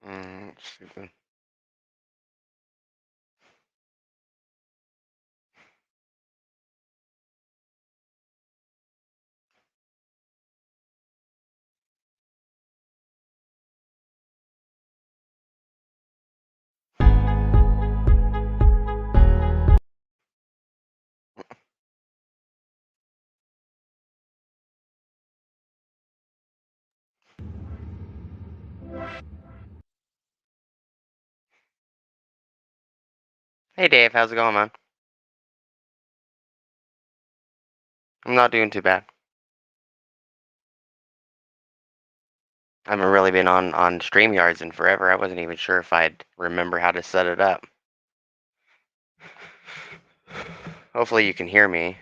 Stupid. Hey Dave, how's it going, man? I'm not doing too bad. I haven't really been on StreamYards in forever. I wasn't even sure if I'd remember how to set it up. Hopefully you can hear me.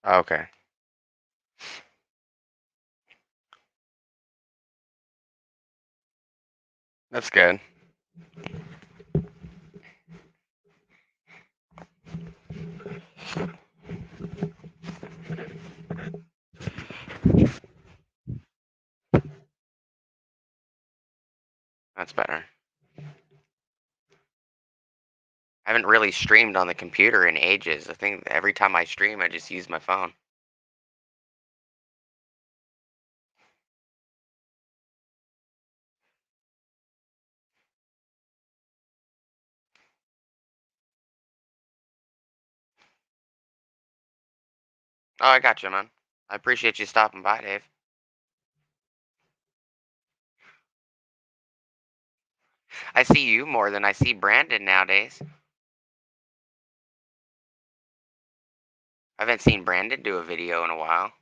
Okay, that's good. That's better. I haven't really streamed on the computer in ages. I think every time I stream, I just use my phone. Oh, I got you, man. I appreciate you stopping by, Dave. I see you more than I see Brandon nowadays. I haven't seen Brandon do a video in a while.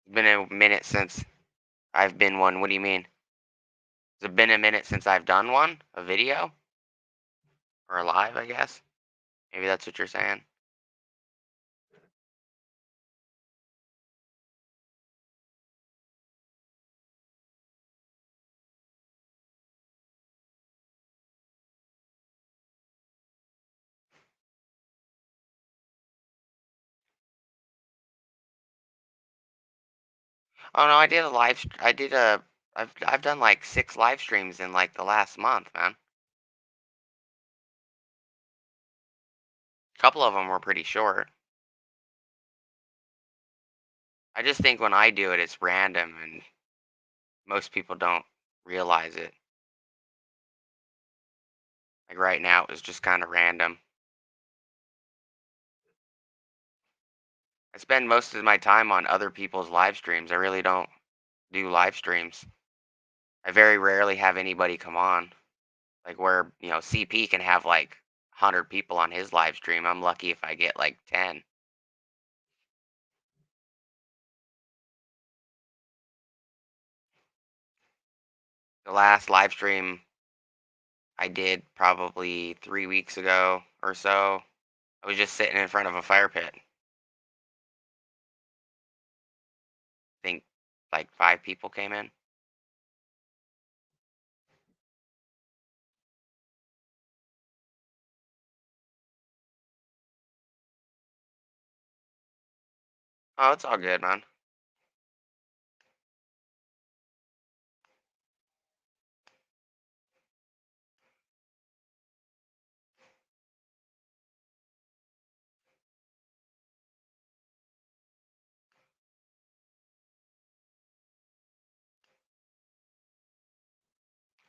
It's been a minute since I've been one. What do you mean? Has it been a minute since I've done one? A video? Or a live, I guess? Maybe that's what you're saying. Oh no, I did a I did a. I've done like 6 live streams in like the last month, man. A couple of them were pretty short. I just think when I do it, it's random and most people don't realize it. Like right now, it was just kind of random. I spend most of my time on other people's live streams. I really don't do live streams. I very rarely have anybody come on. Like where, CP can have like 100 people on his live stream. I'm lucky if I get like 10. The last live stream I did probably 3 weeks ago or so. I was just sitting in front of a fire pit. I think like 5 people came in. Oh, it's all good, man.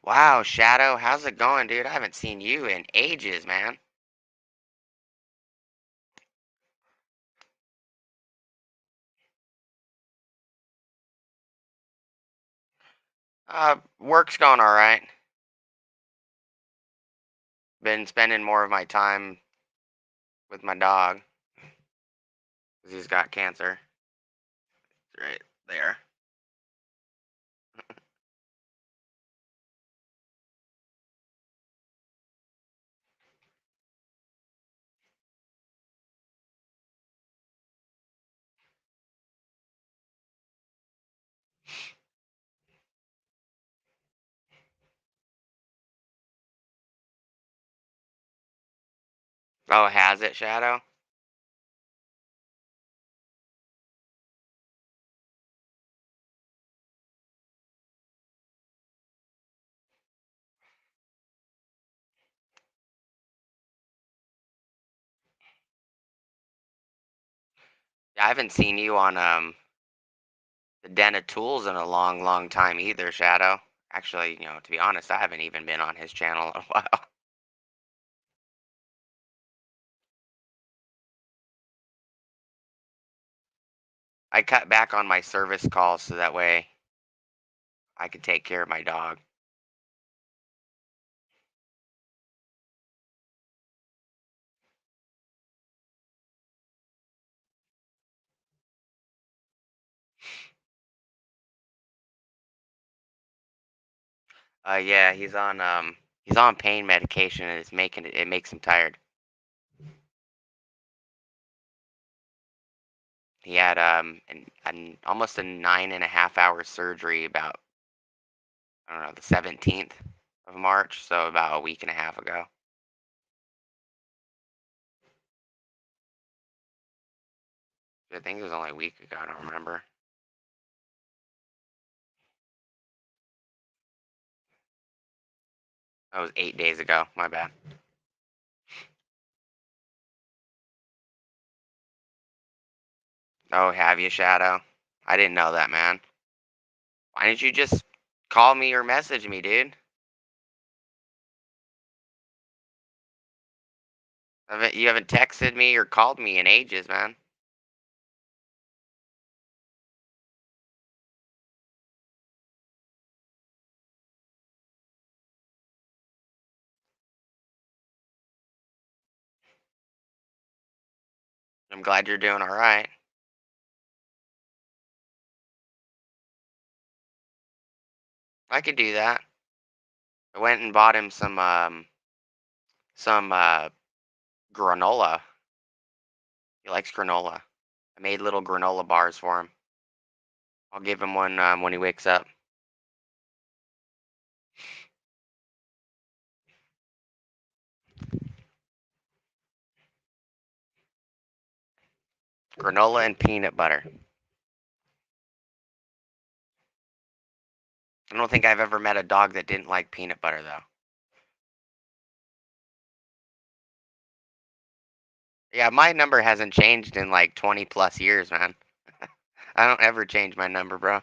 Wow, Shadow, how's it going, dude? I haven't seen you in ages, man. Work's going all right. Been spending more of my time with my dog because he's got cancer. Right there. Oh, has it, Shadow? Yeah, I haven't seen you on the Den of Tools in a long, long time either, Shadow. Actually, to be honest, I haven't even been on his channel in a while. I cut back on my service calls so that way I could take care of my dog. Yeah, he's on pain medication and it makes him tired. He had almost a 9.5 hour surgery about, I don't know, the 17th of March, so about a week and a half ago. I think it was only a week ago. I don't remember. That was 8 days ago. My bad. Oh, have you, Shadow? I didn't know that, man. Why didn't you just call me or message me, dude? You haven't texted me or called me in ages, man. I'm glad you're doing all right. I could do that. I went and bought him some granola. He likes granola. I made little granola bars for him. I'll give him one when he wakes up. Granola and peanut butter. I don't think I've ever met a dog that didn't like peanut butter, though. Yeah, my number hasn't changed in like 20 plus years, man. I don't ever change my number, bro.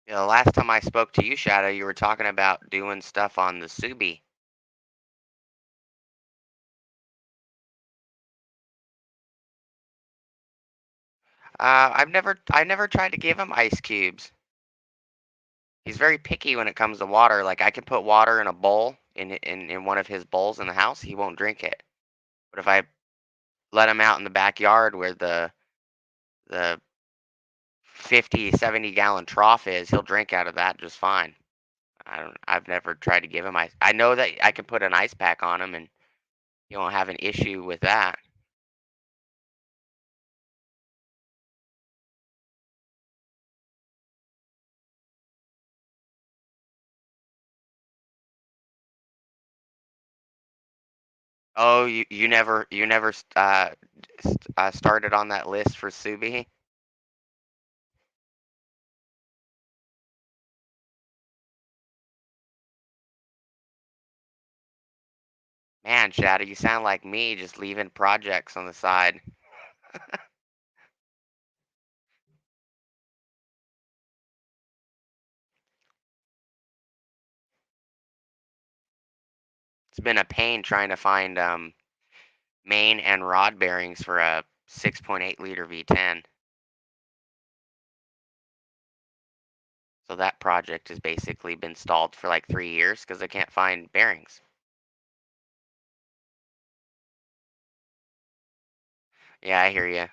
The last time I spoke to you, Shadow, you were talking about doing stuff on the Subi. I've never tried to give him ice cubes. He's very picky when it comes to water. Like I can put water in a bowl in one of his bowls in the house, he won't drink it. But if I let him out in the backyard where the 50, 70 gallon trough is, he'll drink out of that just fine. I've never tried to give him ice. I know that I can put an ice pack on him and he won't have an issue with that. Oh, you never started on that list for Subi? Man, Shadow, you sound like me, just leaving projects on the side. It's been a pain trying to find main and rod bearings for a 6.8 liter V10. So that project has basically been stalled for like 3 years because I can't find bearings. Yeah, I hear you.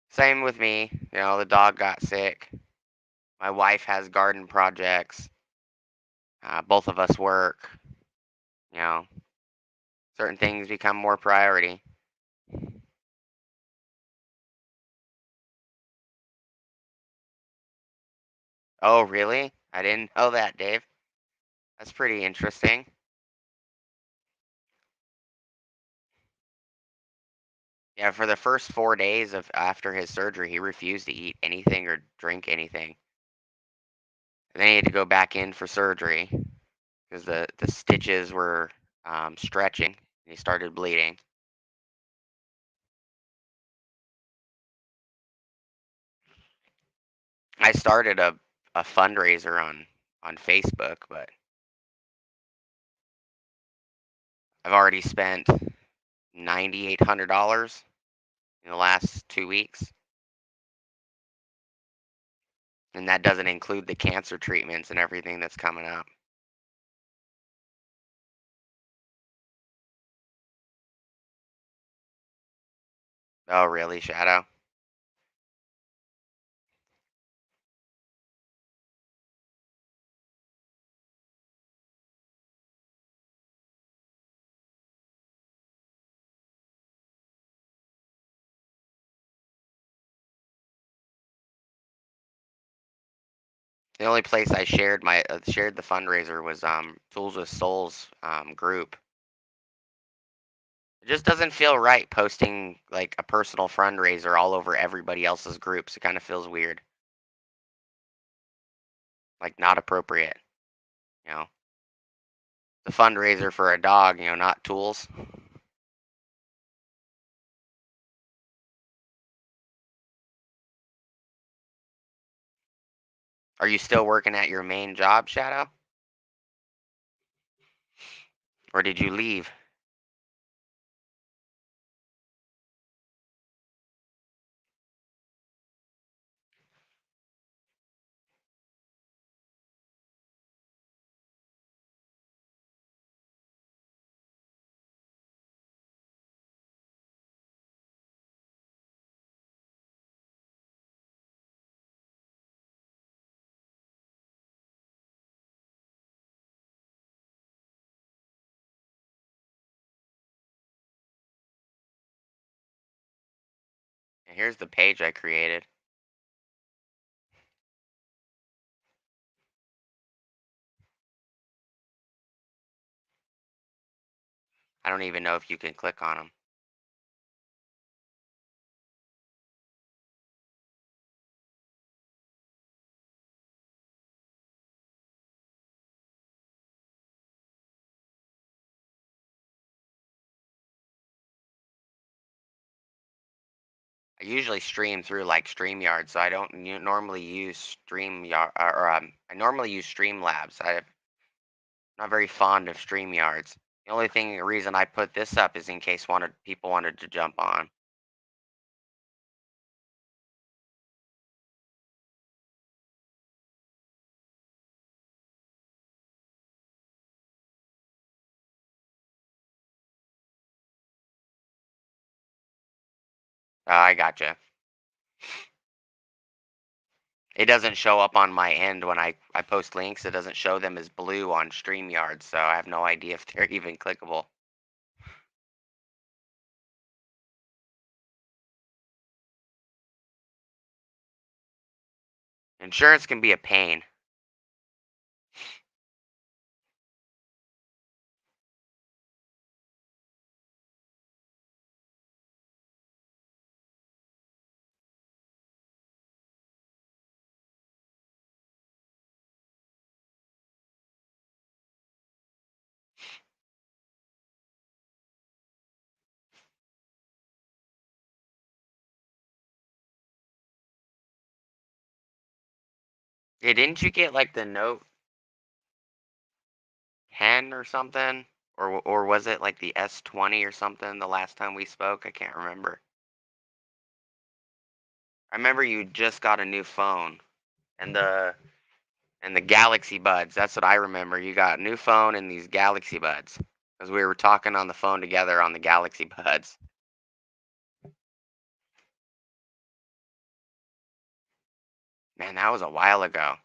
Same with me. The dog got sick. My wife has garden projects. Both of us work. You know, certain things become more priority. Oh, really? I didn't know that, Dave. That's pretty interesting. Yeah, for the first 4 days of after his surgery, he refused to eat anything or drink anything. And then he had to go back in for surgery because the stitches were stretching and he started bleeding. I started a fundraiser on Facebook, but I've already spent $9,800 in the last 2 weeks, and that doesn't include the cancer treatments and everything that's coming up. Oh, really, Shadow? The only place I shared the fundraiser was Tools with Souls group. It just doesn't feel right posting like a personal fundraiser all over everybody else's groups. It kind of feels weird, like not appropriate. You know, the fundraiser for a dog. Not tools. Are you still working at your main job, Shadow, or did you leave? Here's the page I created. I don't even know if you can click on them. I usually stream through like StreamYard, so I don't normally use StreamYard or I normally use Streamlabs. I'm not very fond of StreamYards. The only reason I put this up is in case people wanted to jump on. I gotcha. It doesn't show up on my end when I post links. It doesn't show them as blue on StreamYard, so I have no idea if they're even clickable. Insurance can be a pain. Yeah, didn't you get like the note? 10 or something, or was it like the S20 or something the last time we spoke? I can't remember. I remember you just got a new phone and the Galaxy Buds. That's what I remember. You got a new phone and these Galaxy Buds because we were talking on the phone together on the Galaxy Buds. Man, that was a while ago.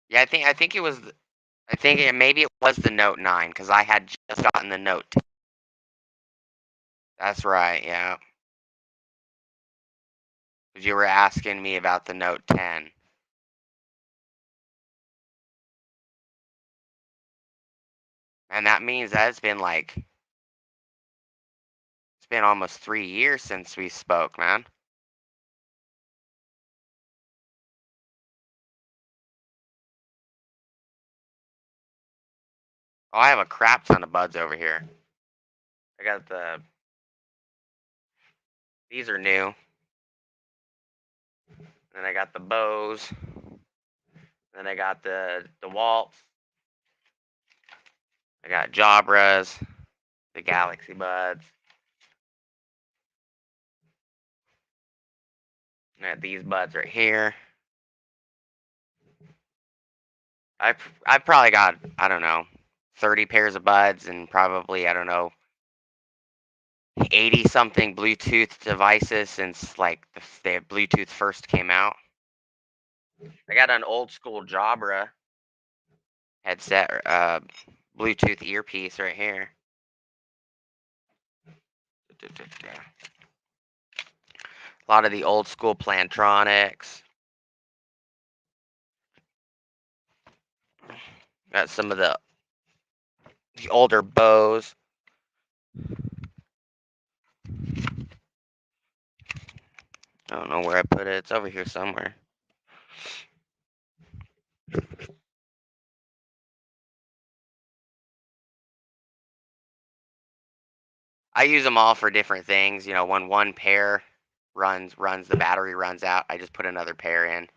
Yeah, I think it was. I think maybe it was the Note 9 because I had just gotten the Note 10. That's right. Yeah, because you were asking me about the Note 10. And that means that it's been almost 3 years since we spoke, man. Oh, I have a crap ton of buds over here. I got these are new. Then I got the bows. Then I got the waltz. I got Jabras, the Galaxy Buds. I got these buds right here. I probably got, I don't know, 30 pairs of buds and probably, I don't know, 80 something Bluetooth devices since like the Bluetooth first came out. I got an old school Jabra headset, Bluetooth earpiece right here. A lot of the old school Plantronics. Got some of the older Bose. I don't know where I put it. It's over here somewhere. I use them all for different things. You know, when one pair runs, the battery runs out, I just put another pair in.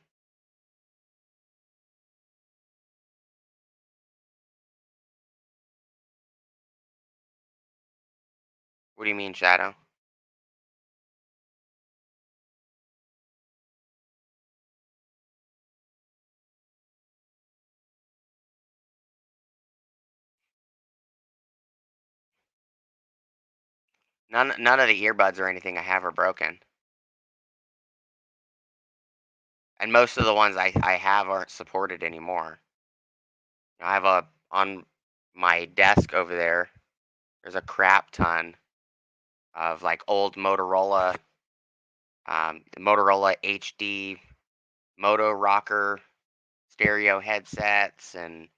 What do you mean, Shadow? None of the earbuds or anything I have are broken, and most of the ones I have aren't supported anymore. I have a on my desk over there. There's a crap ton of like old Motorola HD Moto Rocker stereo headsets, and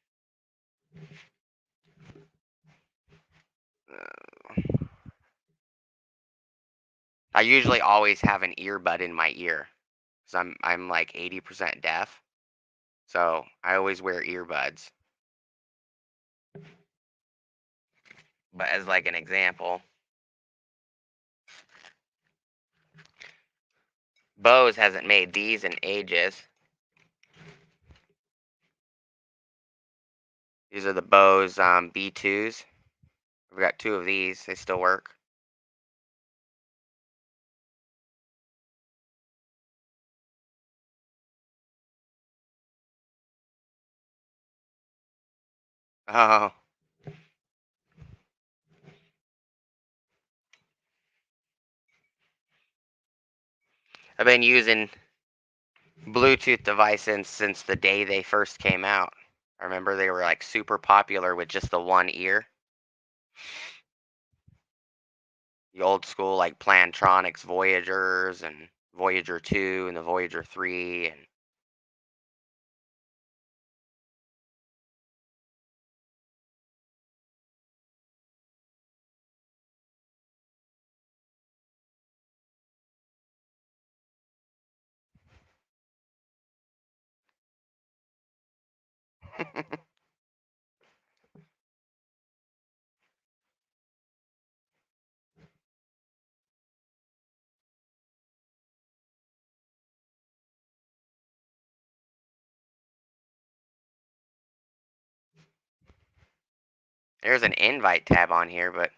I usually always have an earbud in my ear because I'm like 80% deaf, so I always wear earbuds. But as like an example, Bose hasn't made these in ages. These are the Bose B2s. We've got two of these. They still work. Oh, I've been using Bluetooth devices since the day they first came out. I remember they were like super popular with just the one ear. The old school like Plantronics Voyagers and Voyager 2 and the Voyager 3 and There's an invite tab on here, but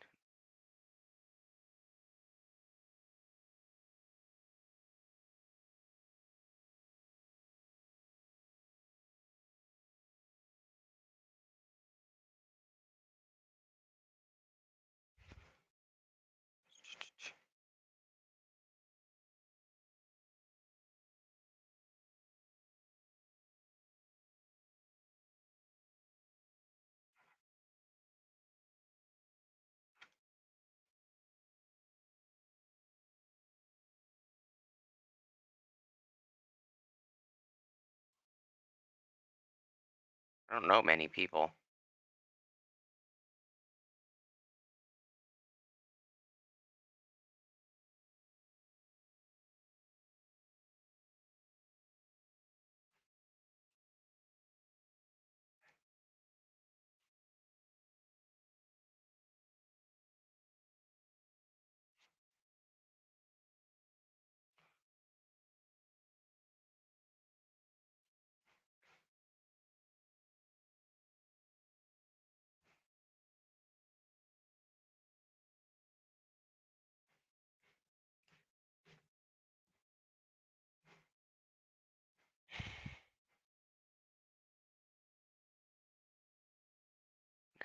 I don't know many people.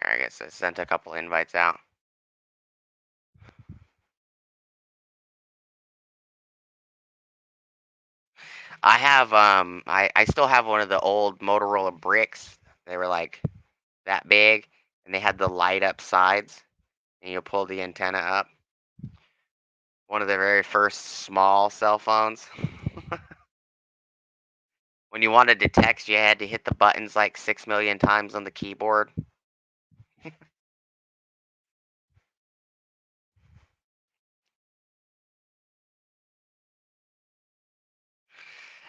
I guess I sent a couple invites out. I still have one of the old Motorola bricks. They were like that big, and they had the light up sides, and you pull the antenna up. One of the very first small cell phones. When you wanted to text, you had to hit the buttons like 6 million times on the keyboard.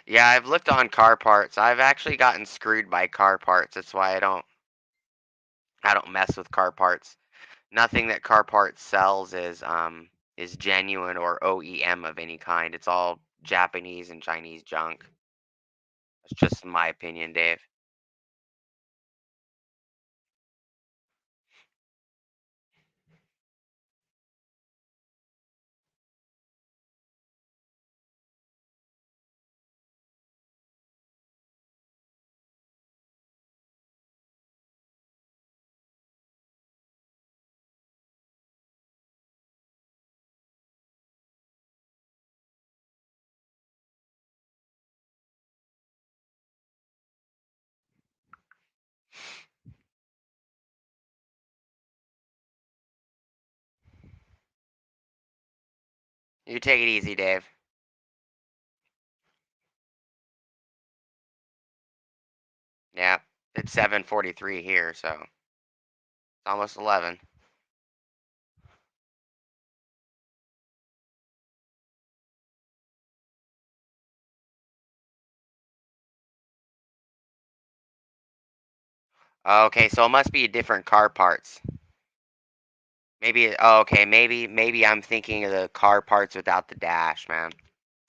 Yeah, I've looked on car parts. I've actually gotten screwed by car parts. That's why I don't mess with car parts. Nothing that car parts sells is genuine or OEM of any kind. It's all Japanese and Chinese junk. That's just my opinion, Dave. You take it easy, Dave. Yeah, it's 7:43 here, so it's almost 11. Okay, so it must be different car parts. Maybe. Oh, okay. Maybe I'm thinking of the car parts without the dash, man.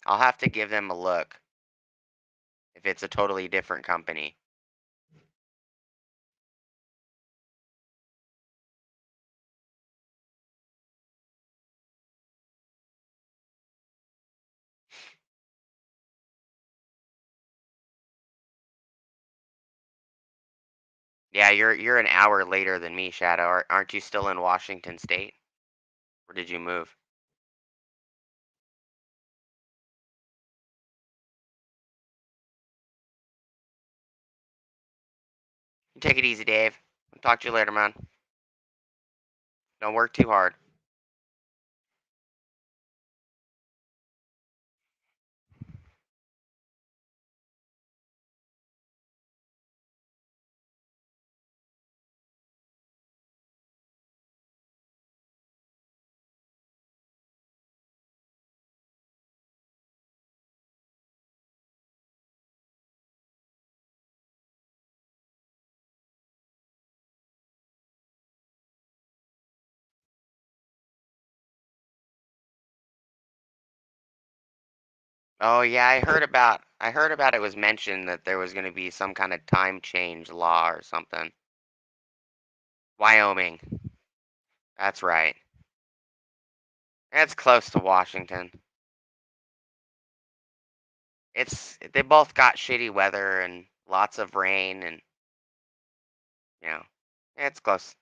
I'll have to give them a look if it's a totally different company. Yeah, you're an hour later than me, Shadow. Aren't you still in Washington State, or did you move? You take it easy, Dave. I'll talk to you later, man. Don't work too hard. Oh yeah, I heard about it was mentioned that there was going to be some kind of time change law or something. Wyoming. That's right. It's close to Washington. They both got shitty weather and lots of rain and you know, it's close.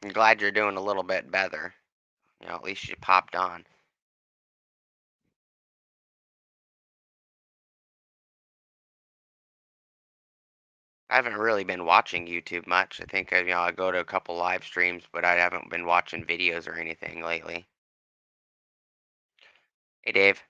I'm glad you're doing a little bit better. At least you popped on. I haven't really been watching YouTube much. I think I go to a couple live streams, but I haven't been watching videos or anything lately. Hey, Dave.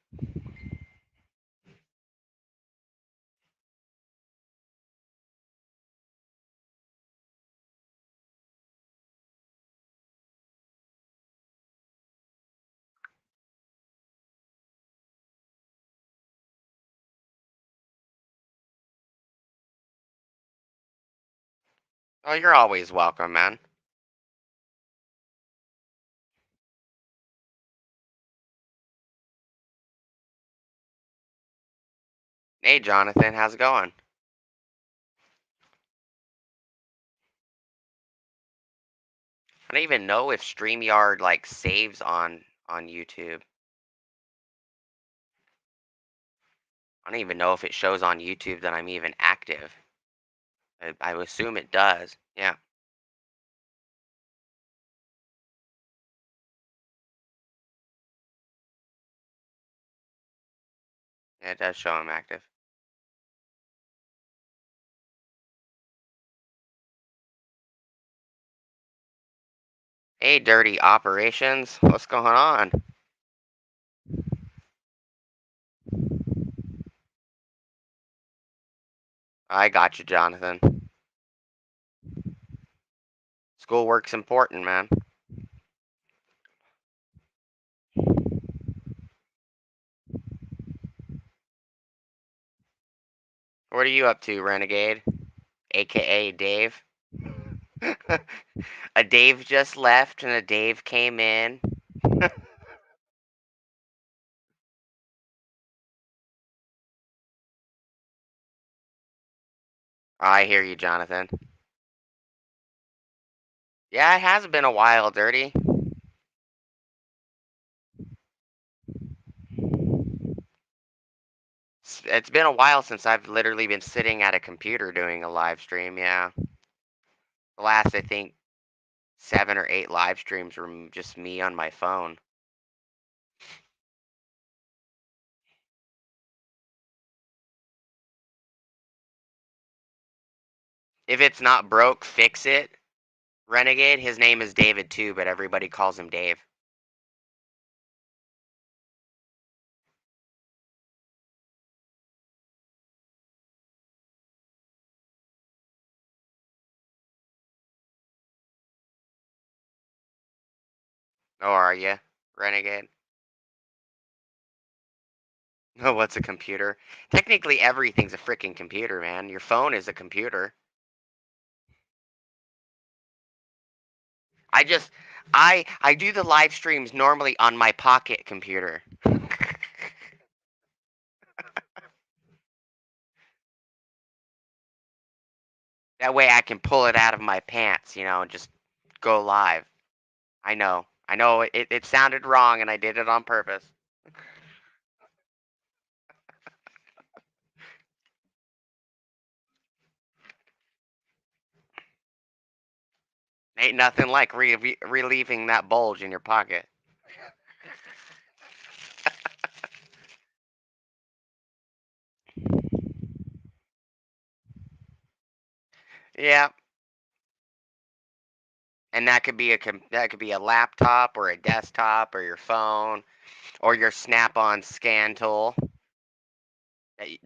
Oh, you're always welcome, man. Hey, Jonathan, how's it going? I don't even know if StreamYard like saves on YouTube. I don't even know if it shows on YouTube that I'm even active. I would assume it does. Yeah, yeah, it does show I'm active. Hey, Dirty Operations, what's going on? I got you, Jonathan. Schoolwork's important, man. What are you up to, Renegade? AKA Dave? A Dave just left and a Dave came in. I hear you, Jonathan. Yeah, it has been a while, Dirty. It's been a while since I've literally been sitting at a computer doing a live stream, yeah. The last, I think, 7 or 8 live streams were just me on my phone. If it's not broke, fix it. Renegade, his name is David too, but everybody calls him Dave. Oh, are you, Renegade? Oh, what's a computer? Technically, everything's a freaking computer, man. Your phone is a computer. I just, I do the live streams normally on my pocket computer. That way I can pull it out of my pants, and just go live. I know it sounded wrong and I did it on purpose. Ain't nothing like relieving that bulge in your pocket. Yeah, and that could be a laptop or a desktop or your phone or your Snap-on scan tool.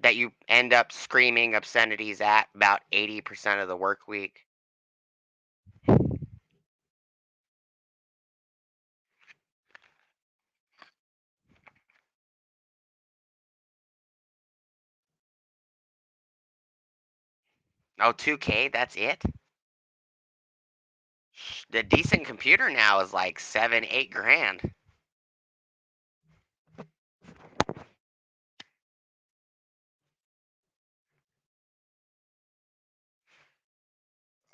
that you end up screaming obscenities at about 80% of the work week. Oh, 2K, that's it? The decent computer now is like 7, 8 grand.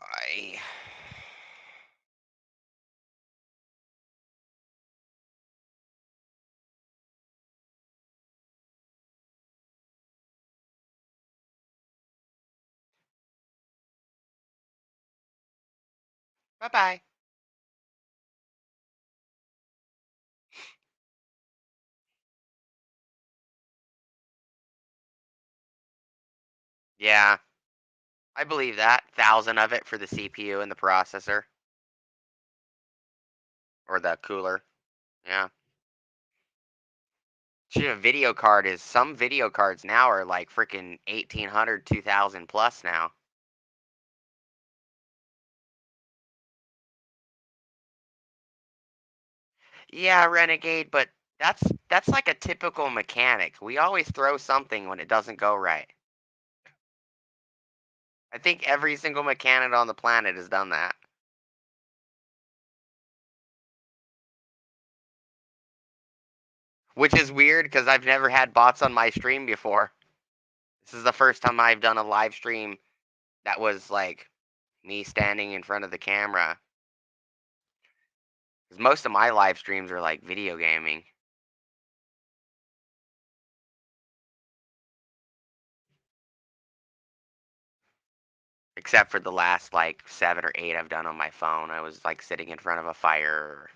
I Bye-bye. Yeah, I believe that. 1,000 of it for the CPU and the processor or the cooler. Yeah. Shit, a video card is some video cards now are like freaking 1,800, 2,000 plus now. Yeah, Renegade, but that's like a typical mechanic. We always throw something when it doesn't go right. I think every single mechanic on the planet has done that. Which is weird because I've never had bots on my stream before. This is the first time I've done a live stream that was like me standing in front of the camera. Because most of my live streams are like video gaming. Except for the last like 7 or 8 I've done on my phone. I was like sitting in front of a fire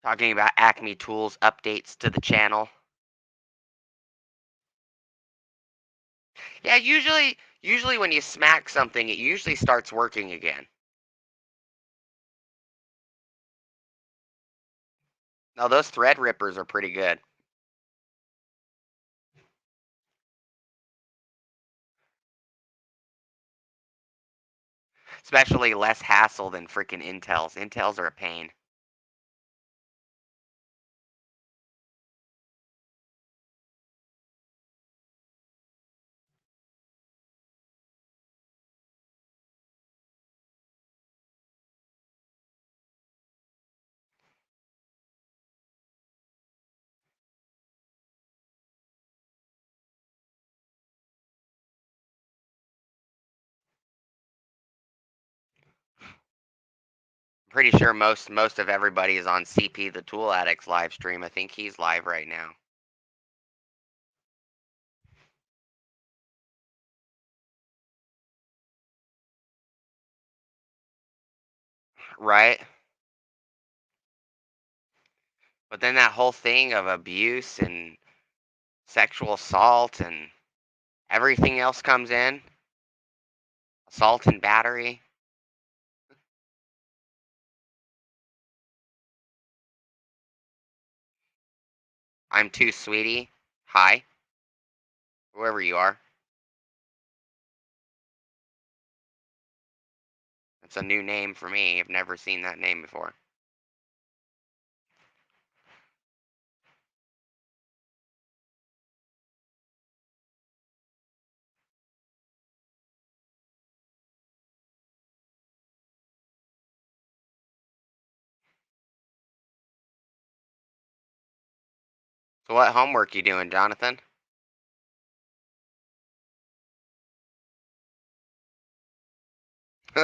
talking about Acme Tools updates to the channel. Yeah, usually when you smack something, it usually starts working again. Now those thread rippers are pretty good. Especially less hassle than freaking Intels. Intels are a pain. Pretty sure most of everybody is on CP the Tool Addict's live stream. I think he's live right now. Right? But then that whole thing of abuse and sexual assault and everything else comes in. Assault and battery. I'm too sweetie. Hi. Whoever you are. It's a new name for me. I've never seen that name before. So what homework you doing, Jonathan?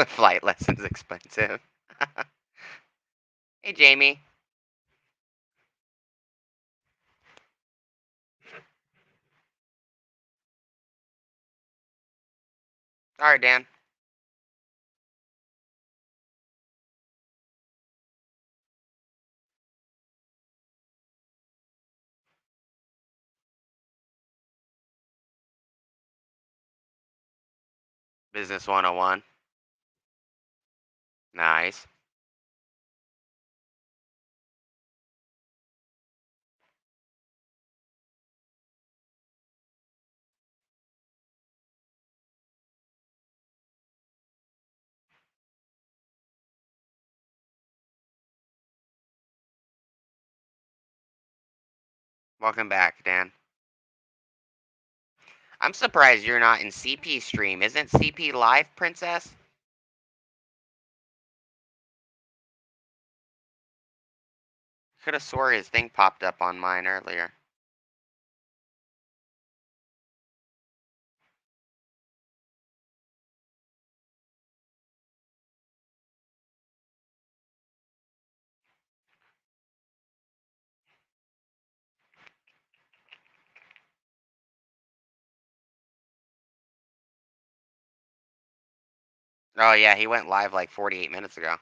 Flight lessons expensive. Hey, Jamie. All right, Dan. Business 101. Nice. Welcome back, Dan. I'm surprised you're not in CP stream. Isn't CP live, Princess? Could have swore his thing popped up on mine earlier. Oh yeah, he went live like 48 minutes ago.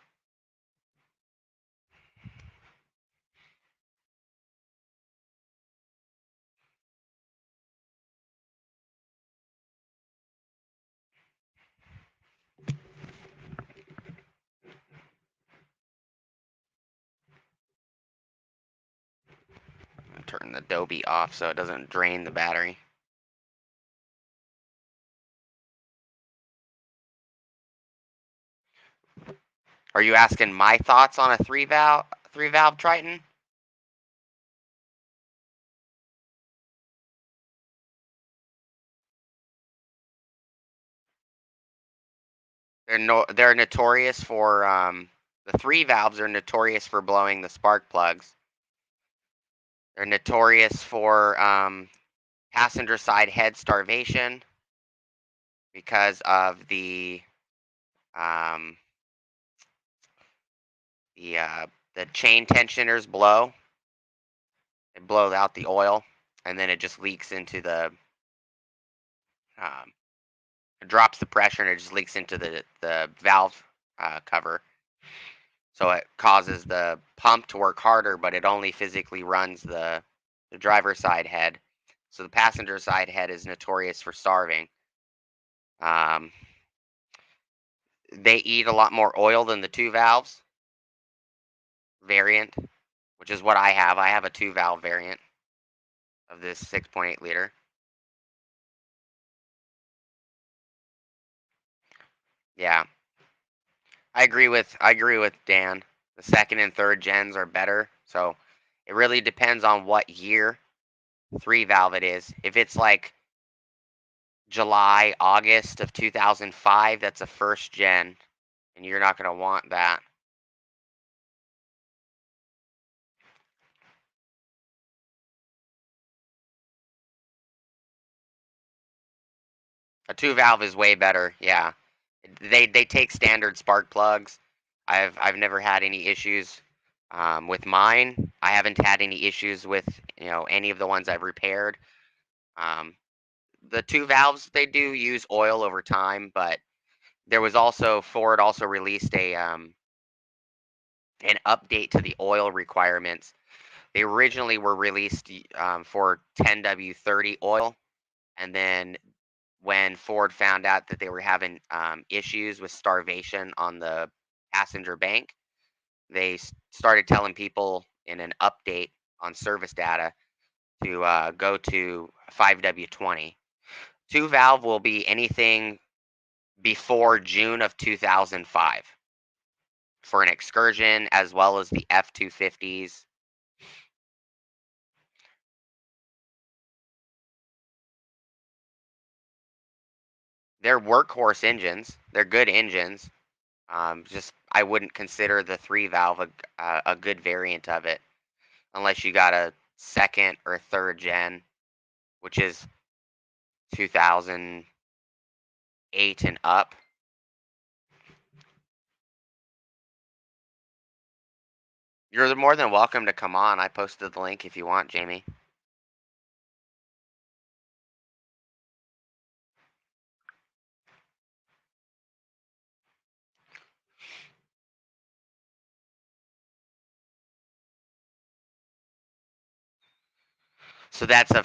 Turn the Adobe off so it doesn't drain the battery. Are you asking my thoughts on a three valve Triton? They're notorious for the three valves are notorious for blowing the spark plugs. They're notorious for passenger side head starvation because of um, the uh, the chain tensioners blow. It blows out the oil, and then it just leaks into um, it drops the pressure, and it just leaks into the valve cover. So it causes the pump to work harder, but it only physically runs the driver's side head. So the passenger side head is notorious for starving. Um, they eat a lot more oil than the two valves variant, which is what I have. I have a two valve variant of this 6.8 liter. Yeah, I agree with Dan. The second and third gens are better. So it really depends on what year three valve it is. If it's like July, August of 2005, that's a first gen, and you're not going to want that. A two valve is way better. Yeah, they take standard spark plugs. I've never had any issues with mine. I haven't had any issues with any of the ones I've repaired. Um, the two valves they do use oil over time, but there was also Ford also released an update to the oil requirements. They originally were released for 10W30 oil, and then when Ford found out that they were having issues with starvation on the passenger bank, they started telling people in an update on service data to go to 5W20. Two valve will be anything before June of 2005 for an excursion as well as the F250s. They're workhorse engines. They're good engines. Just I wouldn't consider the three valve a good variant of it unless you got a second or third gen, which is 2008 and up. You're more than welcome to come on. I posted the link if you want, Jamie. So that's a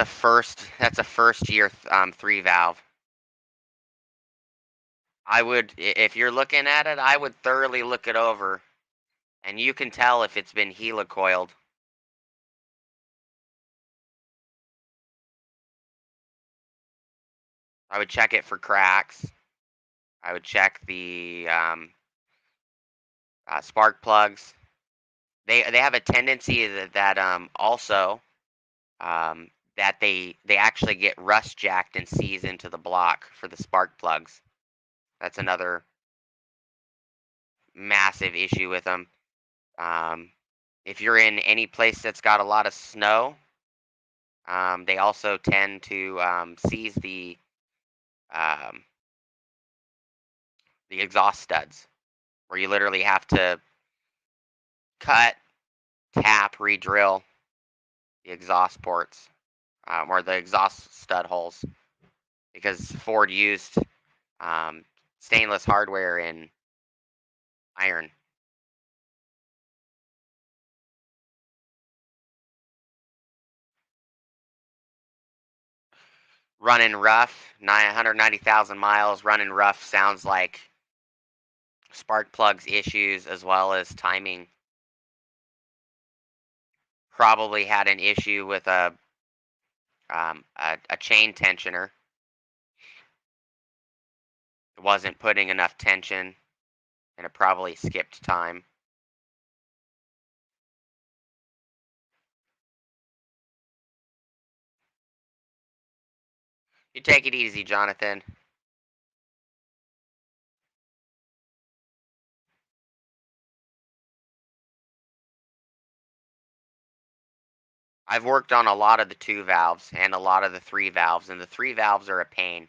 first year three valve. If you're looking at it, I would thoroughly look it over, and you can tell if it's been helicoiled. I would check it for cracks. I would check the spark plugs. They have a tendency that also that they actually get rust jacked and seize into the block for the spark plugs. That's another massive issue with them. Um, if you're in any place that's got a lot of snow, they also tend to seize um, the exhaust studs, where you literally have to cut, tap, re-drill the exhaust ports or the exhaust stud holes because Ford used um, stainless hardware and iron. Running rough, 190,000 miles. Running rough sounds like spark plugs issues as well as timing. Probably had an issue with a chain tensioner. It wasn't putting enough tension, and it probably skipped time. You take it easy, Jonathan. I've worked on a lot of the 2 valves and a lot of the 3 valves, and the 3 valves are a pain.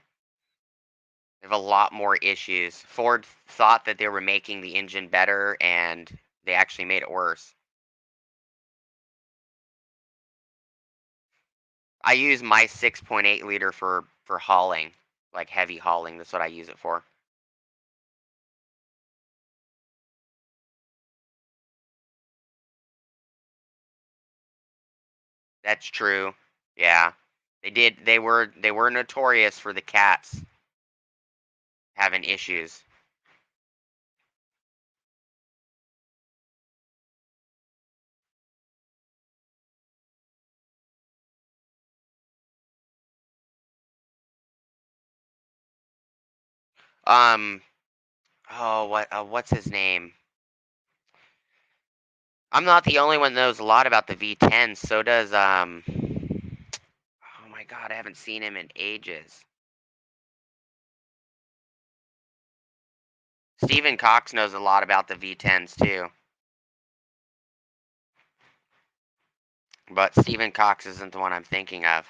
They have a lot more issues. Ford thought that they were making the engine better, and they actually made it worse. I use my 6.8 liter for hauling, like heavy hauling. That's what I use it for. That's true. Yeah. They were notorious for the cats having issues. Um oh what's his name? I'm not the only one that knows a lot about the V10. So does oh my god, I haven't seen him in ages. Stephen Cox knows a lot about the V10s too. But Stephen Cox isn't the one I'm thinking of.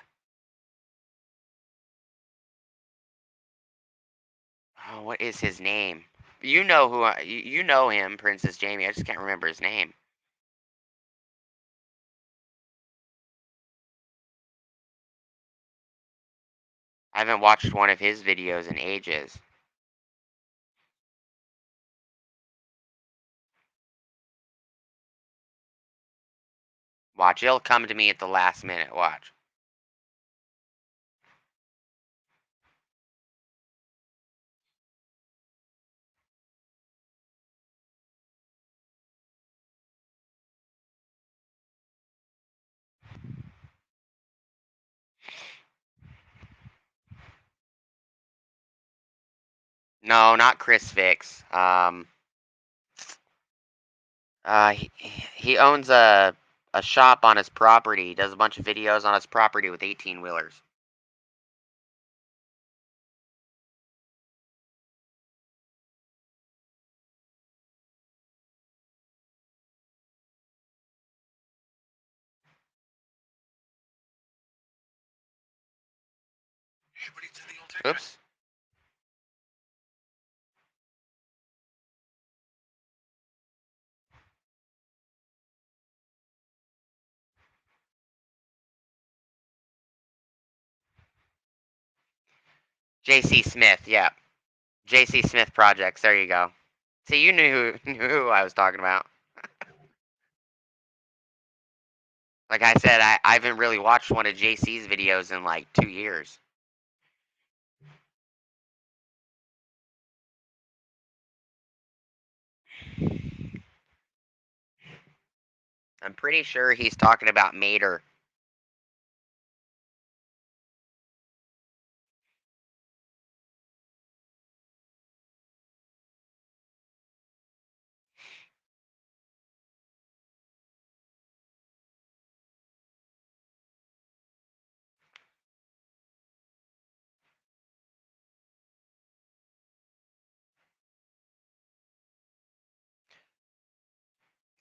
Oh, what is his name? You know you know him, Princess Jamie. I just can't remember his name. I haven't watched one of his videos in ages. Watch, it'll come to me at the last minute. Watch. No, not Chris Fix. He owns a shop on his property. He does a bunch of videos on his property with 18 wheelers. Oops. J.C. Smith. Yeah. J.C. Smith Projects. There you go. See, you knew who I was talking about. Like I said, I haven't really watched one of JC's videos in like 2 years. I'm pretty sure he's talking about Mater.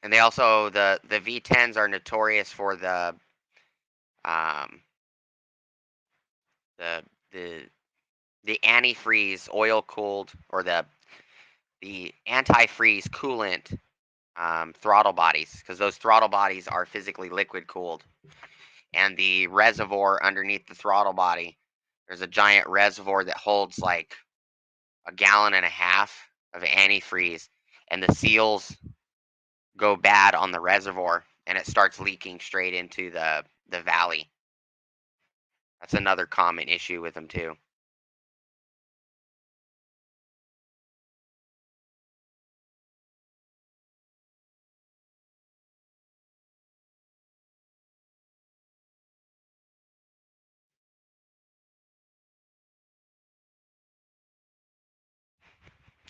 And they also the V10s are notorious for um the the the antifreeze oil cooled or the antifreeze coolant throttle bodies, because those throttle bodies are physically liquid cooled, and the reservoir underneath the throttle body, there's a giant reservoir that holds like a gallon and a half of antifreeze, and the seals go bad on the reservoir, and it starts leaking straight into the valley. That's another common issue with them too.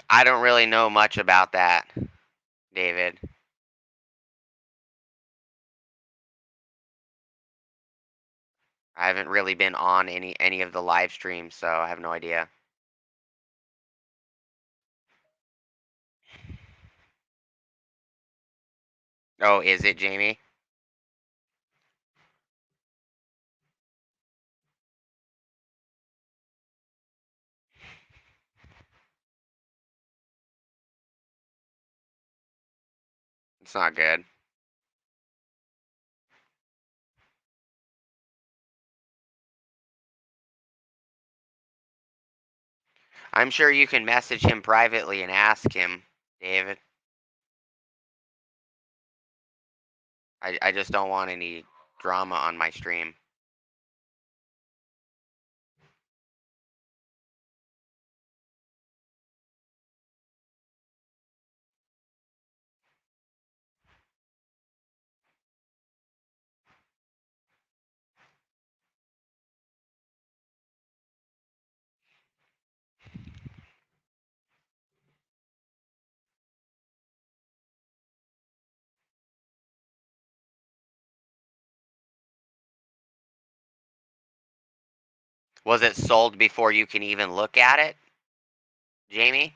I don't really know much about that, David. I haven't really been on any of the live streams, so I have no idea. Oh, is it, Jamie? It's not good. I'm sure you can message him privately and ask him, David. I just don't want any drama on my stream. Was it sold before you can even look at it, Jamie?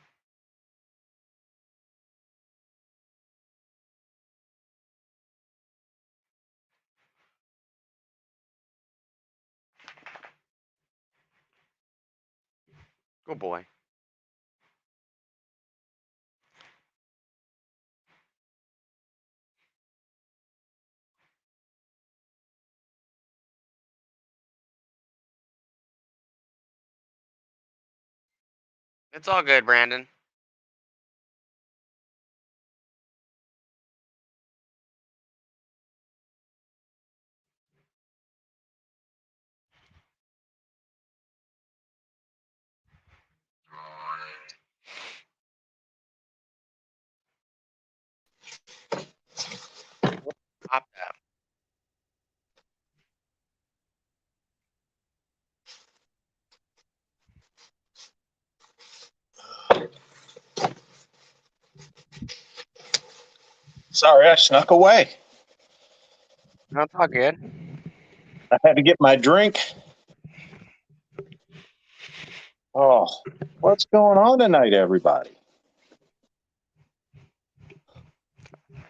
Good boy. It's all good, Brandon. Pop that. Sorry, I snuck away. No, it's all good. I had to get my drink. Oh, what's going on tonight, everybody?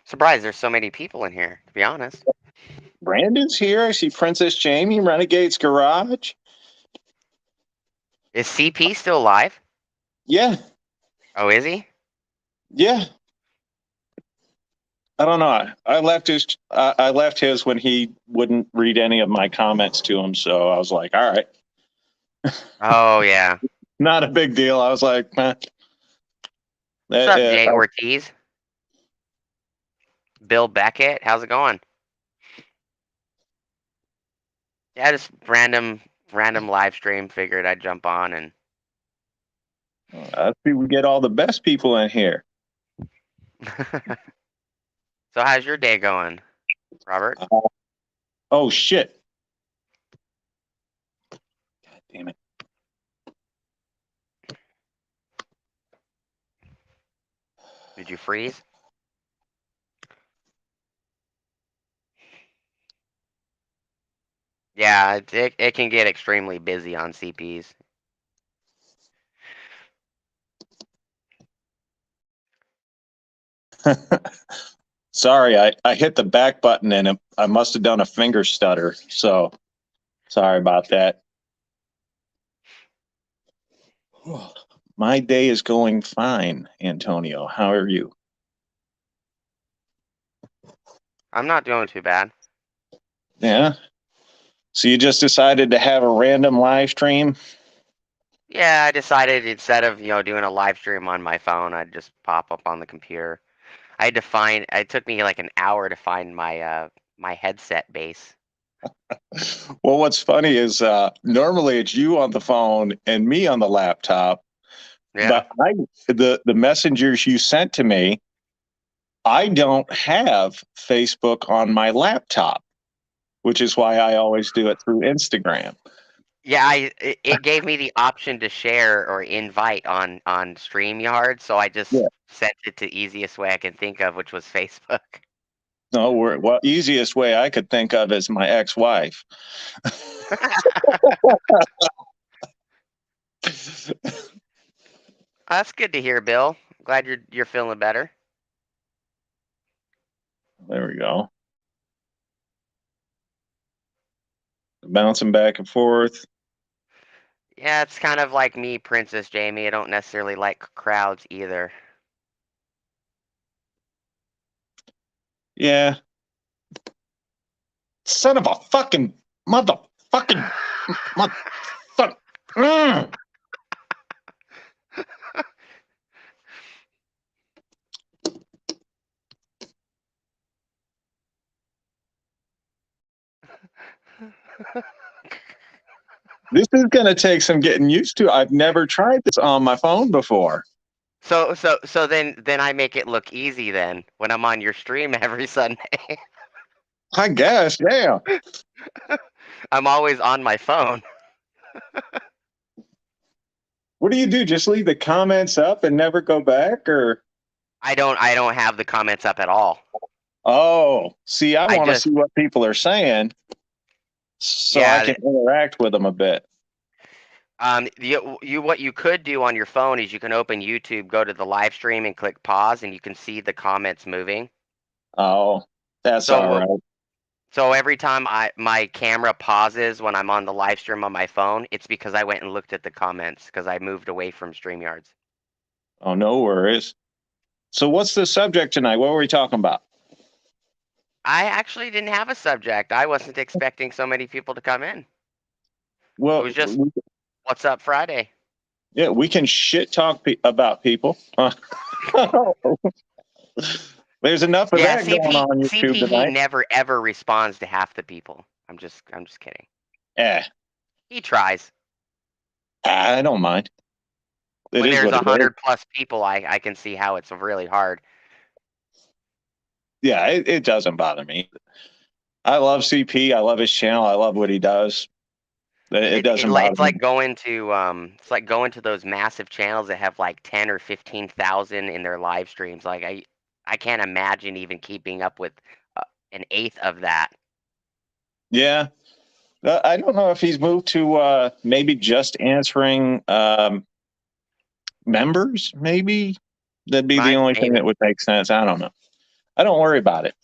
Surprised there's so many people in here, to be honest. Brandon's here. I see Princess Jamie, Renegade's Garage. Is CP still alive? Yeah, Oh, is he? yeah. I don't know. I left his. I left his when he wouldn't read any of my comments to him. So I was like, all right, Oh, yeah. not a big deal. I was like, What's up, Jay Ortiz? Bill Beckett, how's it going? Yeah, just random live stream. Figured I'd jump on and. I see we get all the best people in here. So how's your day going, Robert? Oh shit! God damn it! Did you freeze? Yeah, it can get extremely busy on CPs. Sorry, I hit the back button and I must have done a finger stutter. So sorry about that. My day is going fine, Antonio. How are you? I'm not doing too bad. Yeah. So you just decided to have a random live stream? Yeah, I decided instead of, doing a live stream on my phone, I'd just pop up on the computer. I had to find, it took me like an hour to find my headset base. Well, what's funny is normally it's you on the phone and me on the laptop, Yeah. but the messengers you sent to me, I don't have Facebook on my laptop, which is why I always do it through Instagram. Yeah, it gave me the option to share or invite on StreamYard, so I just Yeah. sent it to easiest way I can think of, which was Facebook. No, well, easiest way I could think of is my ex-wife. That's good to hear, Bill. Glad you're feeling better. There we go. Bouncing back and forth. Yeah, it's kind of like me, Princess Jamie. I don't necessarily like crowds either. Yeah. Son of a fucking motherfucking motherfucker. This is going to take some getting used to. I've never tried this on my phone before. So then I make it look easy then when I'm on your stream every Sunday. I guess, yeah. I'm always on my phone. What do you do? Just leave the comments up and never go back, or? I don't have the comments up at all. Oh, see, I I want to just see what people are saying so I yeah, can interact with them a bit. you what you could do on your phone is you can open YouTube, go to the live stream and click pause and you can see the comments moving. Oh, that's So all what right. so every time my camera pauses when I'm on the live stream on my phone, it's because I went and looked at the comments because I moved away from StreamYards. Oh, no worries. So, what's the subject tonight? What were we talking about? I actually didn't have a subject. I wasn't expecting so many people to come in. It Well, was just what's up Friday. yeah, we can shit talk about people. There's enough of Yeah, that going CP on YouTube CP he tonight. never ever responds to half the people. I'm just kidding. Eh, He tries. I don't mind. It When is there's what a it is. hundred plus people, I can see how it's really hard. Yeah, it doesn't bother me. I love CP. I love his channel. I love what he does. It doesn't bother It's me. like going to those massive channels that have like 10 or 15,000 in their live streams. Like I can't imagine even keeping up with an eighth of that. Yeah. I don't know if he's moved to maybe just answering members, maybe. That'd be the only thing that Maybe. would make sense. I don't know. I don't worry about it.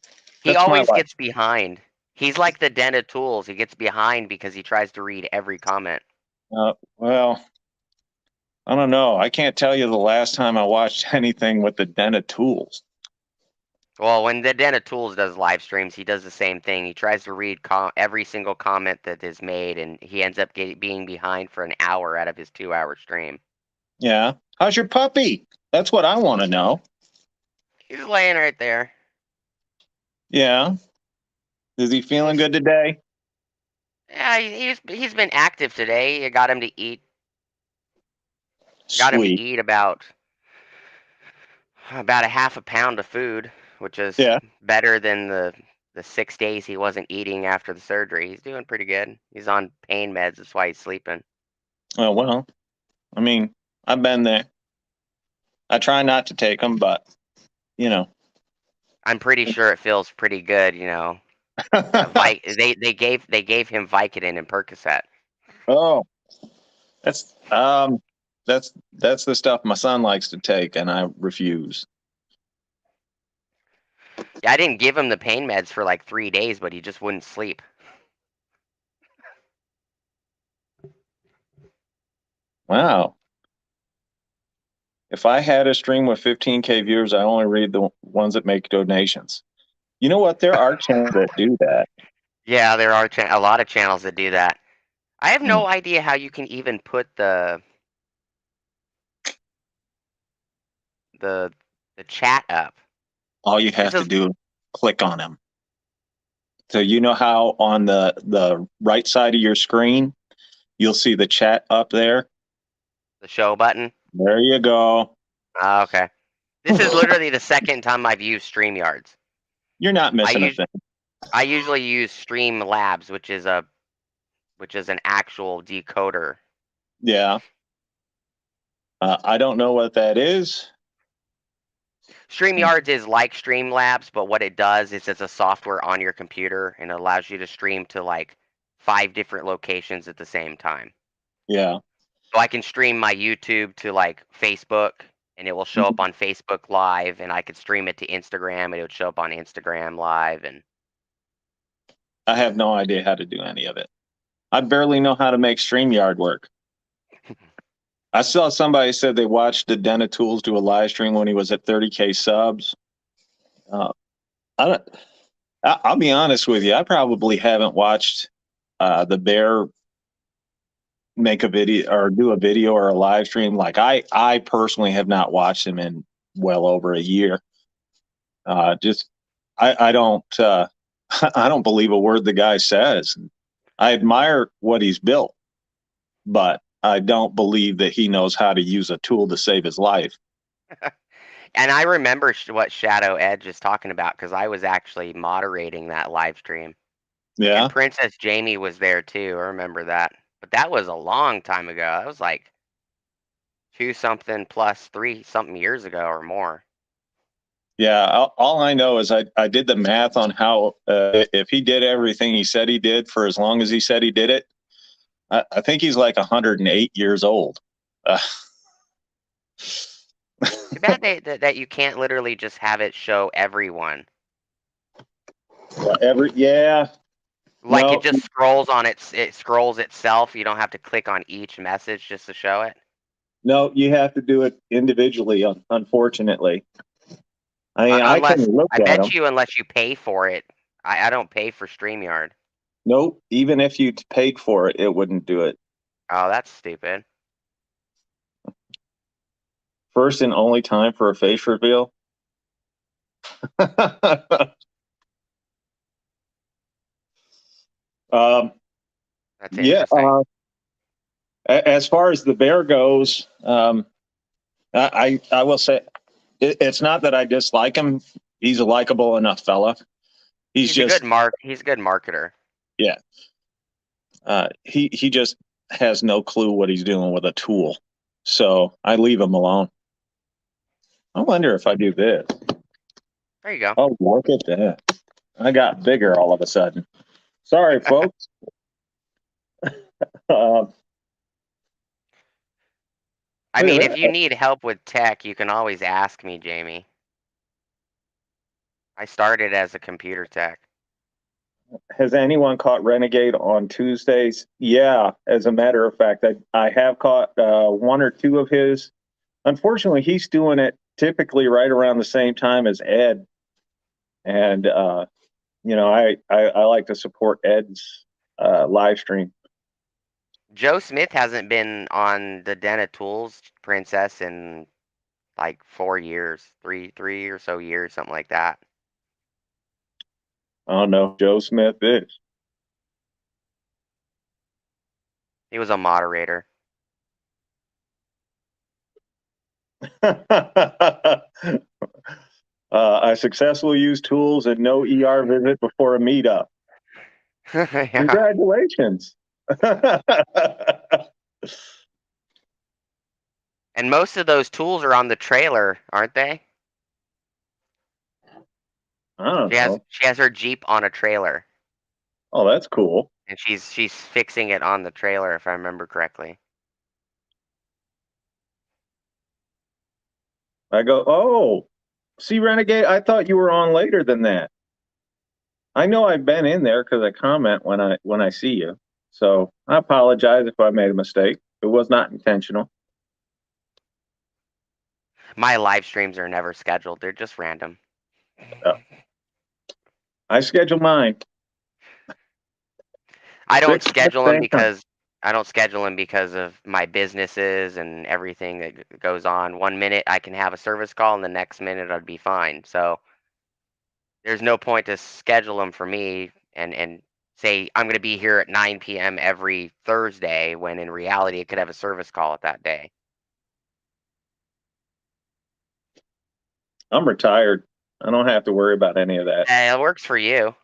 He That's my always life. gets behind. He's like the den of tools. He gets behind because he tries to read every comment. Well, I don't know. I can't tell you the last time I watched anything with the Den of Tools. Well, when the Den of Tools does live streams, he does the same thing. He tries to read every single comment that is made, and he ends up being behind for an hour out of his 2 hour stream. Yeah. How's your puppy? That's what I want to know. He's laying right there. Yeah. Is he feeling He's good today? Yeah, he's been active today. I got him to eat. Got him to Sweet. eat about a half a pound of food, which is Yeah. better than the 6 days he wasn't eating after the surgery. He's doing pretty good. He's on pain meds. That's why he's sleeping. Oh, well, I mean, I've been there. I try not to take them, but, you know. I'm pretty sure it feels pretty good. They gave him Vicodin and Percocet. Oh, that's that's the stuff my son likes to take, and I refuse. Yeah, I didn't give him the pain meds for like 3 days, but he just wouldn't sleep. Wow. If I had a stream with 15K viewers, I only read the ones that make donations. You know what? There are channels that do that. Yeah, there are a lot of channels that do that. I have Hmm. no idea how you can even put the the chat up. All you This have to is do is click on them. So you know how on the right side of your screen, you'll see the chat up there. the show button. There you go. Ah, okay. This is literally the second time I've used StreamYards. You're not I missing a use thing. I usually use Streamlabs, which is an actual decoder. Yeah. I don't know what that is. StreamYards is like Streamlabs, but what it does is it's a software on your computer and it allows you to stream to like 5 different locations at the same time. Yeah. So I can stream my YouTube to like Facebook and it will show up on Facebook Live, and I could stream it to Instagram and it would show up on Instagram Live. And I have no idea how to do any of it. I barely know how to make StreamYard work. I saw somebody said they watched the Den of Tools do a live stream when he was at 30K subs. Uh, I don't, I'll be honest with you. I probably haven't watched the Bear make a video or do a video or a live stream. Like I personally have not watched him in well over a year. Just I don't I don't believe a word the guy says. I admire what he's built, but I don't believe that he knows how to use a tool to save his life. I remember what Shadow Edge is talking about because I was actually moderating that live stream. And Yeah. Princess Jamie was there too. I remember that. But that was a long time ago. That was like 2 something plus 3 something years ago or more. Yeah, all I know is I did the math on how if he did everything he said he did for as long as he said he did it, I think he's like 108 years old. Uh, Too bad that you can't literally just have it show everyone. yeah, Like it no, just scrolls on it scrolls itself. You don't have to click on each message just to show it. no, you have to do it individually. Unfortunately, I mean, I can Unless look I at bet them. you unless you pay for it. I don't pay for StreamYard. Nope, even if you paid for it, it wouldn't do it. Oh, that's stupid. First and only time for a face reveal. um, That's yeah. interesting. As far as the bear goes, I will say it's not that I dislike him. He's a likable enough fella. He's just He's a good marketer. yeah. He just has no clue what he's doing with a tool. So I leave him alone. I wonder if I do this. There you go. Oh, look at that! I got bigger all of a sudden. Sorry, folks. Uh, I Look mean, at if you that. need help with tech, you can always ask me, Jamie. I started as a computer tech. Has anyone caught Renegade on Tuesdays? Yeah, as a matter of fact, I have caught one or two of his. Unfortunately, he's doing it typically right around the same time as Ed. And, I like to support Ed's live stream. Joe Smith hasn't been on the Den of Tools Princess in like 4 years, three or so years, something like that. I don't know who Joe Smith is. He was a moderator. I successfully used tools and no ER visit before a meetup. Yeah. Congratulations. And most of those tools are on the trailer, aren't they? I don't know. She has her Jeep on a trailer, Oh, that's cool. and she's fixing it on the trailer, if I remember correctly. I go, oh, See, Renegade, I thought you were on later than that. I know I've been in there because I comment when I see you. So I apologize if I made a mistake. It was not intentional. My live streams are never scheduled. They're just random. Oh, I schedule mine I don't 6 schedule them same time. because of my businesses and everything that goes on. 1 minute I can have a service call, and the next minute I'd be fine. So there's no point to schedule them for me and say I'm going to be here at 9 p.m. every Thursday when in reality I could have a service call at that day. I'm retired. I don't have to worry about any of that. It works for you.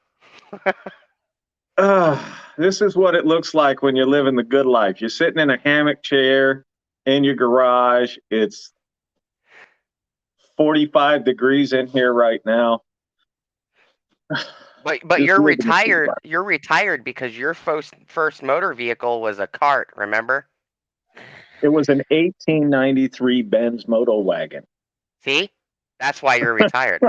This is what it looks like when you're living the good life. You're sitting in a hammock chair in your garage. It's 45 degrees in here right now. But Just you're living the good retired. life. You're retired because your first motor vehicle was a cart, remember? It was an 1893 Benz Moto Wagon. See? That's why you're retired.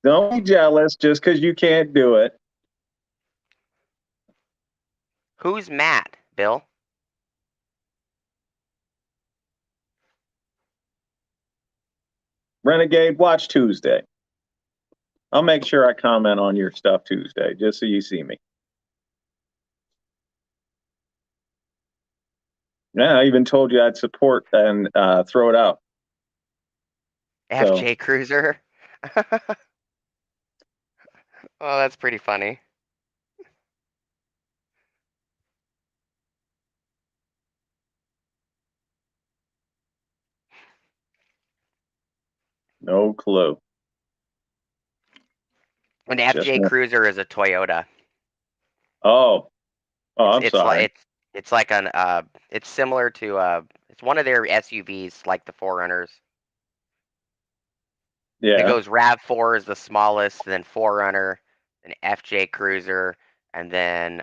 Don't be jealous just because you can't do it. Who's Matt, Bill? Renegade, watch Tuesday. I'll make sure I comment on your stuff Tuesday just so you see me. Yeah, I even told you I'd support and throw it out. So, FJ Cruiser? Oh, that's pretty funny. no clue. An Just FJ Cruiser is a Toyota. oh, oh, It's I'm it's like sorry. it's like an it's similar to it's one of their SUVs like the Forerunners. It Yeah, goes RAV4 is the smallest, then Forerunner, then FJ Cruiser, and then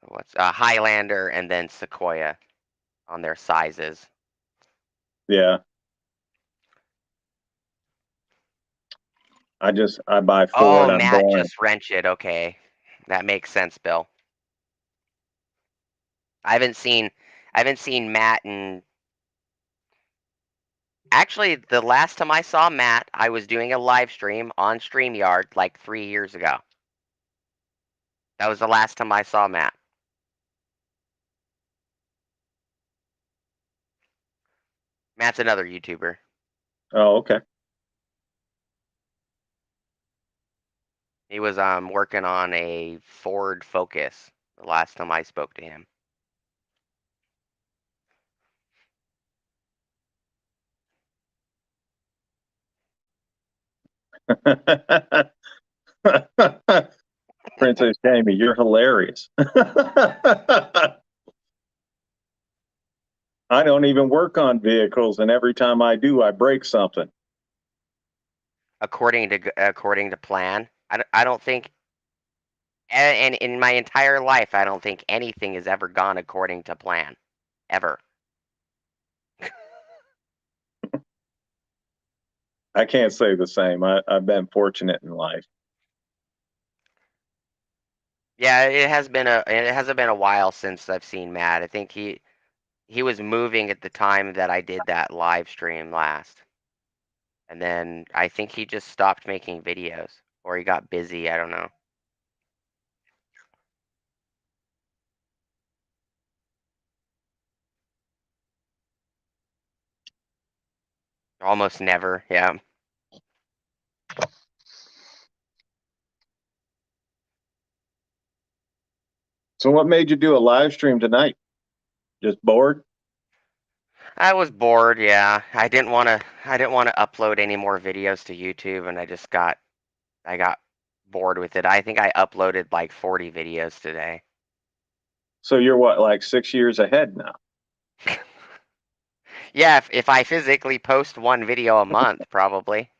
what's Highlander, and then Sequoia on their sizes. yeah. I buy Oh, Ford. I'm Matt boring. just wrench it. Okay, that makes sense, Bill. I haven't seen Matt in. Actually, the last time I saw Matt, I was doing a live stream on StreamYard like 3 years ago. That was the last time I saw Matt. Matt's another YouTuber. Oh, okay. He was working on a Ford Focus the last time I spoke to him. Princess Jamie, you're hilarious. I don't even work on vehicles, and every time I do, I break something. According to plan, I don't think, and in my entire life, I don't think anything has ever gone according to plan, ever. I can't say the same. I've been fortunate in life. Yeah, it hasn't been a while since I've seen Matt. I think he was moving at the time that I did that live stream last. And then I think he just stopped making videos or he got busy, I don't know. Almost never, yeah. So, what made you do a live stream tonight? Just bored? I was bored, yeah. I didn't want to upload any more videos to YouTube and I got bored with it. I think I uploaded like 40 videos today. So, you're what, like 6 years ahead now? Yeah, if I physically post one video a month, probably.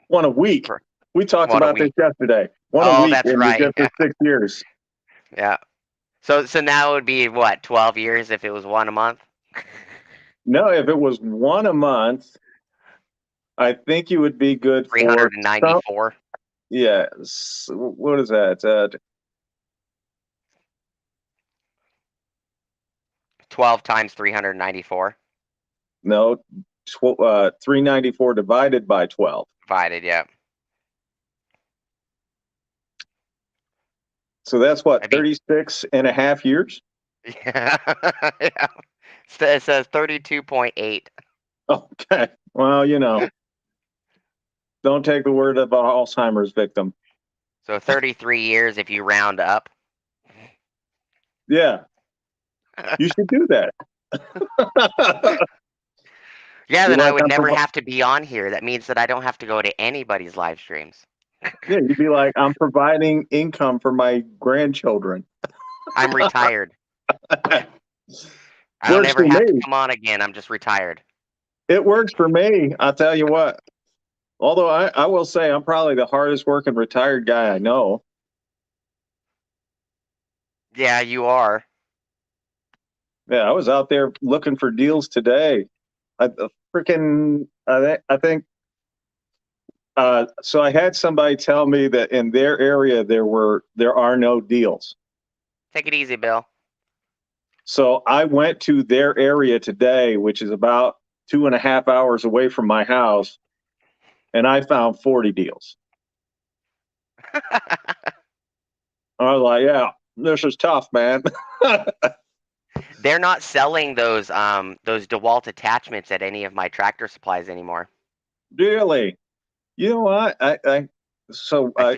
One a week. For We talked one a about this week. yesterday. One a Oh, week, that's and you're right. just at 6 years. Yeah. So now it would be what, 12 years if it was one a month? No, if it was one a month, I think you would be good for some. 394. Yeah, what is that? 12 times 394. No, 394 divided by 12. Divided, yeah. So that's what, That'd be 36 and a half years? yeah. Yeah. It says 32.8. Okay. Well, don't take the word of an Alzheimer's victim. So 33 years if you round up. Yeah, you should do that. Yeah, Be then I like, would never have to be on here. That means that I don't have to go to anybody's live streams. yeah, you'd be like, I'm providing income for my grandchildren. I'm retired. I don't Works ever for have to me. come on again. I'm just retired. It works for me. I'll tell you what. Although I will say I'm probably the hardest working retired guy I know. Yeah, you are. Yeah, I was out there looking for deals today. I think so I had somebody tell me that in their area there are no deals. Take it easy, Bill. So I went to their area today, which is about 2.5 hours away from my house, and I found 40 deals. I was like, yeah, this is tough, man. They're not selling those DeWalt attachments at any of my Tractor Supplies anymore. Really? You know what? I th-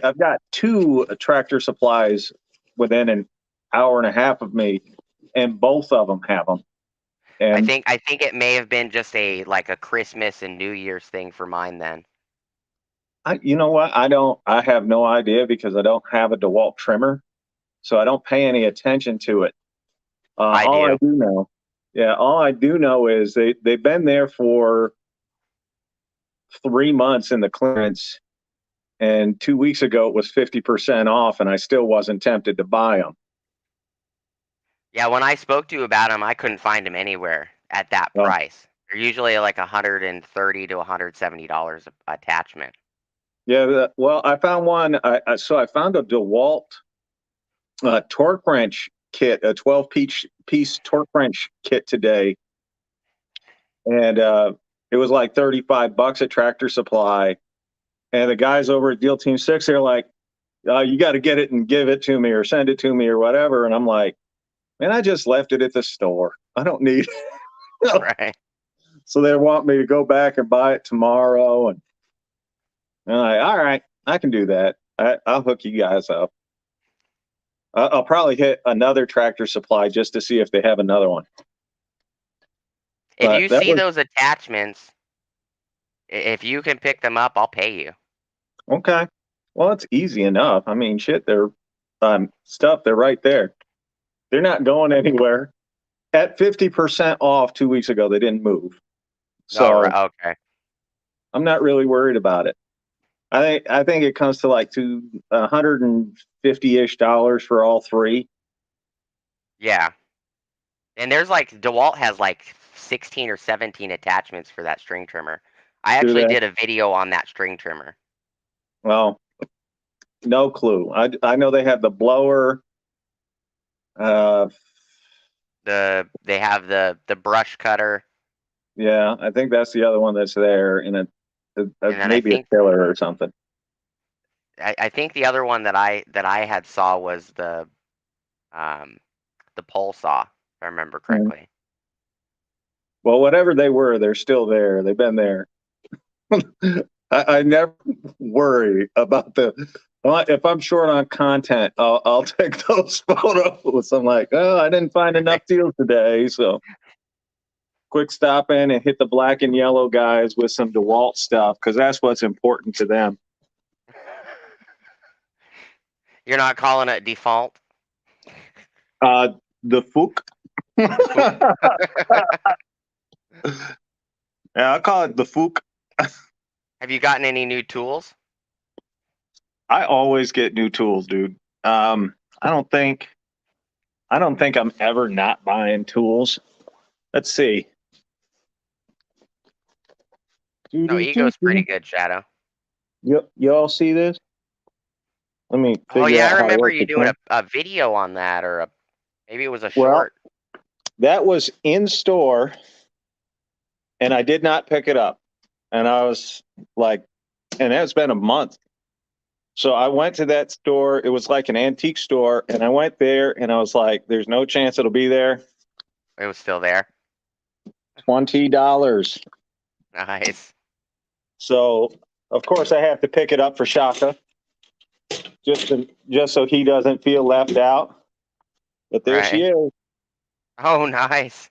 I've got two Tractor Supplies within an hour and a half of me, and both of them have them. And I think it may have been just a Christmas and New Year's thing for mine then. you know what? I have no idea because I don't have a DeWalt trimmer, so I don't pay any attention to it. I All I do. do know, yeah, all I do know is they've been there for 3 months in the clearance, and 2 weeks ago it was 50% off, and I still wasn't tempted to buy them. Yeah, when I spoke to you about them, I couldn't find them anywhere at that Well, price. They're usually like $130 to $170 attachment. yeah, well, I found one. So I found a DeWalt torque wrench kit, a 12 piece torque wrench kit today, and it was like $35 at Tractor Supply. And the guys over at Deal Team 6, they're like, "You got to get it and give it to me, or send it to me, or whatever." And I'm like, "Man, I just left it at the store. I don't need it." Right. So they want me to go back and buy it tomorrow, and I'm like, "All right, I can do that. I'll hook you guys up." I'll probably hit another Tractor Supply just to see if they have another one. If But you that see was those attachments, if you can pick them up, I'll pay you. okay. Well, it's easy enough. I mean, shit, they're stuff. They're right there. They're not going anywhere. At 50% off 2 weeks ago, they didn't move. Oh, So right. Okay. I'm not really worried about it. I think it comes to like to $150-ish for all three. Yeah. And there's DeWalt has like 16 or 17 attachments for that string trimmer. I Do actually they? did a video on that string trimmer. Well, no clue. I know they have the blower. Uh, They have the brush cutter, yeah, I think that's the other one that's there, and and then maybe a tiller or something. I think the other one that I had saw was um the pole saw, if I remember Mhm. correctly. Well, whatever they were, they're still there. They've been there. I never worry about the. If I'm short on content, I'll take those photos. I'm like, oh, I didn't find enough deals today, so quick stop in and hit the black and yellow guys with some DeWalt stuff because that's what's important to them. You're not calling it default? Uh, the Fook. The Fook? Yeah, I call it the Fook. Have you gotten any new tools? I always get new tools, dude. Um, I don't think I don't think I'm ever not buying tools. Let's see. No, Ego's pretty good, Shadow. You all see this? Let me Oh figure yeah, I out how to remember work you the doing camera. a video on that, or maybe it was a Well, short. that was in store, and I did not pick it up. And I was like, and it's been a month. So I went to that store. It was like an antique store, and I went there, and I was like, "There's no chance it'll be there." It was still there. $20. Nice. So of course I have to pick it up for Shaka, just so he doesn't feel left out. But there she Right. is. Oh, nice.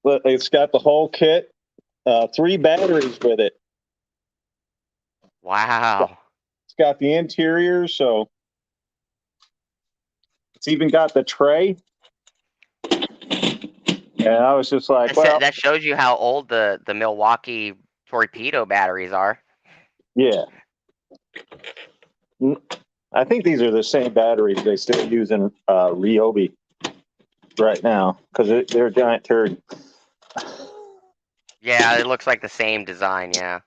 Look, it's got the whole kit, 3 batteries with it. Wow. It's got the interior, so it's even got the tray. And I was just like, well, That shows you how old the Milwaukee torpedo batteries are. yeah. I think these are the same batteries they still use in Ryobi right now because they're a giant turd. Yeah, it looks like the same design. Yeah.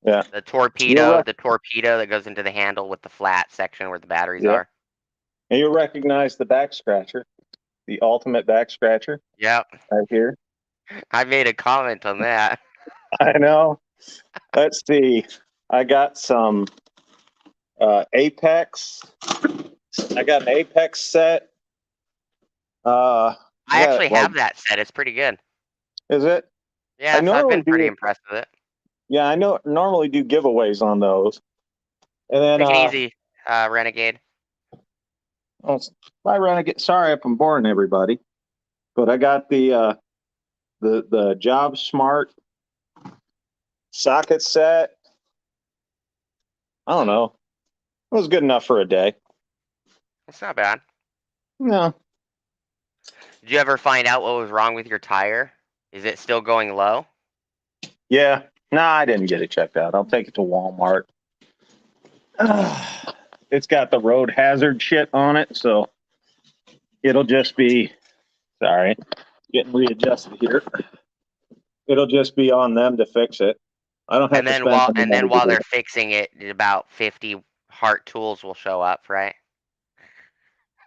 Yeah. The torpedo that goes into the handle with the flat section where the batteries Yeah. are. And you'll recognize the back scratcher, the ultimate back scratcher Yep. right here. I made a comment on that. I know. Let's see. I got some Apex. I got an Apex set. I I got actually like, have that set. It's pretty good. is it? I Yes, I've normally been pretty do. impressed with it. Yeah, I know. Normally do giveaways on those. And then, Take it easy, Renegade. oh, I Renegade. Sorry if I'm boring everybody, but I got the Job Smart socket set. I don't know. It was good enough for a day. It's not bad. No. Did you ever find out what was wrong with your tire? Is it still going low? Yeah. No, I didn't get it checked out. I'll take it to Walmart. It's got the road hazard shit on it, so it'll just be sorry, getting readjusted here. It'll just be on them to fix it. I don't have to spend any money to While do they're it. fixing it, about 50 heart tools will show up, right?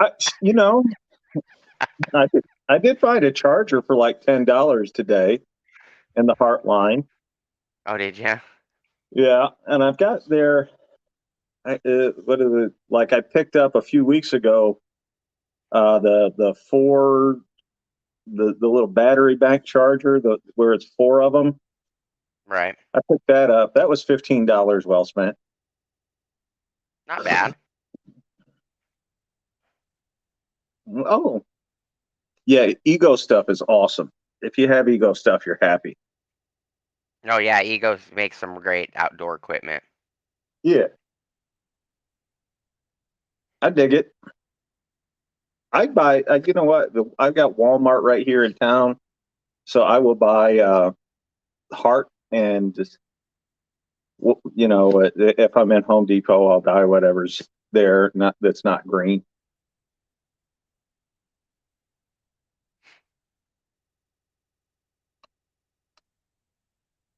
I, you know, I did find a charger for like $10 today in the Heartline. Oh, did you? Yeah, and I've got their what is it? Like I picked up a few weeks ago the four the little battery bank charger the where it's 4 of them. Right. I picked that up. That was $15 well spent. Not bad. Oh, yeah, Ego stuff is awesome. If you have Ego stuff, you're happy. Oh yeah, Ego makes some great outdoor equipment. Yeah, I dig it. I buy. You know what? I've got Walmart right here in town, so I will buy Heart and just if I'm in Home Depot, I'll buy whatever's there. Not that's not green.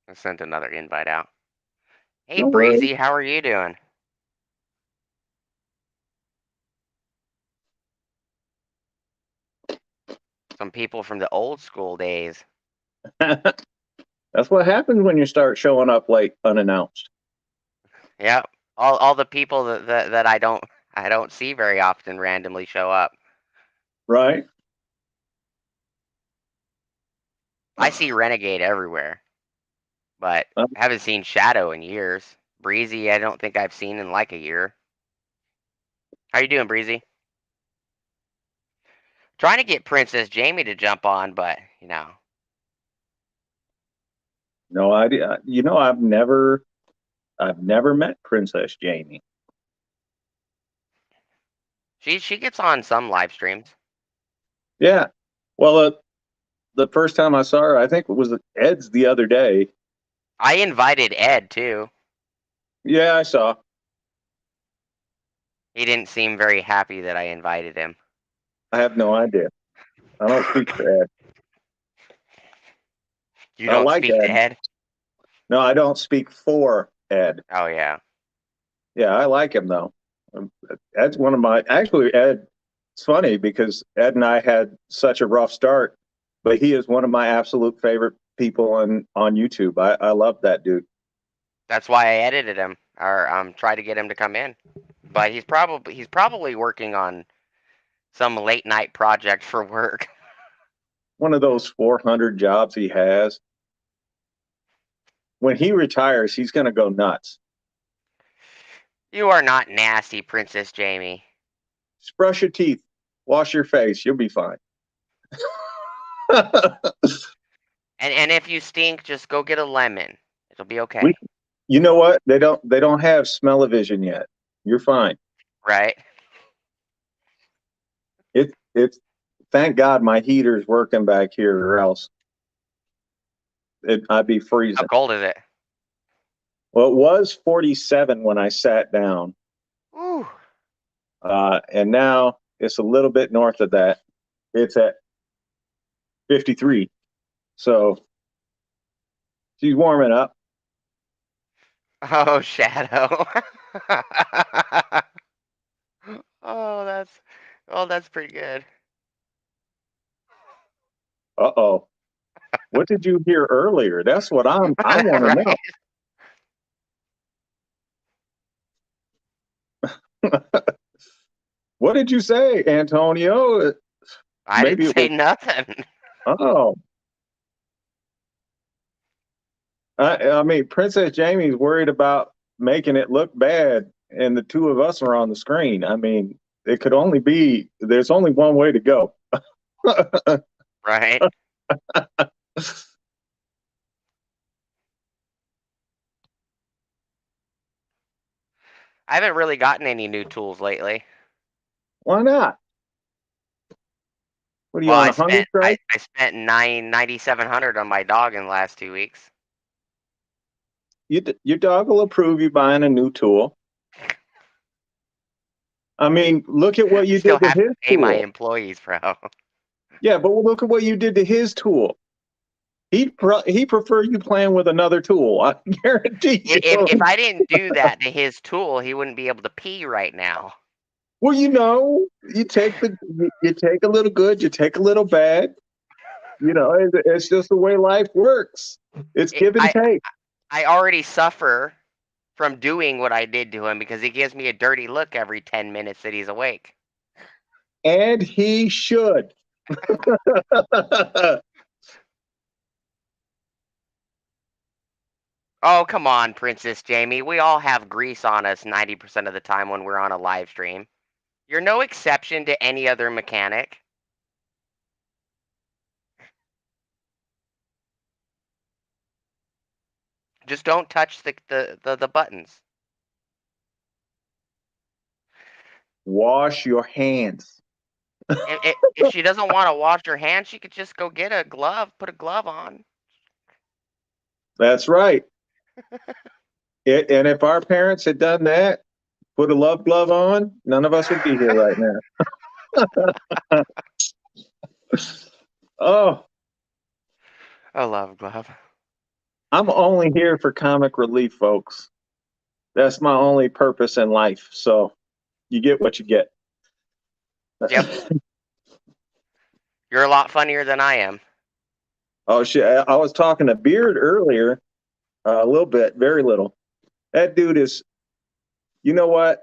I sent another invite out. Hey No worries. Breezy, how are you doing? Some people from the old school days. That's what happens when you start showing up late unannounced. Yep. All the people that I don't see very often randomly show up. Right? I see Renegade everywhere, but I haven't seen Shadow in years. Breezy, I don't think I've seen in like a year. How you doing, Breezy? Trying to get Princess Jamie to jump on, but No idea. I've never met Princess Jamie. she gets on some live streams. Yeah. Well, the first time I saw her, I think it was Ed's the other day. I invited Ed too. Yeah, I saw. He didn't seem very happy that I invited him. I have no idea. I don't speak for Ed. You I don't like speak to Ed. Ed? No, I don't speak for Ed. Oh yeah. Yeah, I like him though. Um, Ed's one of my actually Ed. It's funny because Ed and I had such a rough start, but he is one of my absolute favorite people on YouTube. I love that dude. That's why I edited him or tried to get him to come in. But he's probably working on some late night project for work. One of those 400 jobs he has. When he retires, he's going to go nuts. You are not nasty, Princess Jamie. Just brush your teeth, wash your face, you'll be fine. And if you stink, just go get a lemon. It'll be we, okay. you know what? They don't have smell-o-vision yet. You're fine. Right? It's thank God my heater's working back here, or else I'd be How freezing. cold is it? Well, it was 47 when I sat down, Ooh. and now it's a little bit north of that. It's at 53. So she's warming up. Oh, Shadow. oh, that's pretty good. Uh-oh. What did you hear earlier? That's what I want to right? know. What did you say, Antonio? I Maybe didn't it say was. nothing. Oh, I mean, Princess Jamie's worried about making it look bad, and the two of us are on the screen. I mean, it could only be. There's only one way to go. Right? I haven't really gotten any new tools lately. Why not? What are you Well, on I a hunger spent I, strike? I spent 9,700 on my dog in the last 2 weeks. Your dog will approve you buying a new tool. I mean, look at what I you still did to have to his pay my tool. employees, bro. Yeah, but look at what you did to his tool. He prefer you playing with another tool. I guarantee If you. I didn't do that to his tool, he wouldn't be able to pee right now. Well, you take a little good, you take a little bad. It's just the way life works. It's It, give and I take. I already suffer from doing what I did to him because he gives me a dirty look every 10 minutes that he's awake. And he should. Oh, come on, Princess Jamie. We all have grease on us 90% of the time when we're on a live stream. You're no exception to any other mechanic. Just don't touch the buttons. Wash your hands. If she doesn't want to wash her hands, she could just go get a glove, put a glove on. That's right. And if our parents had done that, put a love glove on, none of us would be here right now. Oh, A love glove. I'm only here for comic relief, folks. That's my only purpose in life. So you get what you get. Yep. You're a lot funnier than I am. Oh shit! I was talking to Beard earlier, a little bit, very little. That dude is. You know what?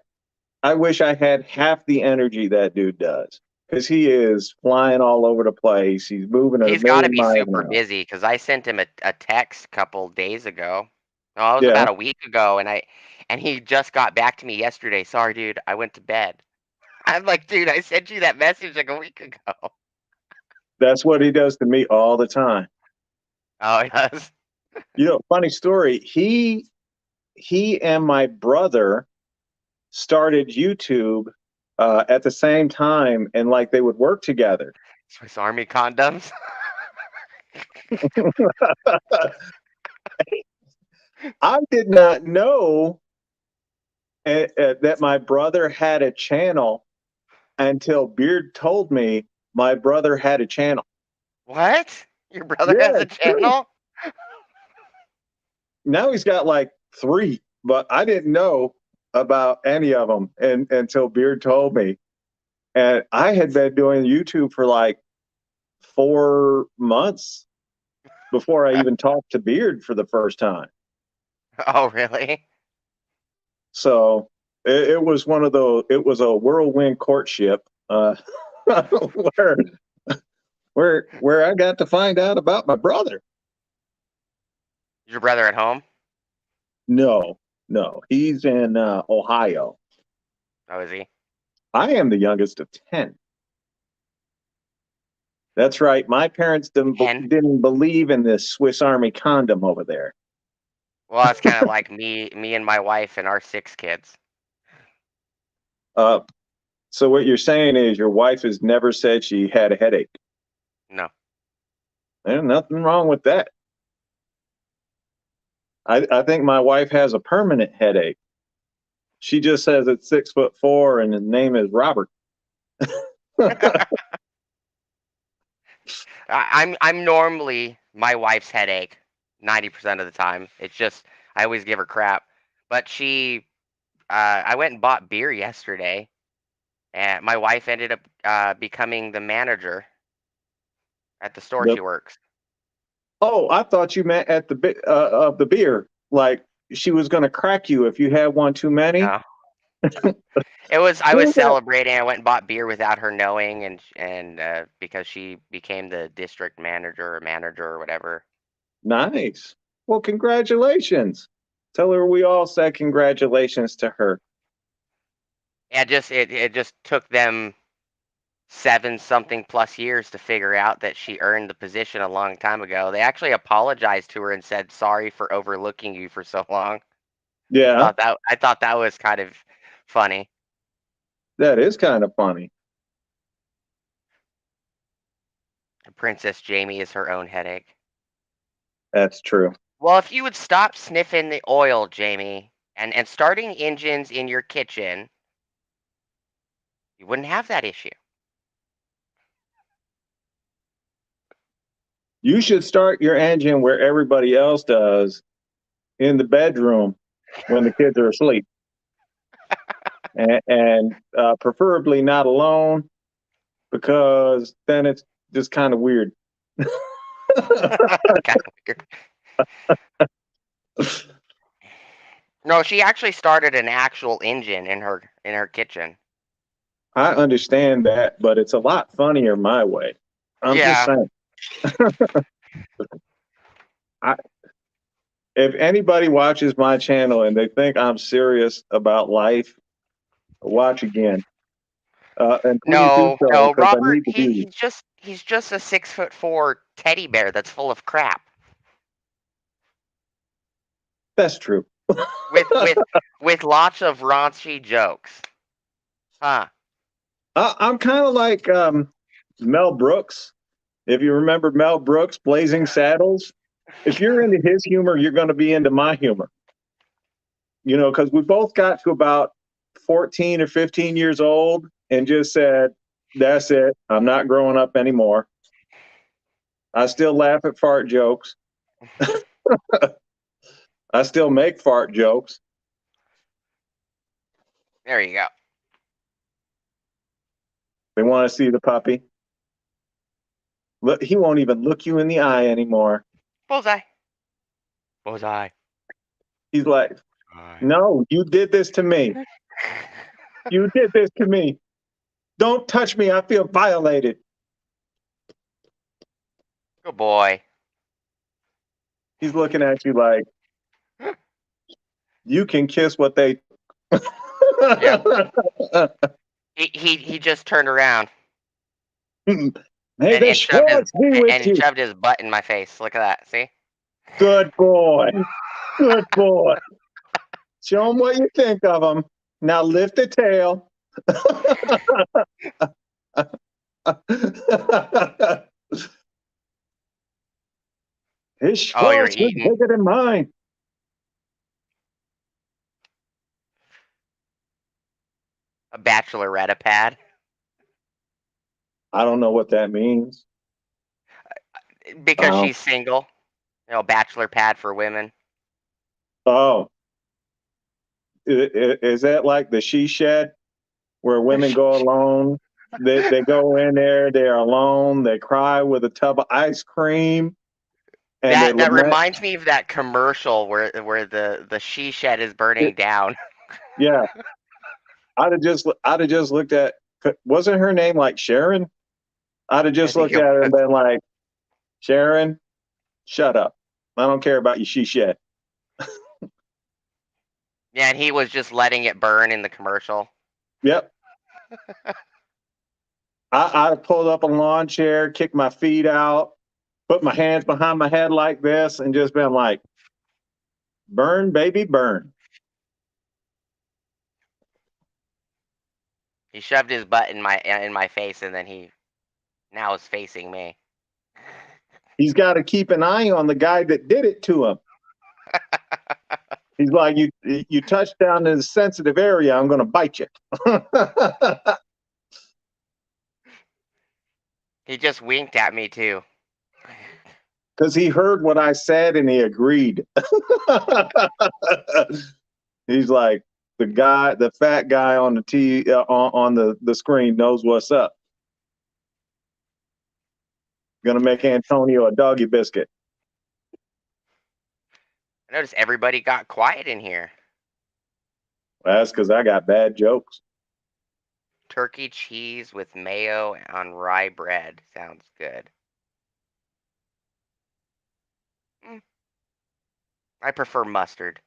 I wish I had half the energy that dude does because he is flying all over the place. He's moving a He's got to million be miles an super hour. busy because I sent him a text a couple days ago. Oh, it was Yeah, about a week ago, and he just got back to me yesterday. Sorry, dude, I went to bed. I'm like, dude, I sent you that message like a week ago. that's what he does to me all the time. Oh, he does. Funny story. He and my brother started YouTube at the same time, and like they would work together. Swiss Army condoms. I did not know that my brother had a channel until Beard told me my brother had a channel. What? Your brother Yeah, has a it's true. channel? now he's got like 3, but I didn't know about any of them until Beard told me. And I had been doing YouTube for like 4 months before I even talked to Beard for the first time. Oh, really? So it was one of those. It was a whirlwind courtship, where where I got to find out about my brother. Is your brother at home? No, no, he's in Ohio. Oh, is he? I am the youngest of 10. That's right. My parents Hen? didn't believe in this Swiss Army condom over there. Well, it's kind of like me and my wife and our 6 kids. Uh, so what you're saying is your wife has never said she had a headache. No. There's nothing wrong with that. I think my wife has a permanent headache. She just says it's 6'4" and his name is Robert. I'm normally my wife's headache 90% of the time. It's just I always give her crap. But I went and bought beer yesterday, and my wife ended up becoming the manager at the store The- she works. oh, I thought you meant at of the beer. Like she was going to crack you if you had one too many. No, I was Who's that? celebrating. I went and bought beer without her knowing, and because she became the district manager or whatever. Nice. Well, congratulations. Tell her we all said congratulations to her. It just took them 7 something plus years to figure out that she earned the position a long time ago. They actually apologized to her and said sorry for overlooking you for so long. Yeah, I thought that was kind of funny. that is kind of funny. Princess Jamie is her own headache. That's true. Well, if you would stop sniffing the oil, Jamie, and starting engines in your kitchen, you wouldn't have that issue. You should start your engine where everybody else does, in the bedroom when the kids are asleep, and preferably not alone because then it's just kind of weird. Kind of weird. No, she actually started an actual engine in her kitchen. I understand that, but it's a lot funnier my way. I'm just Yeah. saying. I, if anybody watches my channel and they think I'm serious about life, watch again. And please do No, so no, because I Robert, need to be. he's just a 6'4" teddy bear that's full of crap That's true. with with with lots of raunchy jokes. Huh. I'm kind of like Mel Brooks. If you remember Mel Brooks, Blazing Saddles, if you're into his humor, you're going to be into my humor. You know, because we both got to about 14 or 15 years old and just said, that's it. I'm not growing up anymore. I still laugh at fart jokes. I still make fart jokes. There you go. They want to see the puppy. Look, he won't even look you in the eye anymore. Bullseye. Bullseye. He's like, no, you did this to me. You did this to me. Don't touch me. I feel violated. Good boy. He's looking at you like, you can kiss what they. Yep. He just turned around May the Schwartz be with and you. shoved his butt in my face. Look at that. See? Good boy. Good boy. Show him what you think of him. Now lift the tail. His Oh, you're Schwartz was eating bigger than mine. a bachelorette pad I don't know what that means. because Um, she's single. Bachelor pad for women. Oh, is that like the she shed where women go alone? They go in there, they're alone, they cry with a tub of ice cream, and they That lament. reminds me of that commercial where the she shed is burning It, down. yeah, I'd have just looked at. Wasn't her name like Sharon? I'd have I just think looked it at her and was. been like, Sharon, shut up. I don't care about your she shed. Yeah, and he was just letting it burn in the commercial. Yep. I'd pulled up a lawn chair, kicked my feet out, put my hands behind my head like this, and just been like, burn, baby, burn. He shoved his butt in my face, and then he now is facing me. He's got to keep an eye on the guy that did it to him. He's like, you touch down in a sensitive area, I'm going to bite you. He just winked at me too. Because he heard what I said and he agreed. He's like, the fat guy on the on the screen knows what's up. Gonna make Antonio a doggy biscuit. I noticed everybody got quiet in here. That's because I got bad jokes. Turkey cheese with mayo on rye bread. Sounds good. Mm, I prefer mustard.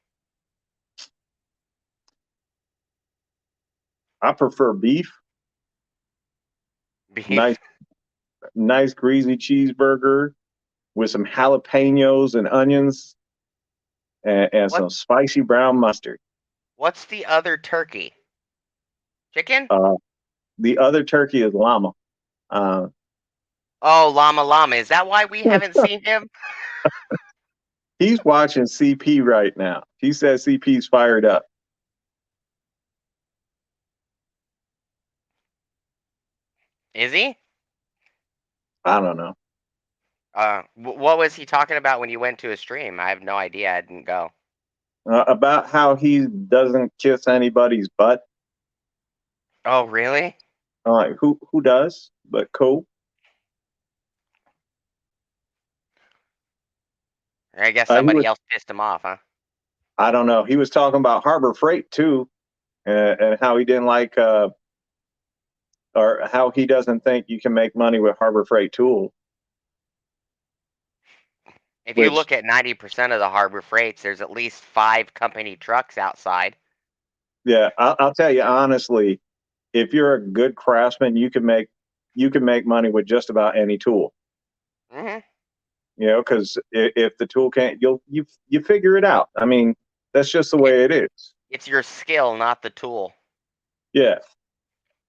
I prefer beef. Nice, Beef. nice greasy cheeseburger with some jalapenos and onions and What? some spicy brown mustard. What's the other turkey? Chicken? Uh, the other turkey is llama. Uh, Oh, llama llama. Is that why we haven't seen him? he's watching CP right now. He says CP's fired up. Is he? I don't know. What was he talking about when you went to his stream? I have no idea. I didn't go. About how he doesn't kiss anybody's butt. Oh, really? I'm like, who does? But cool. I guess He somebody was. else pissed him off, huh? I don't know. He was talking about Harbor Freight too, and how he didn't like, or how he doesn't think you can make money with Harbor Freight tool. If you Which, look at 90% of the Harbor Freights, there's at least 5 company trucks outside. yeah, I'll tell you honestly, if you're a good craftsman, you can make money with just about any tool. Hmm. You know, because if the tool can't, you figure it out. I mean, that's just the It, way it is. it's your skill, not the tool. Yeah.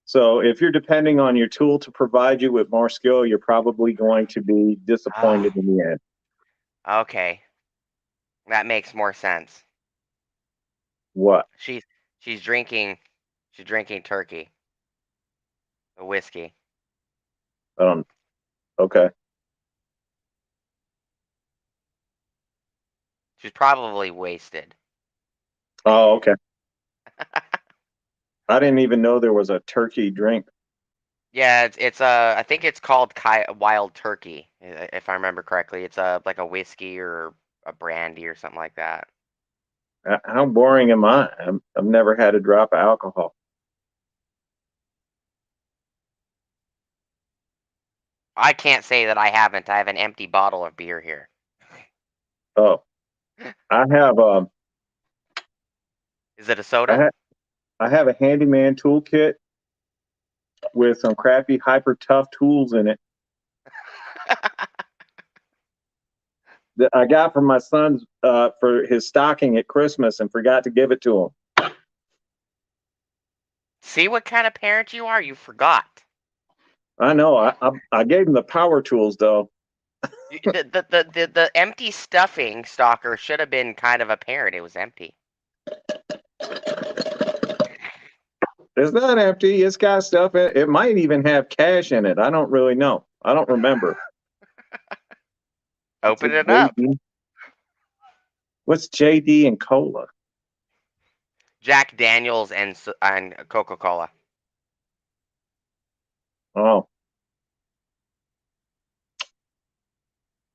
So if you're depending on your tool to provide you with more skill, you're probably going to be Ah, disappointed in the end. okay. That makes more sense. What? She's she's drinking she's drinking turkey, a whiskey. Um. Okay. She's probably wasted. Oh, okay. I didn't even know there was a turkey drink. Yeah, it's I think it's called Wild Turkey, if I remember correctly. It's like a whiskey or a brandy or something like that. How boring am I? I've never had a drop of alcohol. I can't say that I haven't. I have an empty bottle of beer here. Oh, I have Is it a I soda? have I have a handyman toolkit with some crappy hyper tough tools in it that I got from my son's for his stocking at Christmas and forgot to give it to him. See what kind of parent you are? You forgot. I know. I gave him the power tools though. The empty stuffing stalker should have been kind of apparent. It was empty. It's not empty. It's got stuff. It might even have cash in it. I don't really know. I don't remember. It's a Open it up. baby. What's JD and Cola? Jack Daniels and Coca-Cola. Oh,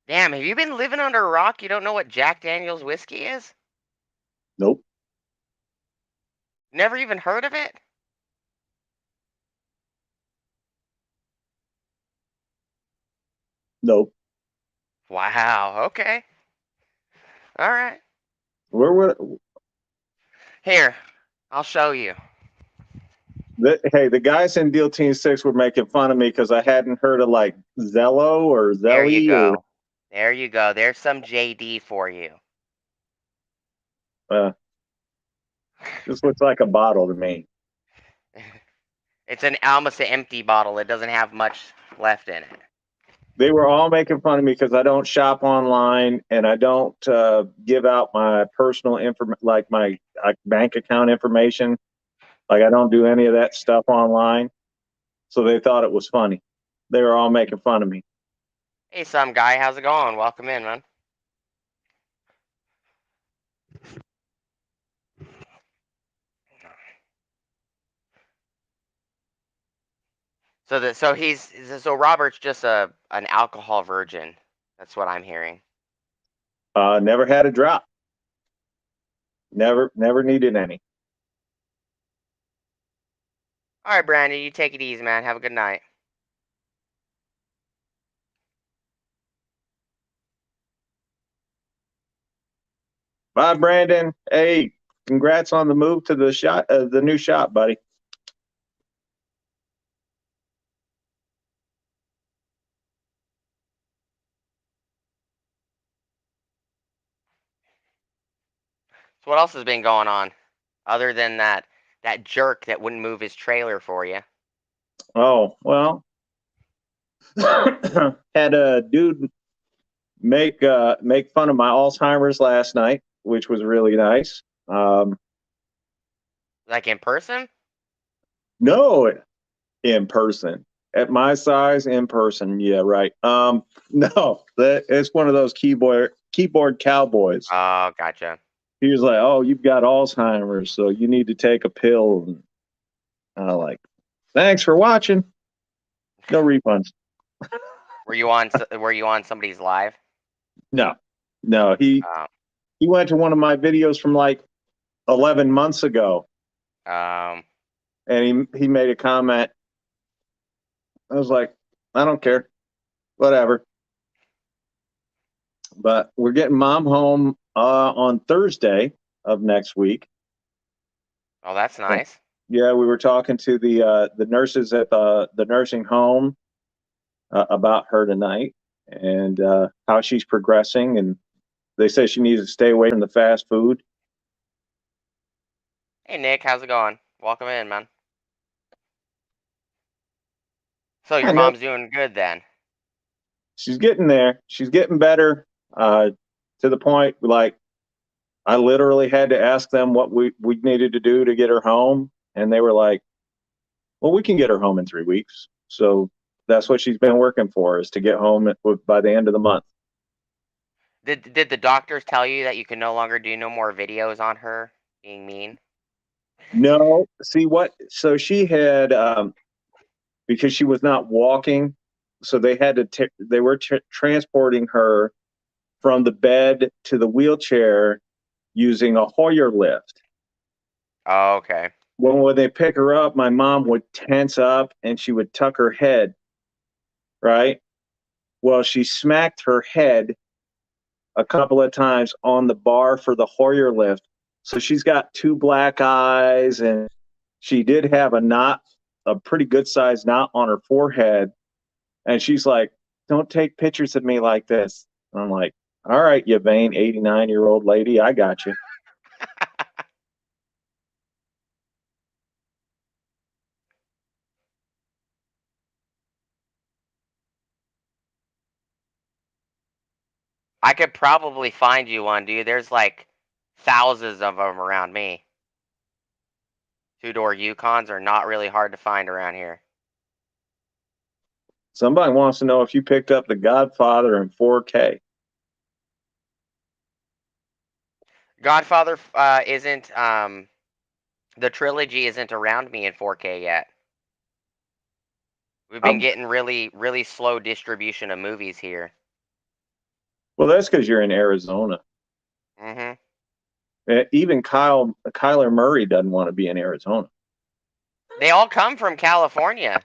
Damn, have you been living under a rock? You don't know what Jack Daniels whiskey is? nope, Never even heard of it? nope. Wow. Okay. All right. Where were Here, I'll show you. hey, the guys in Deal Team 6 were making fun of me because I hadn't heard of like Zello or There you Zelly or go. There you go. There's some JD for you. uh, this looks like a bottle to me. It's an almost an empty bottle. It doesn't have much left in it. They were all making fun of me because I don't shop online and I don't give out my personal information, like my bank account information. Like I don't do any of that stuff online. So they thought it was funny. They were all making fun of me. Hey, some guy, how's it going? Welcome in, man. So Robert's just an alcohol virgin. That's what I'm hearing. Never had a drop. Never needed any. All right, Brandon, you take it easy, man. Have a good night. Bye, Brandon. Hey, congrats on the move to the new shop, buddy. So what else has been going on, other than that jerk that wouldn't move his trailer for you? Oh well, had a dude make fun of my Alzheimer's last night, which was really nice. Like in person? No, in person at my size in person. Yeah, right. No, that it's one of those keyboard cowboys. Oh, gotcha. He was like, "Oh, you've got Alzheimer's, so you need to take a pill." And I like, thanks for watching. No refunds. Were you on somebody's live? No, no. Um, He went to one of my videos from like 11 months ago, um, and he made a comment. I was like, I don't care, whatever. But we're getting mom home on Thursday of next week. oh, that's nice. Yeah, we were talking to the nurses at the nursing home about her tonight and how she's progressing, and they say she needs to stay away from the fast food. Hey, Nick, how's it going? Welcome in, man. So I your know mom's doing good then? she's getting there. She's getting better uh, to the point like I literally had to ask them what we needed to do to get her home, and they were like, "Well, we can get her home in 3 weeks." So that's what she's been working for is to get home by the end of the month. Did the doctors tell you that you can no longer do no more videos on her being mean? No, see what? So she had because she was not walking, so they had to they were transporting her from the bed to the wheelchair using a Hoyer lift. Oh, okay. When they pick her up, my mom would tense up and she would tuck her head, right? Well, she smacked her head a couple of times on the bar for the Hoyer lift. So she's got two black eyes, and she did have a knot, a pretty good sized knot on her forehead. And she's like, "Don't take pictures of me like this." And I'm like, "All right, you vain 89-year-old lady, I got you." I could probably find you one, dude. There's like thousands of them around me. Two-door Yukons are not really hard to find around here. Somebody wants to know if you picked up The Godfather in 4K. Godfather isn't the trilogy isn't around me in 4K yet. We've been getting really, really slow distribution of movies here. Well, that's because you're in Arizona. Mm-hmm. Even Kyler Murray doesn't want to be in Arizona. They all come from California.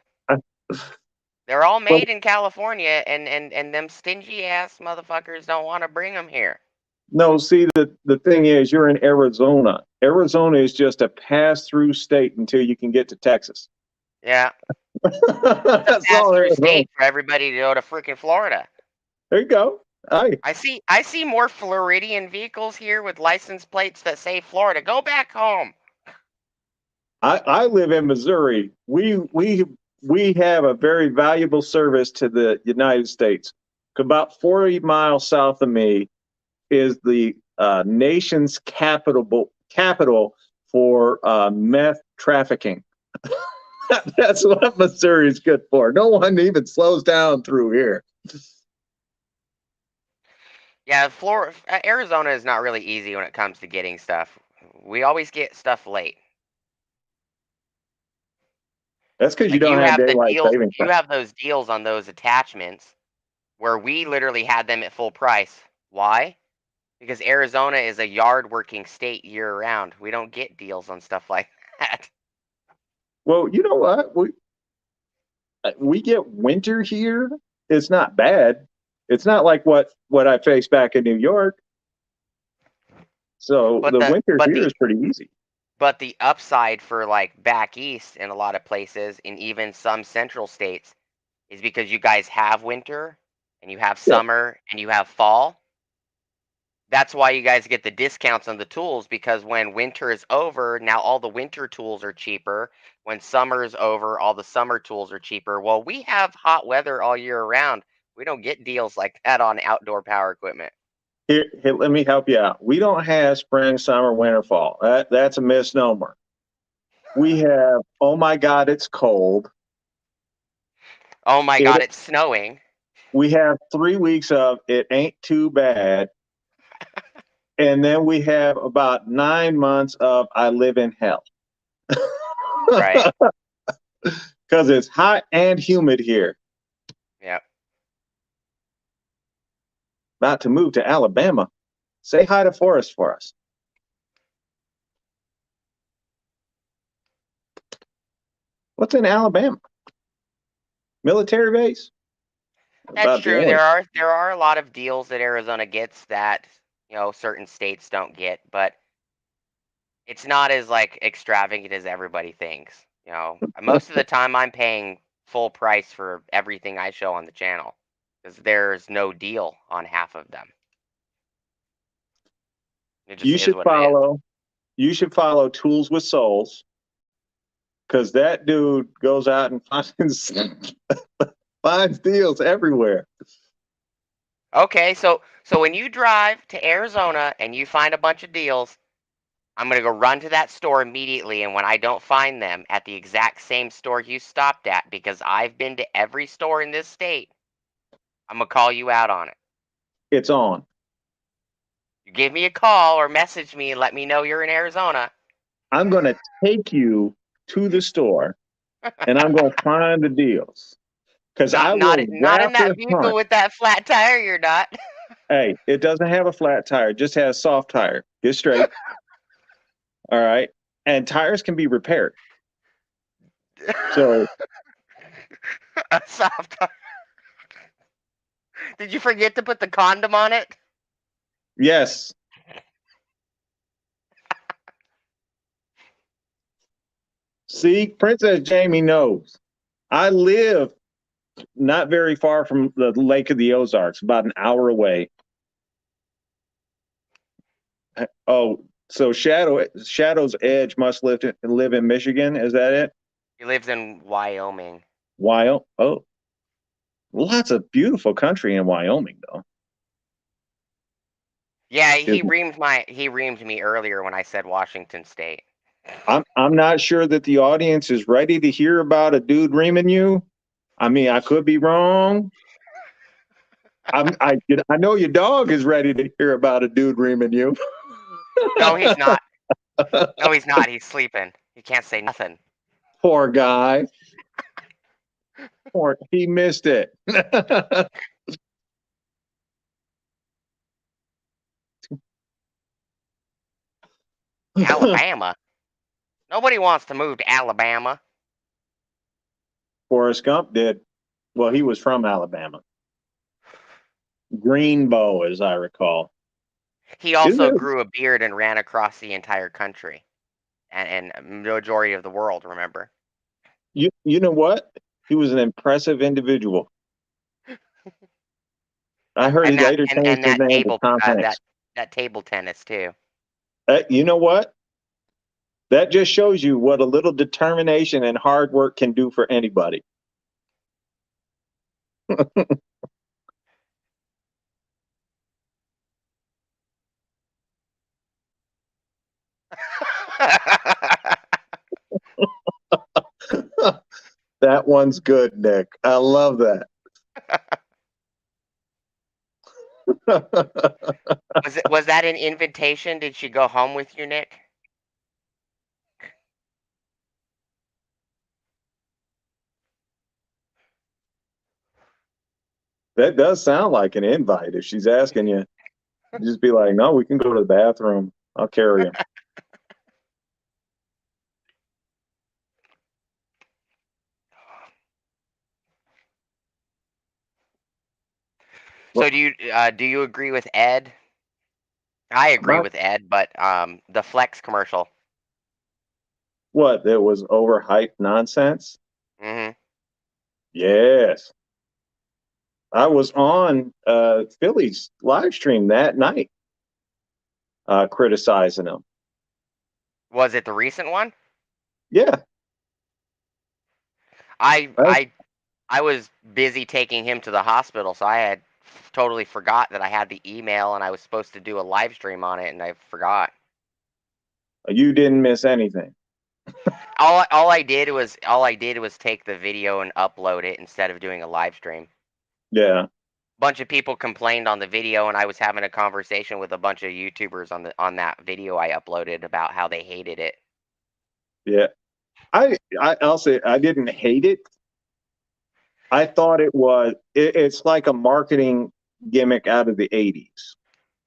They're all made in California, and them stingy ass motherfuckers don't want to bring them here. No, see, the thing is, you're in Arizona. Arizona is just a pass-through state until you can get to Texas. Yeah. It's a That's all pass-through Arizona. state for everybody to go to freaking Florida. There you go. I see more Floridian vehicles here with license plates that say Florida. Go back home. I live in Missouri. We have a very valuable service to the United States. About 40 miles south of me is the nation's capital for meth trafficking. That's what Missouri is good for. No one even slows down through here. Yeah, Arizona is not really easy when it comes to getting stuff. We always get stuff late. That's because you Like don't have daylight savings you time. have those deals on those attachments where we literally had them at full price. Why? Because Arizona is a yard working state year round. We don't get deals on stuff like that. Well, you know what? We get winter here. It's not bad. It's not like what I faced back in New York. So But the the winter but here the is pretty easy. but the upside for like back east in a lot of places and even some central states is because you guys have winter and you have Yeah. summer and you have fall. That's why you guys get the discounts on the tools, because when winter is over, now all the winter tools are cheaper. When summer is over, all the summer tools are cheaper. Well, we have hot weather all year round. We don't get deals like that on outdoor power equipment. Here, let me help you out. We don't have spring, summer, winter, fall. That's a misnomer. We have, oh my God, it's cold. Oh my It, God, it's snowing. we have 3 weeks of it ain't too bad. And then we have about 9 months of I live in hell. Right. Because it's hot and humid here. Yep. About to move to Alabama. Say hi to Forrest for us. What's in Alabama? Military base? That's About the true. only. There are a lot of deals that Arizona gets that, certain states don't get, but it's not as like extravagant as everybody thinks. Most of the time I'm paying full price for everything I show on the channel because there's no deal on half of them. It just You is should what it is. follow. You should follow Tools with Souls because that dude goes out and finds deals everywhere. Okay, so when you drive to Arizona and you find a bunch of deals, I'm gonna go run to that store immediately, and when I don't find them at the exact same store you stopped at, because I've been to every store in this state, I'm gonna call you out on it. It's on. You give me a call or message me and let me know you're in Arizona. I'm going to take you to the store and I'm going to find the deals because I Not not will not in rapid that vehicle hunt. with that flat tire, you're not. Hey, it doesn't have a flat tire, it just has soft tire. Get straight. All right. And tires can be repaired. So, A soft tire. Did you forget to put the condom on it? yes. See, Princess Jamie knows. I live not very far from the Lake of the Ozarks, about an hour away. Oh, so Shadow's Edge must live in Michigan. Is that it? He lives in Wyoming. Wyoming. Oh, lots of beautiful country in Wyoming, though. Yeah, Is- he reamed me earlier when I said Washington State. I'm not sure that the audience is ready to hear about a dude reaming you. I mean, I could be wrong. I know your dog is ready to hear about a dude reaming you. No, he's not. No, he's not. He's sleeping. He can't say nothing. Poor guy. Poor, he missed it. Alabama. Nobody wants to move to Alabama. Forrest Gump did. Well, he was from Alabama. Greenbow, as I recall. He Isn't also there, grew a beard and ran across the entire country and majority of the world, remember? you know what? He was an impressive individual. I heard he And that later and, changed and his that name to table Tom that Hanks. that table tennis too. You know what? That just shows you what a little determination and hard work can do for anybody. That one's good, Nick. I love that. Was that an invitation? Did she go home with you, Nick? That does sound like an invite. If she's asking you, just be like, no, we can go to the bathroom. I'll carry you. So What, do you agree with Ed? I agree about with Ed, but the Flex commercial. what? That was overhyped nonsense? Hmm. Yes. I was on Philly's live stream that night criticizing him. Was it the recent one? Yeah. I That's, I I was busy taking him to the hospital, so I had totally forgot that I had the email and I was supposed to do a live stream on it, and I forgot. you didn't miss anything. All I did was take the video and upload it instead of doing a live stream. Yeah. Bunch of people complained on the video, and I was having a conversation with a bunch of YouTubers on that video I uploaded about how they hated it. Yeah. I'll say I didn't hate it. I thought it's like a marketing gimmick out of the 80s.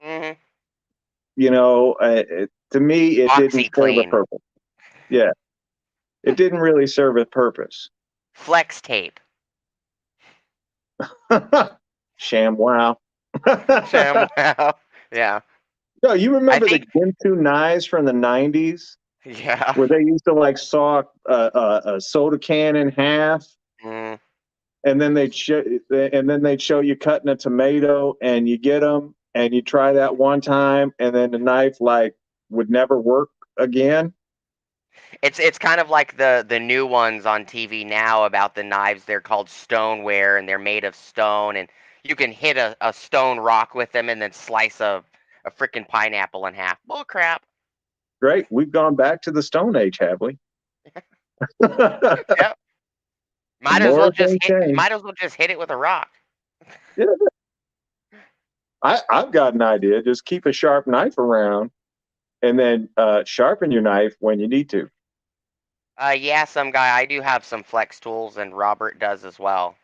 Hmm. To me, it didn't serve a OxyClean, purpose. Yeah, it didn't really serve a purpose. Flex Tape, Sham wow. ShamWow. Yeah, No, you I remember the think. Ginsu knives from the 90s Yeah. where they used to like saw a soda can in half Mm. and then they'd show you cutting a tomato and you get them and you try that one time and then the knife like would never work again. It's kind of like the new ones on TV now about the knives. They're called stoneware and they're made of stone, and you can hit a stone rock with them and then slice a freaking pineapple in half. Bull crap. Great, we've gone back to the Stone Age, have we? Yep. More things change. Might as well just hit it with a rock. Yeah, I've got an idea. Just keep a sharp knife around and then sharpen your knife when you need to. Yeah, some guy. I do have some flex tools, and Robert does as well.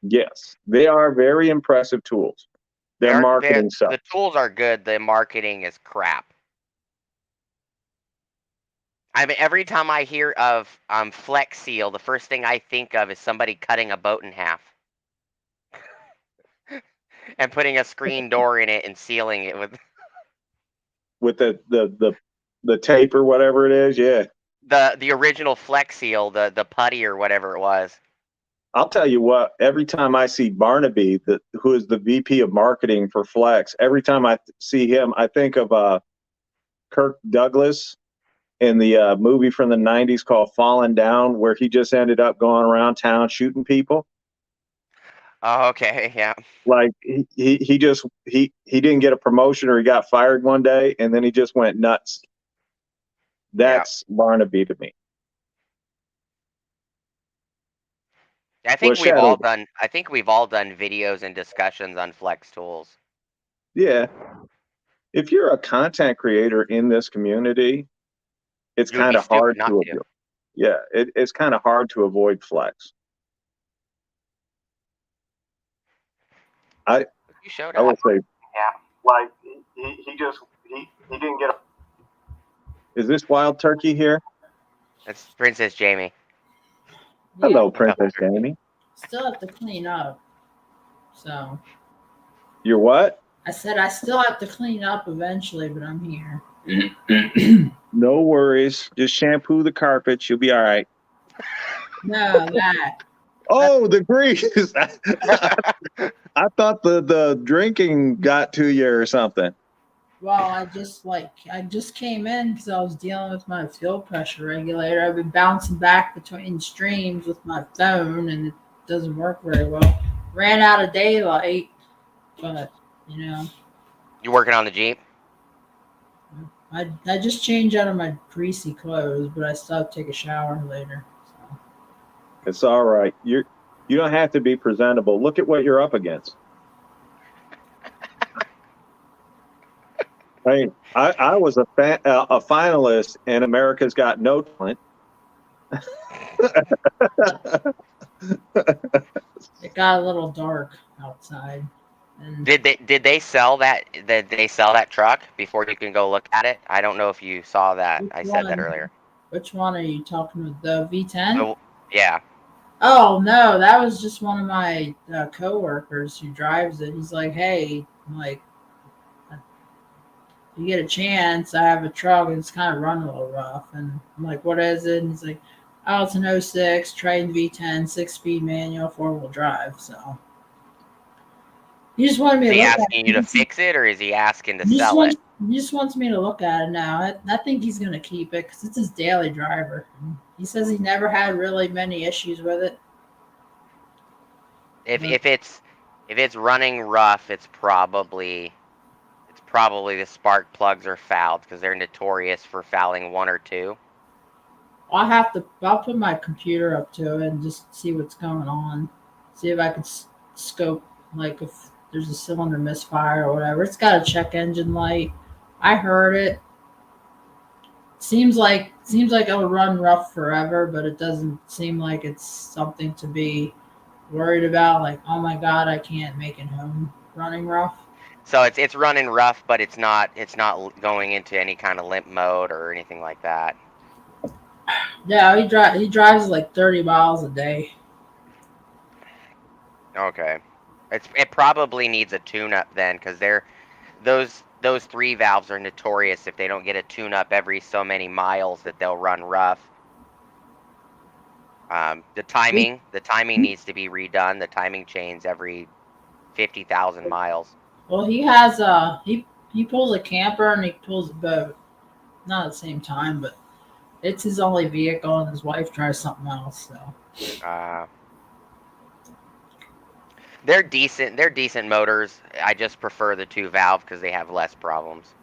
Yes, they are very impressive tools. They're They're marketing stuff. the tools are good. The marketing is crap. I mean, every time I hear of Flex Seal, the first thing I think of is somebody cutting a boat in half and putting a screen door in it and sealing it with With the tape or whatever it is. Yeah, the original Flex Seal, the putty or whatever it was. I'll tell you what. Every time I see Barnaby, who is the VP of marketing for Flex, every time I see him, I think of Kirk Douglas in the movie from the '90s called Falling Down, where he just ended up going around town shooting people. Oh, okay, yeah, Like he didn't get a promotion or he got fired one day, and then he just went nuts. yeah. That's Barnaby to me. Well, Shadow. I think we've all done videos and discussions on Flex tools. Yeah, if you're a content creator in this community, it's You would kind be of hard stupid not to to. avoid. Yeah, it's kind of hard to avoid flex. I You showed I up. would say, yeah, like he didn't get a. Is this Wild Turkey here? That's Princess Jamie. Yeah, Hello, Princess Jamie. still have to clean up. So You're what? I said I still have to clean up eventually, but I'm here. No worries. Just shampoo the carpet. You'll be all right. No, that. Oh, the grease. I thought the drinking got to you or something. Well, I just came in because I was dealing with my fuel pressure regulator. I've been bouncing back between streams with my phone, and it doesn't work very well. Ran out of daylight, but you know, You working on the Jeep? I just changed out of my greasy clothes, but I still have to take a shower later. So. It's all right. You don't have to be presentable. Look at what you're up against. I mean, I was a finalist in America's Got No Talent. It got a little dark outside. And Did they sell that? Did they sell that truck before you can go look at it? I don't know if you saw that. which I said that one? earlier. Which one are you talking about? The V10? Oh, yeah. Oh no, that was just one of my coworkers who drives it. He's like, "Hey, like, if you get a chance, I have a truck and it's kind of running a little rough." And I'm like, "What is it?" And he's like, "Oh, it's an '06 Triton V10, 6-speed manual, 4-wheel drive." So he just wanted me Is to he look at asking you to it. fix it, or is he asking to He just sell it? wants me to look at it now. I think he's gonna keep it because it's his daily driver. He says he never had really many issues with it. If it's running rough, it's probably the spark plugs are fouled because they're notorious for fouling one or two. I'll put my computer up to it and just see what's going on. See if I can scope, like, if there's a cylinder misfire or whatever. It's got a check engine light. I heard it. Seems like it'll run rough forever, but it doesn't seem like it's something to be worried about. Like, oh my god, I can't make it home running rough. So it's running rough, but it's not going into any kind of limp mode or anything like that. Yeah, he drives like 30 miles a day. Okay, it probably needs a tune-up then, because those three valves are notorious if they don't get a tune-up every so many miles that they'll run rough. The timing needs to be redone. The timing chains every 50,000 miles. Well, he has he pulls a camper and he pulls a boat. Not at the same time, but it's his only vehicle, and his wife drives something else. So They're decent. They're decent motors. I just prefer the 2-valve because they have less problems.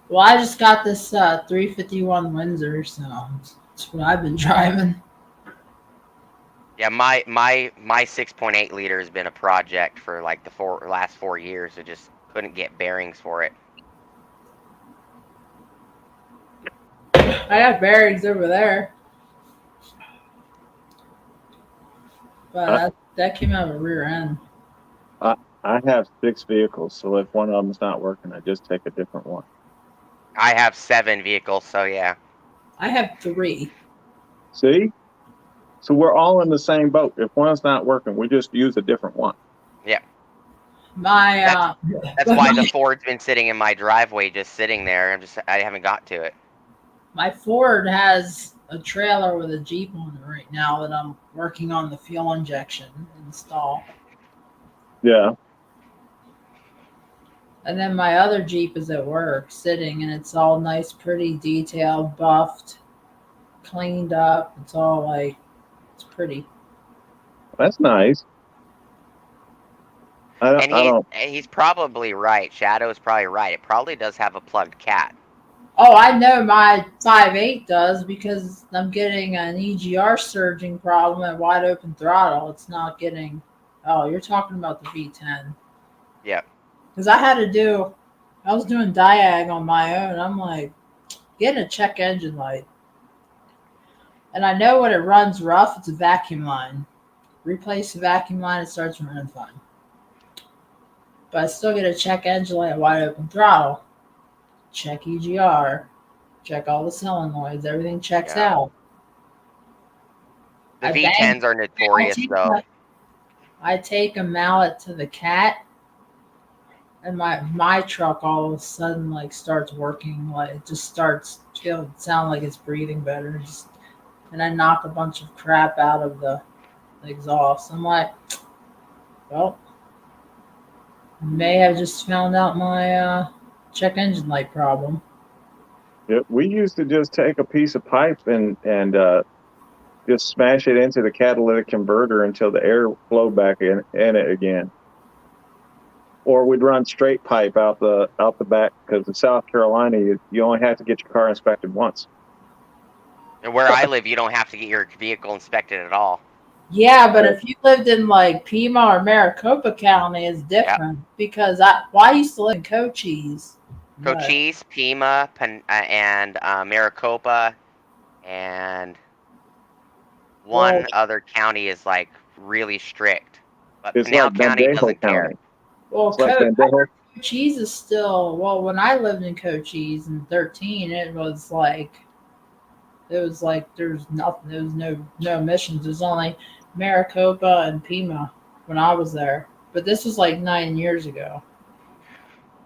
well, I just got this 351 Windsor, so that's what I've been driving. Yeah, my 6.8 liter has been a project for like the last 4 years. I just couldn't get bearings for it. I got bearings over there, but that came out of a rear end. I have 6 vehicles, so if one of them's not working, I just take a different one. I have 7 vehicles, so yeah. I have 3. See? So we're all in the same boat. If one's not working, we just use a different one. Yeah. My That's why the Ford's been sitting in my driveway, just sitting there. I haven't got to it. my Ford has a trailer with a Jeep on it right now that I'm working on the fuel injection install. Yeah. And then my other Jeep is at work sitting, and it's all nice, pretty detailed, buffed, cleaned up. It's all like, it's pretty. That's nice. He's probably right. Shadow's probably right. It probably does have a plugged cat. Oh, I know my 5.8 does because I'm getting an EGR surging problem at wide open throttle. It's not getting. Oh, you're talking about the V10. Yep. Because I had to do I was doing diag on my own. I'm like, getting a check engine light. And I know when it runs rough, it's a vacuum line. Replace the vacuum line, it starts running fine. But I still get a check engine light, wide open throttle. Check EGR. Check all the solenoids. Everything checks Yeah. out. The I bang. V10s are notorious though. I take a mallet to the cat, and my truck all of a sudden like starts working. Like it just starts feeling sound like it's breathing better. And I knock a bunch of crap out of the exhaust. I'm like, well, may have just found out my check engine light problem. Yeah, we used to just take a piece of pipe and just smash it into the catalytic converter until the air flowed back in it again. Or we'd run straight pipe out the back, because in South Carolina you only have to get your car inspected once. And where I live, you don't have to get your vehicle inspected at all. Yeah, but if you lived in like Pima or Maricopa County, it's different because I used to live in Cochise. Cochise, Pima, and Maricopa, and one other county is like really strict, but It's Pinal like County Bandejo doesn't care. County. Well, It's like Bandejo. Cochise is still when I lived in Cochise in 13, it was like there's nothing. There was no emissions. There's only Maricopa and Pima when I was there. But this was like 9 years ago.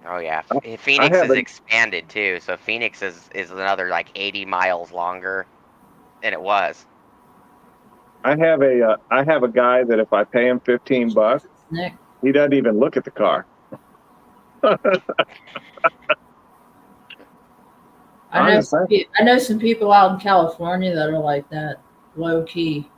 Oh yeah, Phoenix is expanded too. So Phoenix is another like 80 miles longer than it was. I have a guy that if I pay him $15, Nick, he doesn't even look at the car. I know some people out in California that are like that, low key.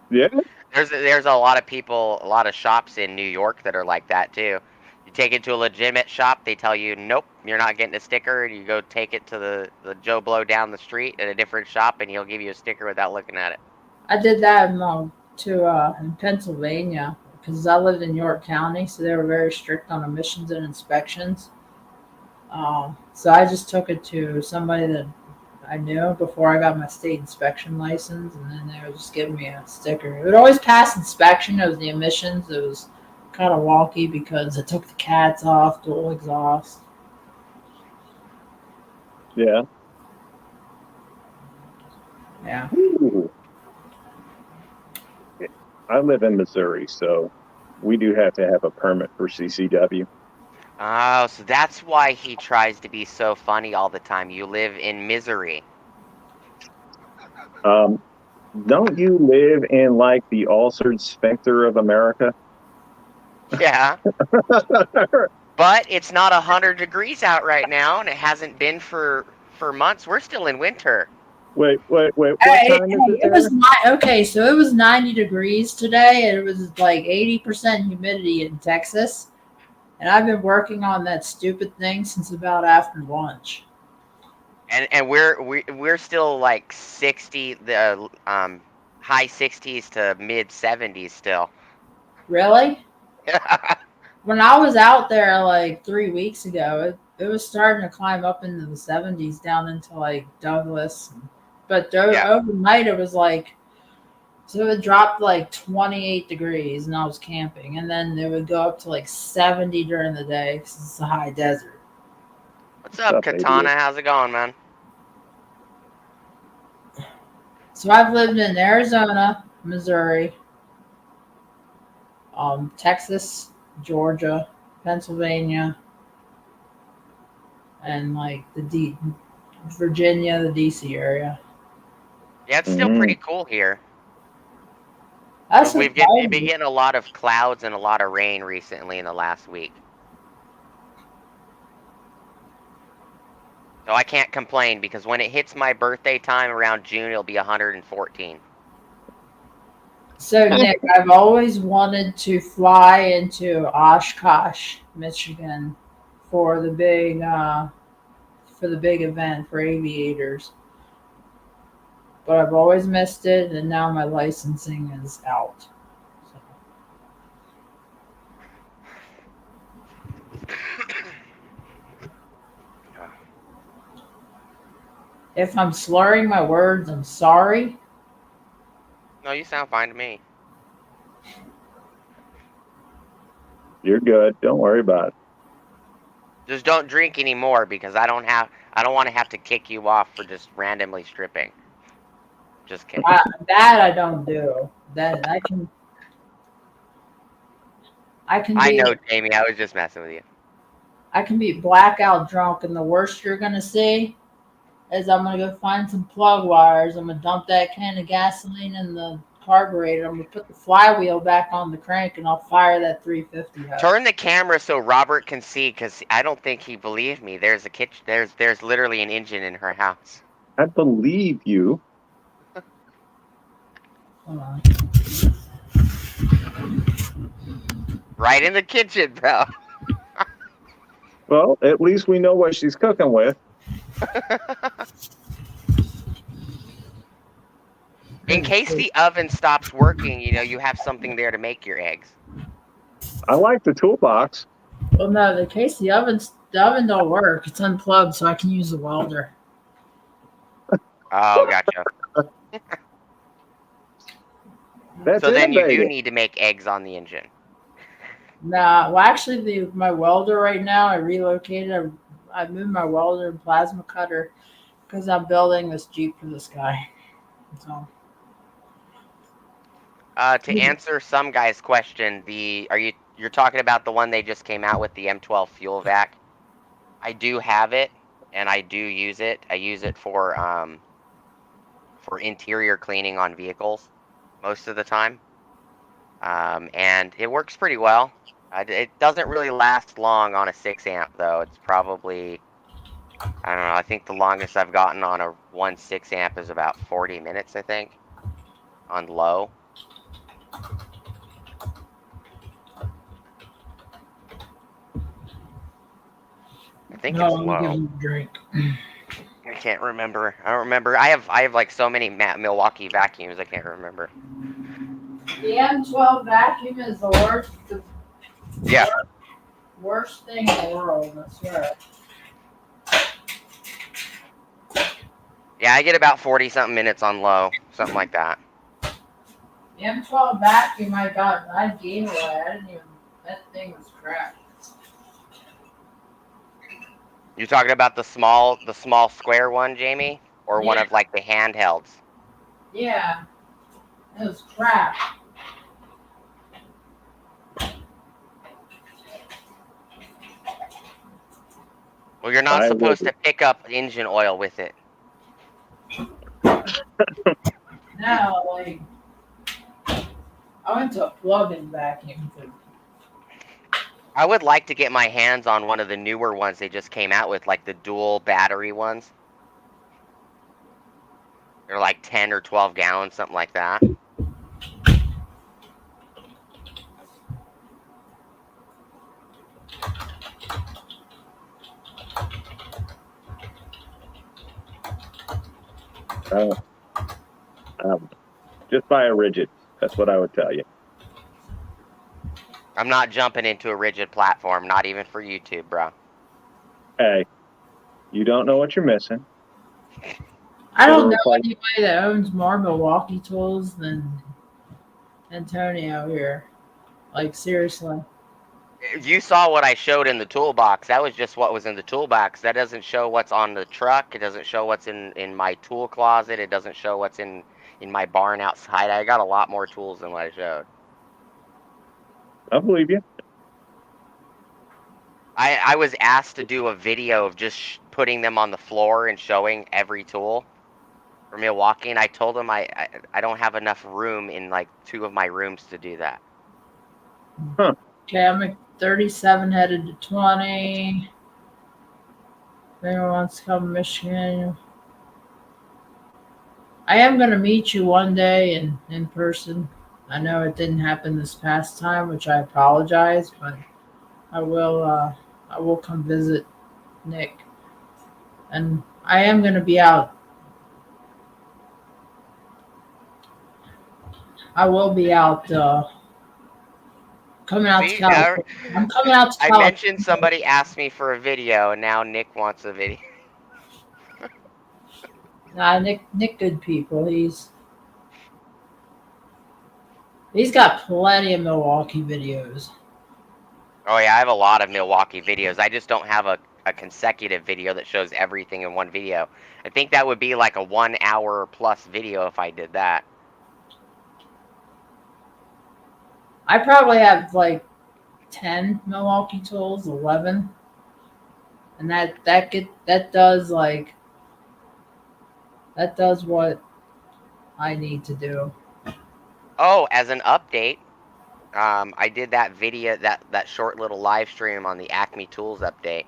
Yeah. There's a lot of people, a lot of shops in New York that are like that too. You take it to a legitimate shop, they tell you, nope, you're not getting a sticker. You go take it to the Joe Blow down the street at a different shop, and he'll give you a sticker without looking at it. I did that in Pennsylvania because I lived in York County, so they were very strict on emissions and inspections. So I just took it to somebody that I knew before I got my state inspection license, and then they would just give me a sticker. It would always pass inspection. It was the emissions. It was kind of wonky because it took the cats off, dual exhaust. Yeah. Yeah. Ooh. I live in Missouri, so we do have to have a permit for CCW. Oh, so that's why he tries to be so funny all the time. You live in misery. Don't you live in like the ulcered sphincter of America? Yeah. But it's not 100 degrees out right now, and it hasn't been for months. We're still in winter. Wait. What time is it there? So it was 90 degrees today, and it was like 80% humidity in Texas. And I've been working on that stupid thing since about after lunch. And we're still like 60, the high 60s to mid 70s still. Really? When I was out there like 3 weeks ago, it was starting to climb up into the 70s down into like Douglas. But overnight it was like, so it dropped like 28 degrees and I was camping. And then it would go up to like 70 during the day because it's a high desert. What's up, Katana? How's it going, man? So I've lived in Arizona, Missouri, Texas, Georgia, Pennsylvania, and like Virginia, the DC area. Yeah, it's still pretty cool here. We've been getting a lot of clouds and a lot of rain recently in the last week. So I can't complain because when it hits my birthday time around June, it'll be 114. So Nick, I've always wanted to fly into Oshkosh, Michigan, for the big event for aviators. But I've always missed it, and now my licensing is out. So. If I'm slurring my words, I'm sorry. No, you sound fine to me. You're good. Don't worry about it. Just don't drink anymore because I don't want to have to kick you off for just randomly stripping. Just kidding. That I don't do. That I can I be know, Jamie. I was just messing with you. blackout drunk, and the worst you're gonna see is I'm gonna go find some plug wires. I'm gonna dump that can of gasoline in the carburetor. I'm gonna put the flywheel back on the crank, and I'll fire that 350 hose. Turn the camera so Robert can see, because I don't think he believed me. There's a kitchen. There's literally an engine in her house. I believe you. Hold on. Right in the kitchen, bro. Well, at least we know what she's cooking with. In case the oven stops working, you have something there to make your eggs. I like the toolbox. Well, no, the case the oven don't work. It's unplugged, so I can use the welder. Oh, gotcha. That's So then you do innovative. need to make eggs on the engine. Nah, well, actually, my welder right now, I relocated. I moved my welder and plasma cutter because I'm building this Jeep for this guy. So, To answer some guy's question, you're talking about the one they just came out with, the M12 fuel vac? I do have it, and I do use it. I use it for interior cleaning on vehicles most of the time, and it works pretty well. It doesn't really last long on a 6 amp though. It's probably, I don't know. I think the longest I've gotten on a 1 6 amp is about 40 minutes. I think on low. I think no, it's I'm gonna give low. him a drink. I can't remember. I don't remember. I have like so many Milwaukee vacuums. I can't remember. The M12 vacuum is the worst. Yeah. Worst thing in the world. I swear. Yeah, I get about 40 something minutes on low, something like that. The M12 vacuum I gave away. I didn't even. That thing was crap. You talking about the small square one, Jamie, or one Yeah. of like the handhelds? Yeah, it was crap. Well, you're not I supposed would. to pick up engine oil with it. Now, like, I went to a plug-in vacuum. I would like to get my hands on one of the newer ones they just came out with, like the dual battery ones. They're like 10 or 12 gallons, something like that. Just buy a rigid. That's what I would tell you. I'm not jumping into a rigid platform, not even for YouTube, bro. Hey, you don't know what you're missing. I don't know Like, anybody that owns more Milwaukee tools than Antonio here. Like, seriously. You saw what I showed in the toolbox. That was just what was in the toolbox. That doesn't show what's on the truck. It doesn't show what's in my tool closet. It doesn't show what's in my barn outside. I got a lot more tools than what I showed. I believe you. I was asked to do a video of just putting them on the floor and showing every tool for Milwaukee, and I told them I don't have enough room in like 2 of my rooms to do that. Huh. Okay, I'm at 37 headed to 20. If anyone wants to come to Michigan, I am going to meet you one day in person. I know it didn't happen this past time, which I apologize, but I will come visit Nick. And I am going to be out. I will be out coming out to See, California. I'm coming out to I California. mentioned somebody asked me for a video, and now Nick wants a video. Nah, Nick good people. He's got plenty of Milwaukee videos. Oh yeah, I have a lot of Milwaukee videos. I just don't have a consecutive video that shows everything in one video. I think that would be like a 1 hour plus video if I did that. I probably have like 10 Milwaukee tools, 11, and that does what I need to do. Oh, as an update, I did that video, that short little live stream on the Acme Tools update.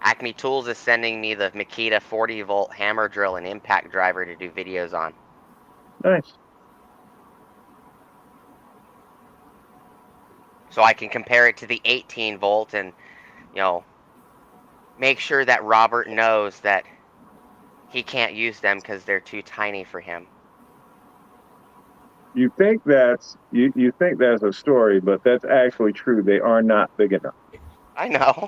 Acme Tools is sending me the Makita 40-volt hammer drill and impact driver to do videos on. Nice. So I can compare it to the 18-volt and, make sure that Robert knows that he can't use them because they're too tiny for him. You think that's a story, but that's actually true. They are not big enough. I know.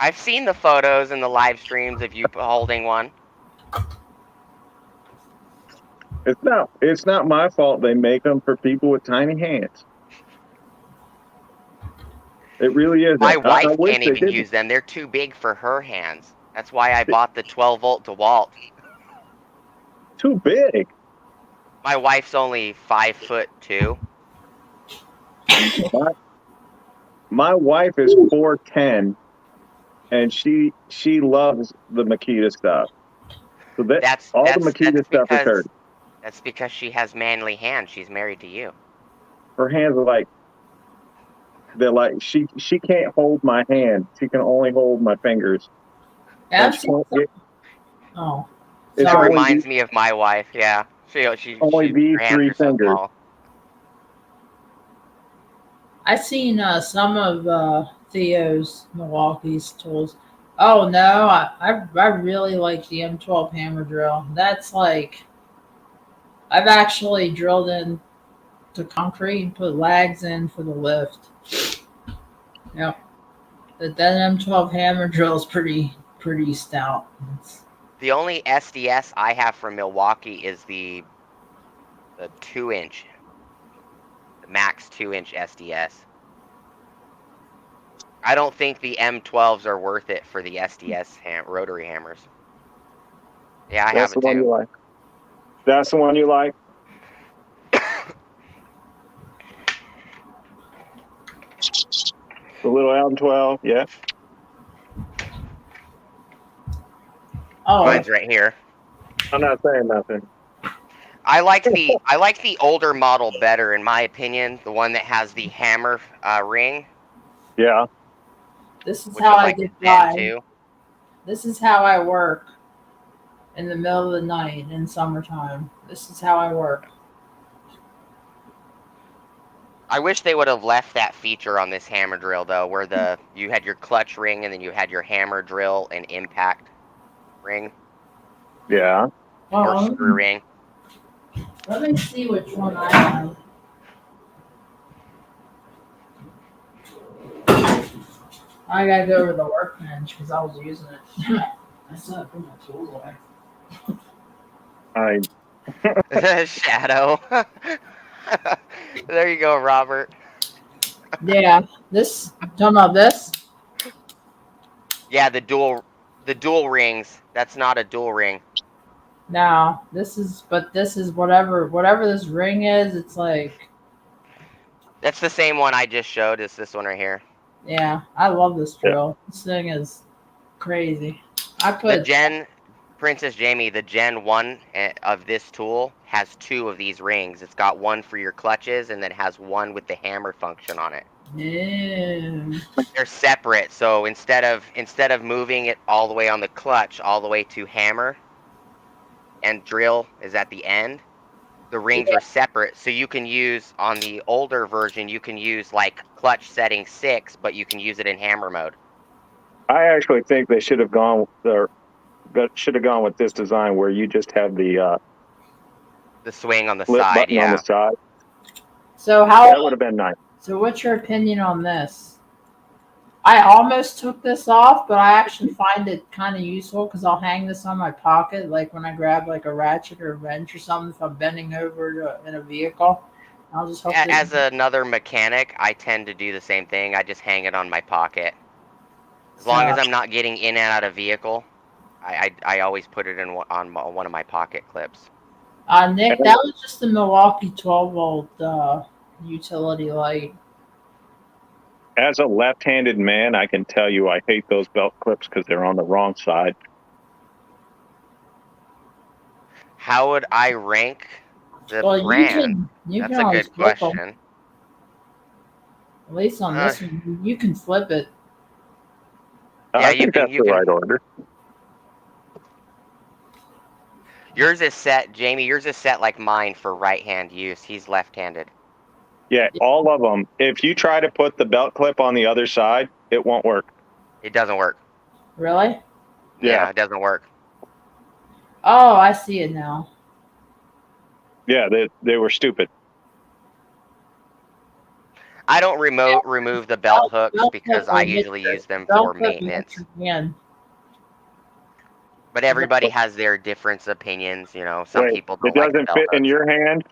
I've seen the photos and the live streams of you holding one. It's not my fault they make them for people with tiny hands. It really isn't. My wife I wish can't they even didn't. use them. They're too big for her hands. That's why I bought the 12-volt DeWalt. Too big. My wife's only 5'2". My wife is 4'10", and she loves the Makita stuff. So the Makita stuff is hers. That's because she has manly hands. She's married to you. Her hands are they're like she can't hold my hand. She can only hold my fingers. Oh, it reminds me of my wife. Yeah, she only these three fingers. So I've seen some of Theo's Milwaukee's tools. Oh no, I really like the M12 hammer drill. That's like I've actually drilled in to concrete and put lags in for the lift. Yep. That M12 hammer drill is pretty stout. The only SDS I have from Milwaukee is the 2-inch, the max 2-inch SDS. I don't think the M12s are worth it for the SDS rotary hammers. Yeah, I have it too. That's the one you like. That's the one you like. The little M12, yeah. Oh, mine's right here. I'm not saying nothing. I like the older model better, in my opinion. The one that has the hammer ring. Yeah. This is how I get by. Too. This is how I work in the middle of the night in summertime. This is how I work. I wish they would have left that feature on this hammer drill though, where you had your clutch ring and then you had your hammer drill and impact ring. Yeah. Or screw ring. Let me see which one I have. I gotta go over the workbench because I was using it. I still have to put my tools away. Shadow. There you go, Robert. Yeah, talking about this? Yeah, the dual rings. That's not a dual ring. No, this is whatever this ring is, it's like. That's the same one I just showed. It's this one right here. Yeah, I love this drill. Yeah. This thing is crazy. Princess Jamie, the Gen 1 of this tool has 2 of these rings. It's got one for your clutches and then has one with the hammer function on it. Yeah. They're separate, so instead of moving it all the way on the clutch, all the way to hammer and drill is at the end, the rings are separate. So you can use, on the older version, you can use like clutch setting 6, but you can use it in hammer mode. I actually think they should have gone with this design where you just have the swing on the side, on the side. So that would have been nice. So what's your opinion on this? I almost took this off, but I actually find it kind of useful because I'll hang this on my pocket, like when I grab like a ratchet or a wrench or something. If I'm bending over in a vehicle, I'll just hook it. As another mechanic, I tend to do the same thing. I just hang it on my pocket. As long as I'm not getting in and out of vehicle, I always put it in on one of my pocket clips. Nick, that was just the Milwaukee 12-volt utility light. As a left-handed man, I can tell you I hate those belt clips because they're on the wrong side. How would I rank the brand? You That's can a always good flip them. question. At least on this one, you can flip it. Yeah, I think that's the right order. Yours is set, Jamie. Yours is set like mine for right-hand use. He's left-handed. Yeah, all of them. If you try to put the belt clip on the other side, it won't work. It doesn't work. Really? Yeah, it doesn't work. Oh, I see it now. Yeah, they were stupid. I don't remove the belt hooks because I usually use them for maintenance. But everybody has their different opinions, you know. Some people don't like the doesn't belt fit in hooks. your hand.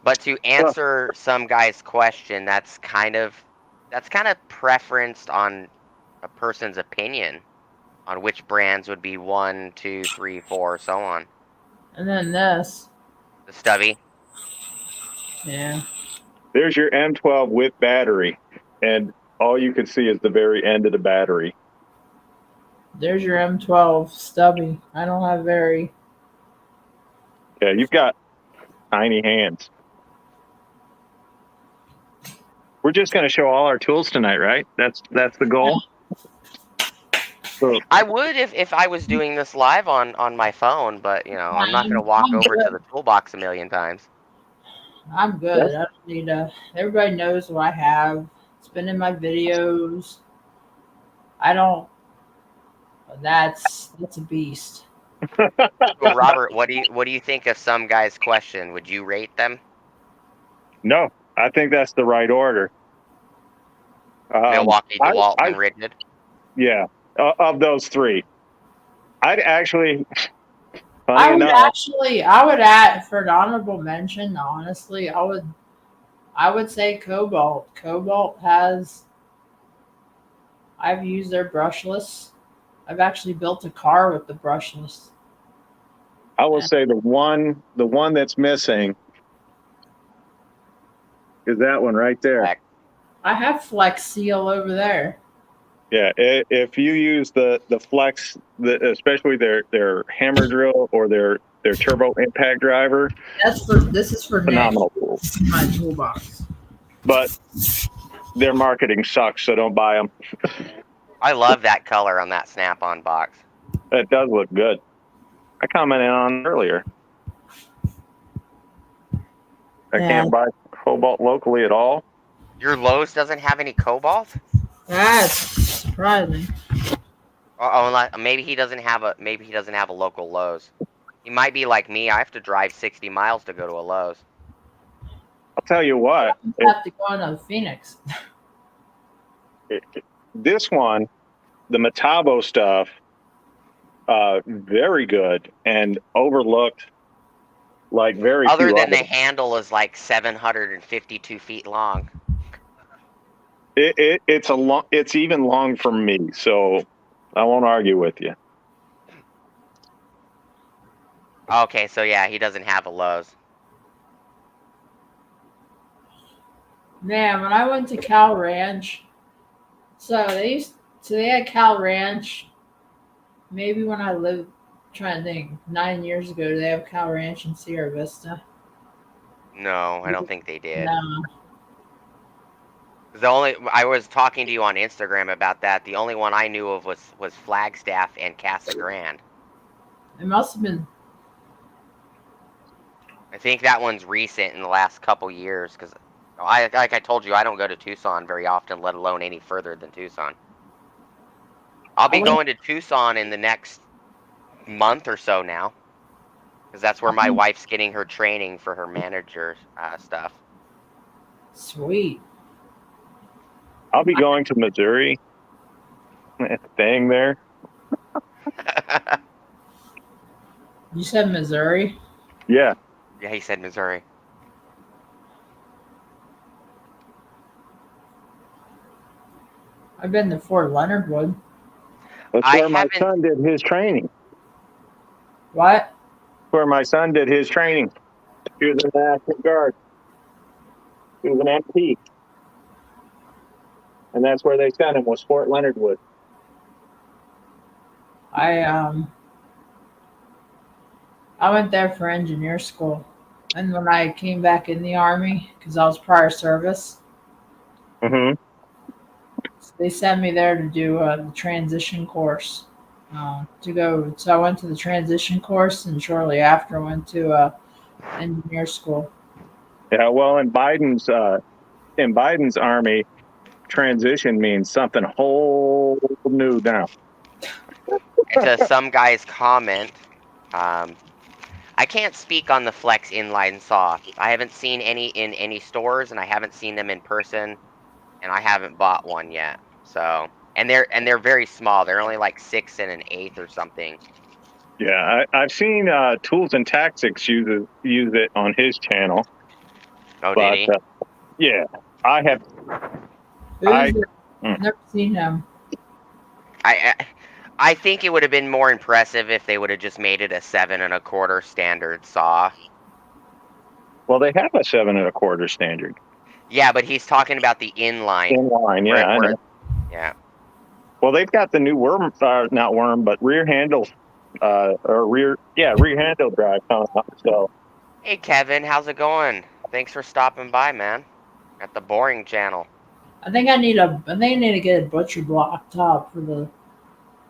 But to answer some guy's question, that's kind of preferenced on a person's opinion on which brands would be 1, 2, 3, 4, so on. And then this. The Stubby. Yeah. There's your M12 with battery, and all you can see is the very end of the battery. There's your M12 Stubby. I don't have very. Yeah, you've got tiny hands. We're just going to show all our tools tonight, right? That's the goal. I would if I was doing this live on my phone, but you know, I'm not going to walk over to the toolbox a million times. I'm good. I don't need to. Everybody knows what I have. It's been in my videos. I don't. That's a beast. So Robert, what do you think of some guy's question? Would you rate them? No, I think that's the right order. Milwaukee, DeWalt, and Rigid. Yeah, of those three, I'd actually. I would add for an honorable mention. Honestly, I would say Cobalt. Cobalt has. I've used their brushless. I've actually built a car with the brushless. I will say the one that's missing is that one right there. I have Flex Seal over there. Yeah, if you use the Flex, especially their hammer drill or their turbo impact driver, this is for phenomenal tool. This is my toolbox. But their marketing sucks, so don't buy them. I love that color on that Snap-on box. It does look good. I commented on it earlier. I can't buy Cobalt locally at all. Your Lowe's doesn't have any Cobalt? That's surprising. Maybe he doesn't have a local Lowe's. He might be like me. I have to drive 60 miles to go to a Lowe's. I'll tell you what. You have to go into Phoenix. This one, the Metabo stuff, very good and overlooked. Like very other than the handle is like 752 feet long. It's even long for me, so I won't argue with you. Okay, so yeah, he doesn't have a Lowe's. Man, when I went to Cal Ranch, they had Cal Ranch. Maybe when I lived, trying to think, 9 years ago, did they have Cal Ranch in Sierra Vista? No, I don't think they did. No. I was talking to you on Instagram about that. The only one I knew of was Flagstaff and Casa Grande. It must have been. I think that one's recent in the last couple years because, like I told you, I don't go to Tucson very often, let alone any further than Tucson. I'll be going to Tucson in the next month or so now, because that's where my wife's getting her training for her manager stuff. Sweet. I'll be going to Missouri, staying there. You said Missouri? Yeah. Yeah, he said Missouri. I've been to Fort Leonard Wood. That's I where my haven't. son did his training. What? Where my son did his training. He was in the National Guard. He was an MP. And that's where they sent him, was Fort Leonard Wood. I went there for engineer school, and when I came back in the army, because I was prior service, Mm-hmm. they sent me there to do the transition course. So I went to the transition course, and shortly after, I went to engineer school. Yeah, well, in Biden's army, transition means something whole new now. To some guy's comment, I can't speak on the Flex inline saw. I haven't seen any in any stores, and I haven't seen them in person, and I haven't bought one yet. So, and they're very small. They're only like 6 and an eighth or something. Yeah, I've seen Tools and Tactics use it on his channel. Oh, But did he? yeah, I have. Who's it? Never seen him. I think it would have been more impressive if they would have just made it a 7 1/4 standard saw. Well, they have a 7 1/4 standard. Yeah, but he's talking about the inline. Inline, yeah, I know. Yeah. Well, they've got the new not worm, but rear handle, rear handle drive coming up. So, Hey, Kevin, how's it going? Thanks for stopping by, man. At the Boring Channel. I think I need to get a butcher block top for the.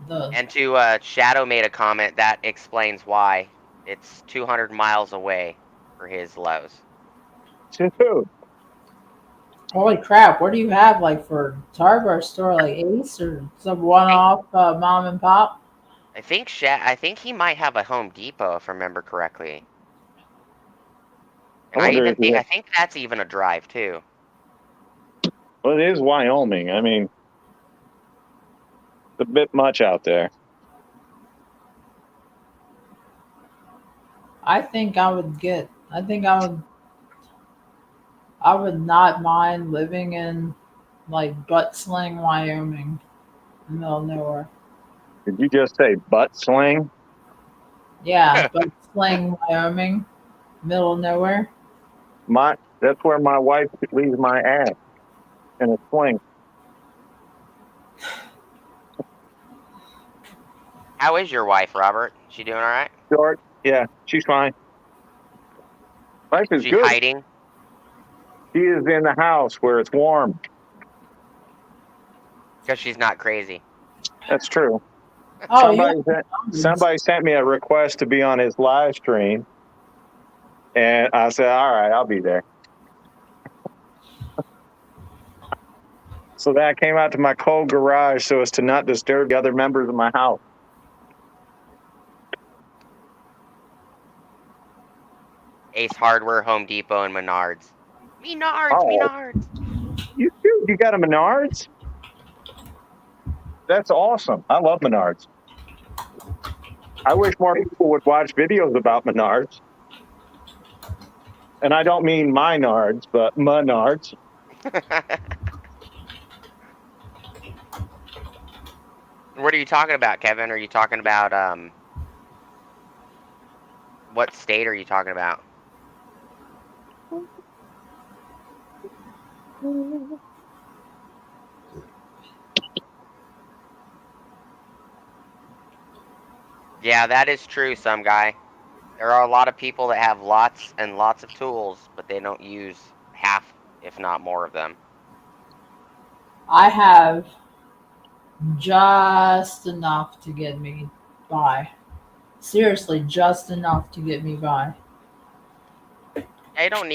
And to Shadow made a comment that explains why it's 200 miles away for his lows. dude, Holy crap! What do you have like for Tarbar store, like Ace or some one-off mom and pop? I think he might have a Home Depot if I remember correctly. And I think that's even a drive too. Well, it is Wyoming. I mean, it's a bit much out there. I think I would not mind living in like Butt Sling, Wyoming, in the middle of nowhere. Did you just say butt sling? Yeah, Butt Sling, Wyoming, middle of nowhere. That's where my wife leaves my ass in a sling. How is your wife, Robert? She doing all right? Short, yeah, she's fine. Life is She good. hiding? She is in the house where it's warm. Because she's not crazy. That's true. Oh, Somebody sent me a request to be on his live stream, and I said, "All right, I'll be there." So then I came out to my cold garage so as to not disturb the other members of my house. Ace Hardware, Home Depot, and Menards. Menards! You got a Menards? That's awesome. I love Menards. I wish more people would watch videos about Menards. And I don't mean my nards, but Menards. What are you talking about, Kevin? Are you talking about, what state are you talking about? Yeah, that is true, some guy. There are a lot of people that have lots and lots of tools, but they don't use half, if not more of them. I have just enough to get me by. Seriously, just enough to get me by. You don't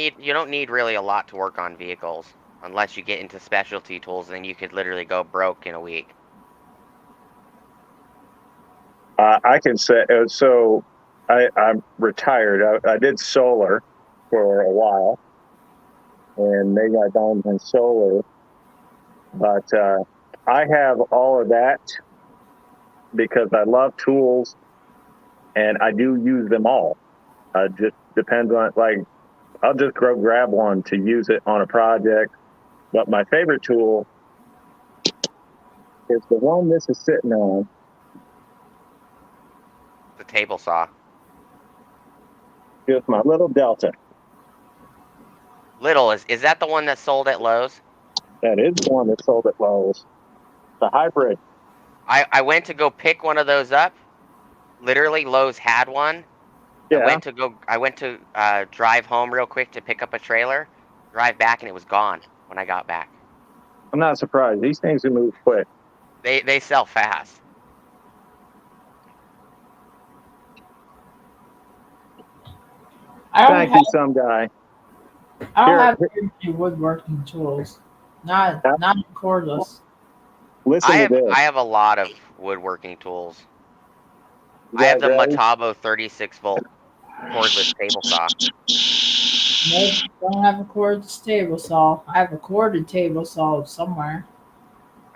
need really a lot to work on vehicles, unless you get into specialty tools, then you could literally go broke in a week. I can say, so I'm retired. I did solar for a while, and maybe I done in solar But I have all of that because I love tools and I do use them all. Just depends on, like, I'll just go grab one to use it on a project. But my favorite tool is the one this is sitting on. The table saw. Just my little Delta. Little, is that the one that sold at Lowe's? That is the one that sold at Lowe's. The hybrid. I went to go pick one of those up. Literally, Lowe's had one. Yeah, I went to drive home real quick to pick up a trailer, drive back, and it was gone when I got back. I'm not surprised. These things can move quick. They sell fast. I don't Thank have you, some guy. I don't Here, have very many woodworking tools. Not cordless. listen to this. I have a lot of woodworking tools. You I have guys the ready? Matabo 36-volt cordless table saw. Nope, don't have a cordless table saw. I have a corded table saw somewhere.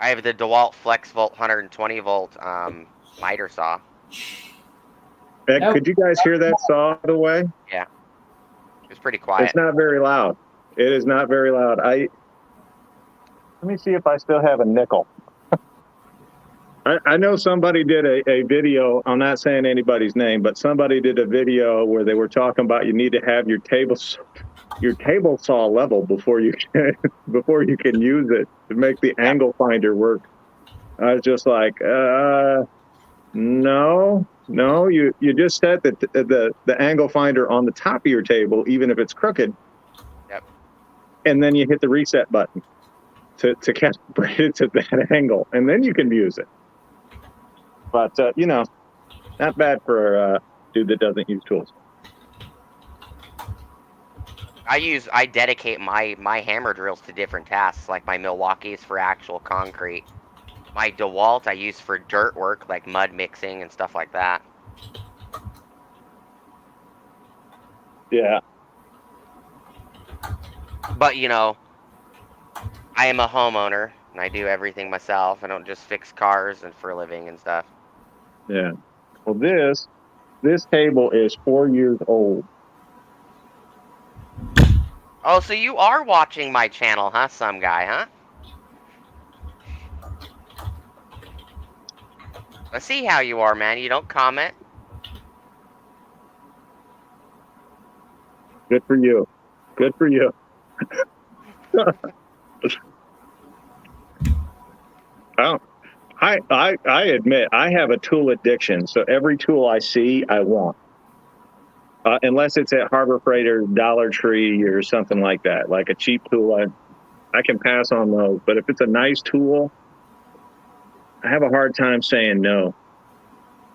I have the DeWalt FlexVolt 120-volt miter saw. Nope. Could you guys hear that saw away? Yeah, it's pretty It's quiet. not very loud. It is not very loud. Let me see if I still have a nickel. I know somebody did a video. I'm not saying anybody's name, but somebody did a video where they were talking about you need to have your table saw level before you can, before you can use it to make the Yep. angle finder work. I was just like, no, you just set the angle finder on the top of your table, even if it's crooked. Yep. And then you hit the reset button to calibrate it to that angle, and then you can use it. But not bad for a dude that doesn't use tools. I dedicate my hammer drills to different tasks, like my Milwaukee is for actual concrete. My DeWalt I use for dirt work, like mud mixing and stuff like that. Yeah. But I am a homeowner and I do everything myself. I don't just fix cars and for a living and stuff. Yeah. Well, this table is 4 years old. Oh, so you are watching my channel, huh, some guy, huh? I see how you are, man. You don't comment. Good for you. Good for you. I admit I have a tool addiction. So every tool I see, I want. Unless it's at Harbor Freight or Dollar Tree or something like that, like a cheap tool, I can pass on those. But if it's a nice tool, I have a hard time saying no.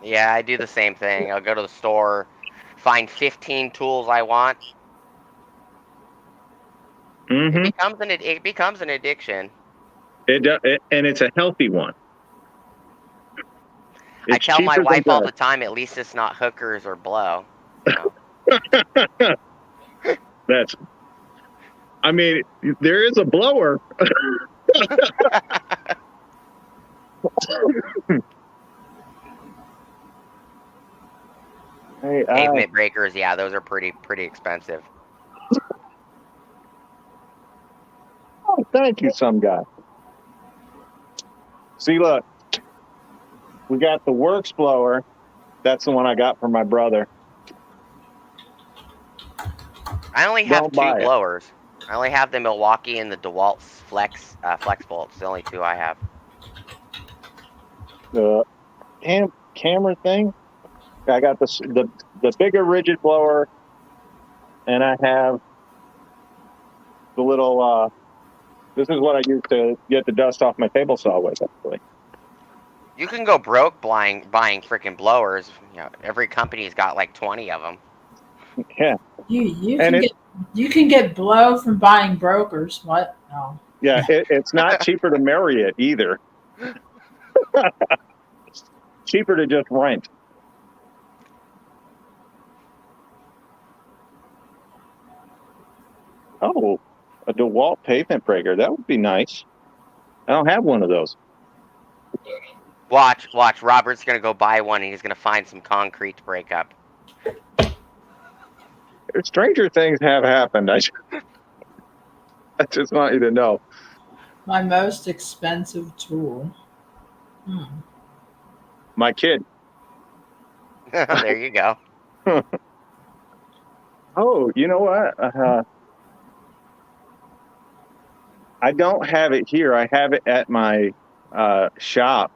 Yeah, I do the same thing. I'll go to the store, find 15 tools I want. Mm-hmm. It becomes an addiction. And it's a healthy one. I tell my wife all the time, at least it's not hookers or blow. I mean, there is a blower. Hey, Pavement breakers, yeah, those are pretty expensive. Oh, thank you, some guy. See, look, we got the Works blower. That's the one I got from my brother. I only have two blowers. I only have the Milwaukee and the DeWalt Flex bolts. The only two I have. The camera thing. I got the bigger rigid blower, and I have the little. This is what I use to get the dust off my table saw with, actually. You can go broke buying freaking blowers. Every company's got like 20 of them. Yeah. You can get blow from buying brokers. What? No. Yeah, it's not cheaper to marry it either. It's cheaper to just rent. Oh, a DeWalt pavement breaker. That would be nice. I don't have one of those. Watch. Robert's gonna go buy one, and he's gonna find some concrete to break up. Stranger things have happened. I just want you to know. My most expensive tool. My kid. There you go. Oh, you know what? I don't have it here. I have it at my shop.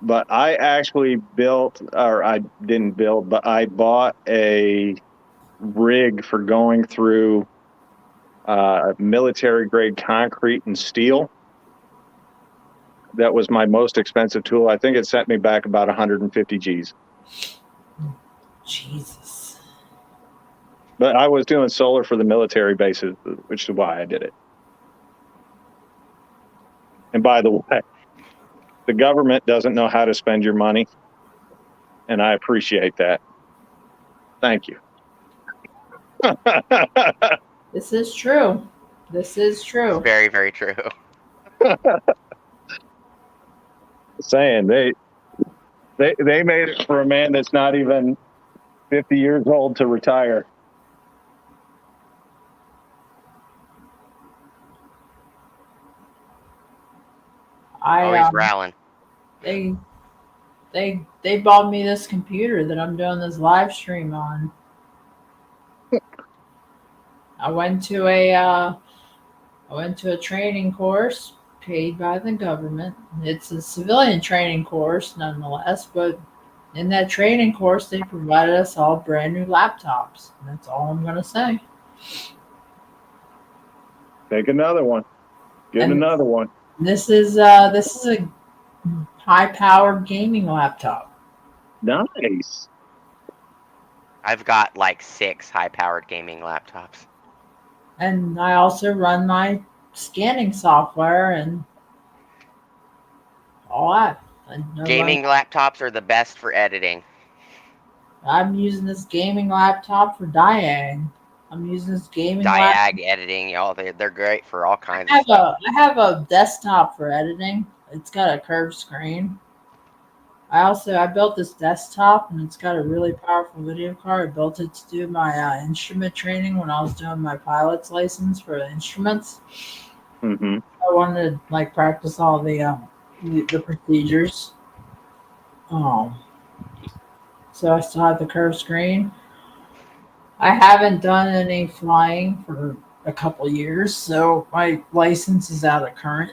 But I actually built, or I didn't build, but I bought a rig for going through military grade concrete and steel. That was my most expensive tool. I think it set me back about 150 G's. Jesus. But I was doing solar for the military bases, which is why I did it. And by the way, the government doesn't know how to spend your money, and I appreciate that. Thank you. This is true. This is true. It's very, very true. Saying they made it for a man that's not even 50 years old to retire. Always growling. They bought me this computer that I'm doing this live stream on. I went to a training course paid by the government. It's a civilian training course nonetheless, but in that training course they provided us all brand new laptops. That's all I'm gonna say. Take another one. Get another one. This is a high-powered gaming laptop. Nice. I've got like 6 high-powered gaming laptops. And I also run my scanning software and all that. Gaming laptops are the best for editing. I'm using this gaming laptop for Diag. I'm using this gaming Diag editing, y'all. They're great for all kinds of stuff. I have a desktop for editing. It's got a curved screen. I built this desktop and it's got a really powerful video card. I built it to do my instrument training when I was doing my pilot's license for the instruments. Mm-hmm. I wanted to like practice all the procedures. So I still have the curved screen. I haven't done any flying for a couple years, so my license is out of current.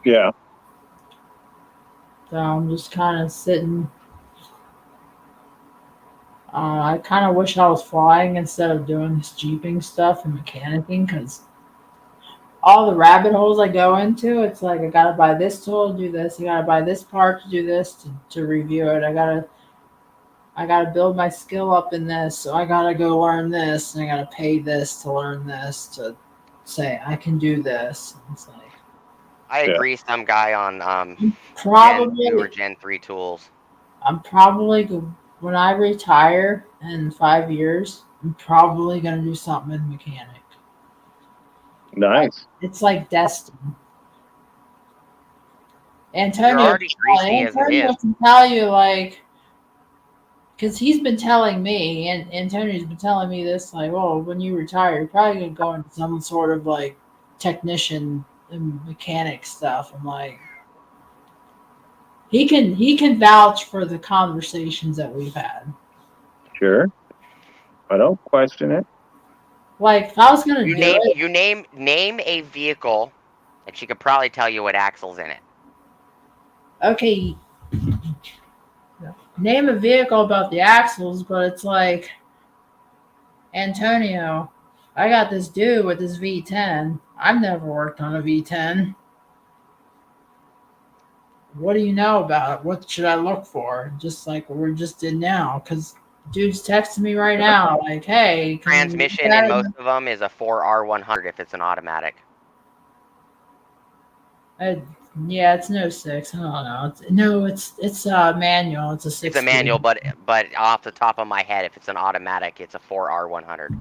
Yeah. So I'm just kind of sitting. I kind of wish I was flying instead of doing this jeeping stuff and mechanicking, because all the rabbit holes I go into, it's like I gotta buy this tool to do this. I gotta buy this part to do this to review it. I gotta build my skill up in this, so I gotta go learn this, and I gotta pay this to learn this to say I can do this. It's like I agree. Some guy on probably Gen 2 or Gen 3 tools. I'm probably when I retire in 5 years, I'm probably gonna do something in mechanic. Nice. It's like destiny. You're Antonio already greasy as it is. can tell you, like, because he's been telling me, and Antonio's been telling me this, like, well, when you retire, you're probably gonna go into some sort of like technician and mechanic stuff. I'm like, he can vouch for the conversations that we've had. Sure. I don't question it. Like, if I was gonna name a vehicle, and she could probably tell you what axle's in it. Okay, name a vehicle about the axles, but it's like, Antonio, I got this dude with this V10. I've never worked on a V10. What do you know about it? What should I look for? Just like what we just did now, because dude's texting me right now, like, hey. Transmission in most of them is a 4R100 if it's an automatic. Yeah, it's no 6. I don't know. It's a manual. It's a 6. It's a manual, but off the top of my head, if it's an automatic, it's a 4R100.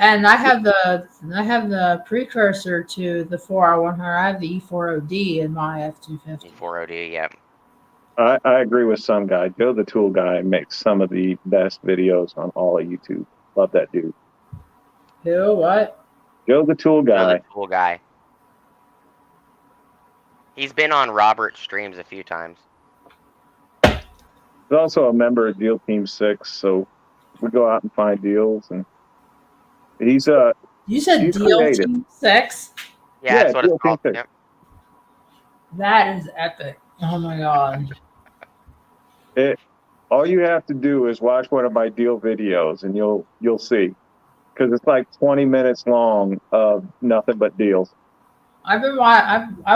And I have the precursor to the 4R100. I have the E40D in my F250. E4OD, yeah. I agree with some guy. Joe the Tool Guy makes some of the best videos on all of YouTube. Love that dude. Who? What? Joe the Tool Joe Guy. the Tool Guy. He's been on Robert's streams a few times. He's also a member of Deal Team 6, so we go out and find deals, and he's You said he's Deal creative. Team 6? Yeah, that's what Deal it's called. Team 6. Yep. That is epic. Oh my god. All you have to do is watch one of my deal videos, and you'll see, because it's like 20 minutes long of nothing but deals. I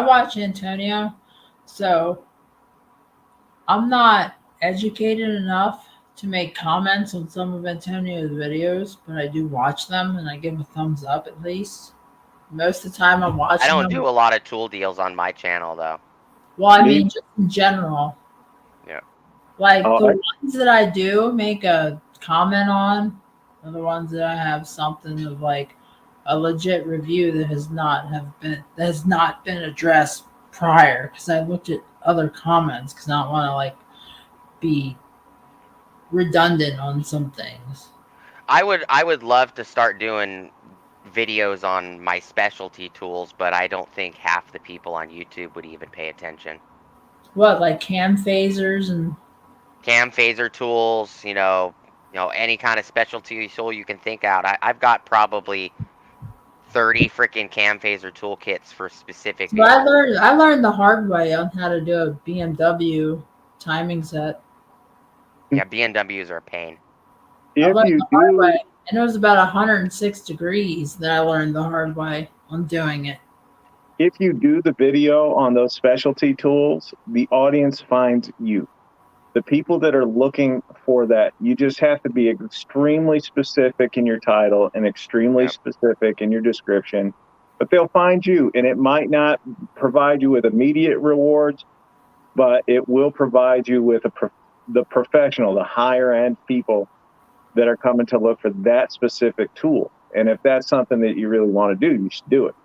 watch Antonio, so I'm not educated enough to make comments on some of Antonio's videos, but I do watch them and I give a thumbs up at least. Most of the time I'm watching I don't them. do a lot of tool deals on my channel though. Well, I mean, just in general. Yeah. Like the ones that I do make a comment on are the ones that I have something of like a legit review that has not been addressed prior, because I looked at other comments because I don't want to like be redundant on some things. I would love to start doing videos on my specialty tools, but I don't think half the people on YouTube would even pay attention. What, like cam phasers and Cam phaser tools, you know, any kind of specialty tool you can think out. I've got probably 30 freaking cam phaser toolkits for specific. So I learned the hard way on how to do a BMW timing set. Yeah, BMWs are a pain. I learned the hard way, and it was about 106 degrees that I learned the hard way on doing it. If you do the video on those specialty tools, the audience finds you. The people that are looking for that, you just have to be extremely specific in your title and extremely specific in your description, but they'll find you, and it might not provide you with immediate rewards, but it will provide you with the professional, the higher end people that are coming to look for that specific tool. And if that's something that you really want to do, you should do it.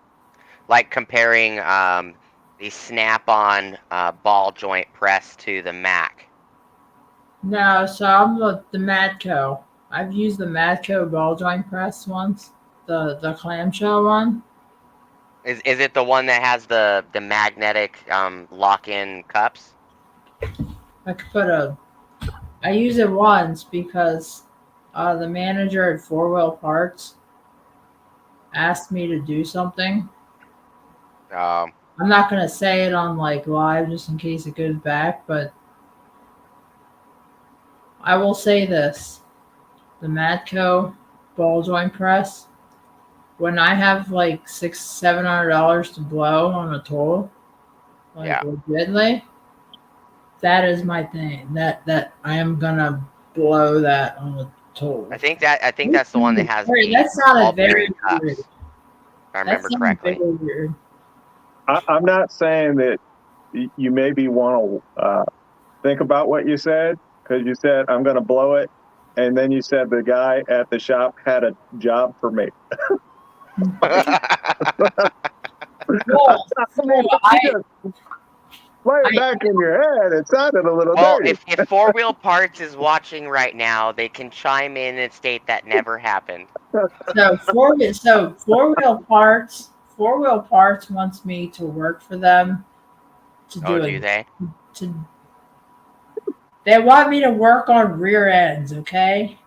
Like comparing the Snap-on ball joint press to the Mac. No, so I'm the Matco. I've used the Matco ball joint press once, the clamshell one. Is it the one that has the magnetic lock-in cups? I could I use it once because the manager at 4 Wheel Parts asked me to do something. I'm not gonna say it on like live just in case it goes back, but I will say this: the Matco ball joint press. When I have like $600-700 to blow on a tool, like legitimately, that is my thing. That I am gonna blow that on a tool. I think that's the one that has That sounded very cups, weird. if I remember correctly. Very weird. I'm not saying that you maybe want to think about what you said, because you said, I'm going to blow it. And then you said the guy at the shop had a job for me. Play it back in your head. It sounded a little dirty. If 4 Wheel Parts is watching right now, they can chime in and state that never happened. So 4 Wheel Parts wants me to work for them to do do they? They want me to work on rear ends, okay?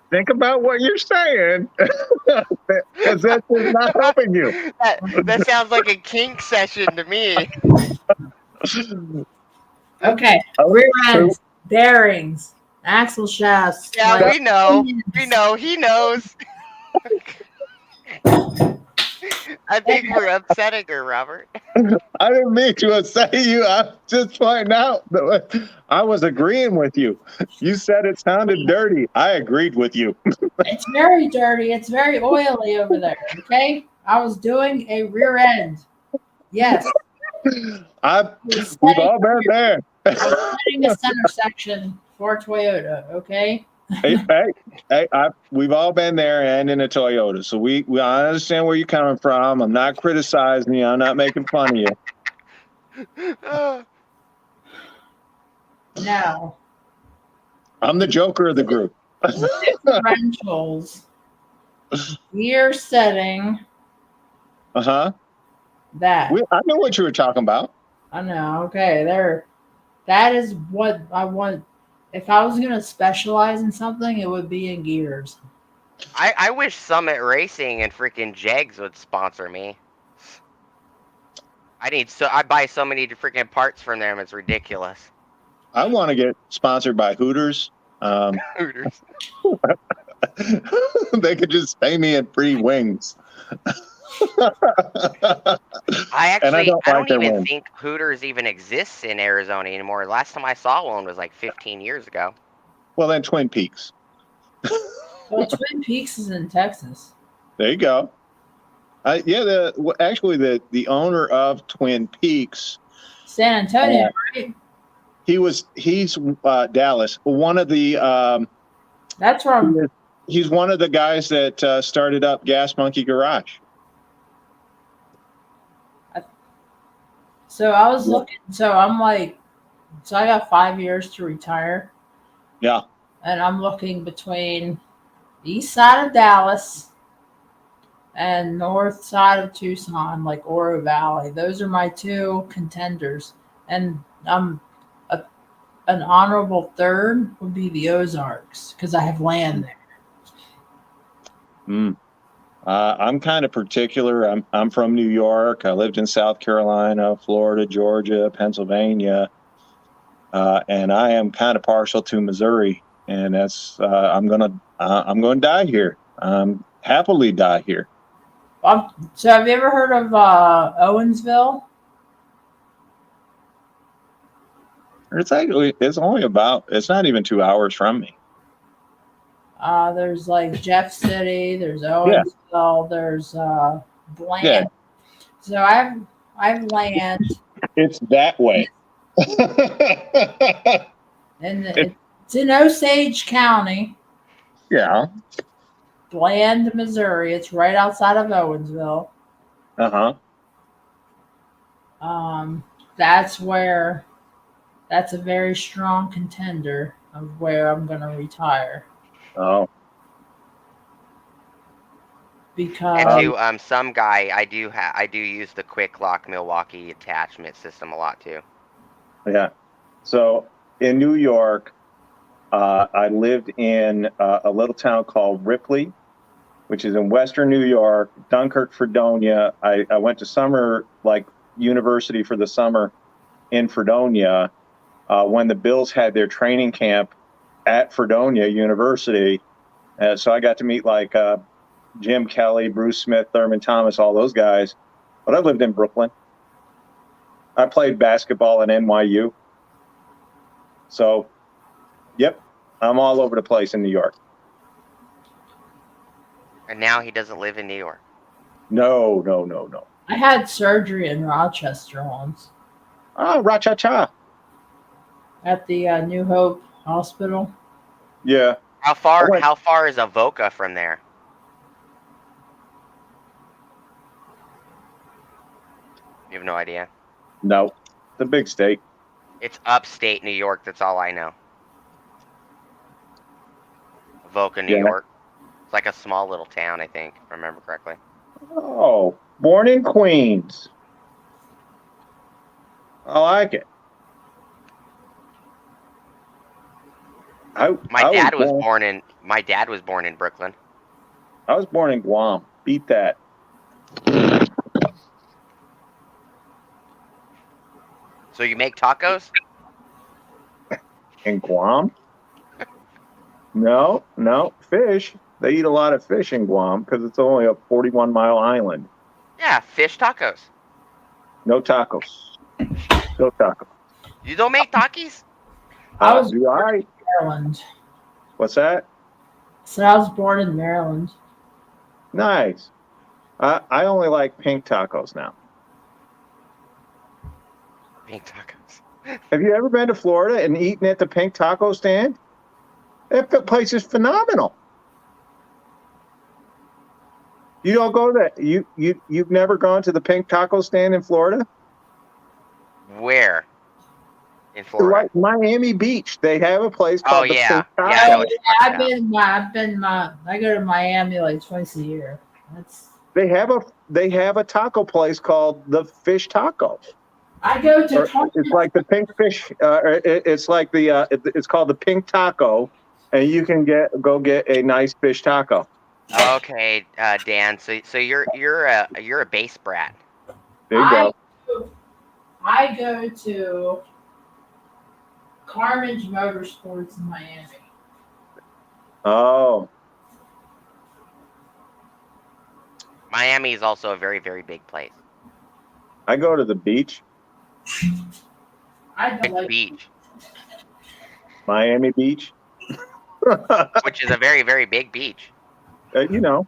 Think about what you're saying, because that's just not helping you. That sounds like a kink session to me. Okay, rear ends, bearings, axle shafts. Yeah, like, we know. He knows. I think we're upsetting her, Robert. I didn't mean to upset you. I'm just pointing out that I was agreeing with you. You said it sounded dirty. I agreed with you. It's very dirty. It's very oily over there. Okay, I was doing a rear end. Yes. We've all been there. I was setting a center section for Toyota. Okay. We've all been there and in a Toyota, so I understand where you're coming from. I'm not criticizing you. I'm not making fun of you. Now, I'm the joker of the group. differentials, gear setting, Uh-huh. that. I know what you were talking about. I know. Okay, there. That is what I want. If I was gonna specialize in something, it would be in gears. I wish Summit Racing and freaking Jegs would sponsor me. I buy so many freaking parts from them. It's ridiculous. I want to get sponsored by Hooters. Hooters. They could just pay me in free wings. I don't like don't their even wings. think Hooters even exists in Arizona anymore. Last time I saw one was like 15 years ago. Well, then Twin Peaks. Well, Twin Peaks is in Texas. There you go. Actually, the owner of Twin Peaks, San Antonio, right? he's Dallas. One of the That's where he's one of the guys that started up Gas Monkey Garage. So I was looking. So I'm like, so I got 5 years to retire. Yeah. And I'm looking between east side of Dallas and north side of Tucson, like Oro Valley. Those are my two contenders. And an honorable third would be the Ozarks because I have land there. I'm kind of particular. I'm from New York. I lived in South Carolina, Florida, Georgia, Pennsylvania, and I am kind of partial to Missouri. And that's I'm gonna die here. Happily die here. So have you ever heard of Owensville? It's not even 2 hours from me. There's like Jeff City, there's Owensville, there's Bland. Yeah. So I have land. It's that way. And it's in Osage County. Yeah. Bland, Missouri. It's right outside of Owensville. That's a very strong contender of where I'm gonna retire. Oh. Because And to some guy, I do use the Quick Lock Milwaukee attachment system a lot too. Yeah. So in New York, I lived in a little town called Ripley, which is in Western New York, Dunkirk, Fredonia. I went to summer, like university for the summer in Fredonia when the Bills had their training camp at Fredonia University. So I got to meet like Jim Kelly, Bruce Smith, Thurman Thomas, all those guys. But I lived in Brooklyn. I played basketball at NYU. So, yep, I'm all over the place in New York. And now he doesn't live in New York. No. I had surgery in Rochester once. Oh, Ratchet. At the New Hope Hospital. Yeah. How far is Avoca from there? You have no idea? No. It's a big state. It's upstate New York, that's all I know. Avoca, New York. It's like a small little town, I think, if I remember correctly. Oh, born in Queens. I like it. My dad was born in Brooklyn. I was born in Guam. Beat that. So you make tacos? In Guam? No, fish. They eat a lot of fish in Guam because it's only a 41-mile island. Yeah, fish tacos. No tacos. No tacos. You don't make Takis? I was all right. Maryland. What's that? So I was born in Maryland. Nice. I only like pink tacos now. Pink tacos. Have you ever been to Florida and eaten at the pink taco stand? That place is phenomenal. You don't go there. You've never gone to the Pink Taco stand in Florida? Where? In Florida? Like Miami Beach, they have a place Oh called the yeah, Pink Taco. yeah. I know Oh, what you're yeah, talking about. I go to Miami like twice a year. That's They have a taco place called the Fish Taco. I go to Or it's like the pink fish. It's like it's called the Pink Taco, and you can go get a nice fish taco. Okay, Dan. So you're a base brat. There you I go. I go to Carnage Motorsports in Miami. Oh, Miami is also a very, very big place. I go to the beach, I don't Which like beach? Miami Beach. Which is a very, very big beach. You know,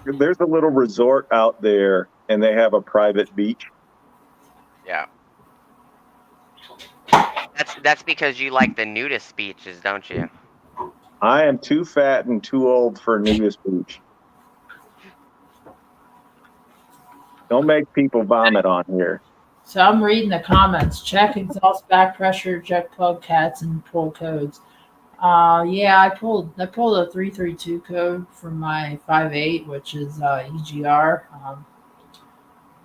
there's a little resort out there, and they have a private beach. Yeah. That's because you like the nudist beaches, don't you? I am too fat and too old for nudist beach. Don't make people vomit on here. So I'm reading the comments. Check exhaust back pressure, check plug cats, and pull codes. Yeah, I pulled a 332 code from my 5.8, which is EGR.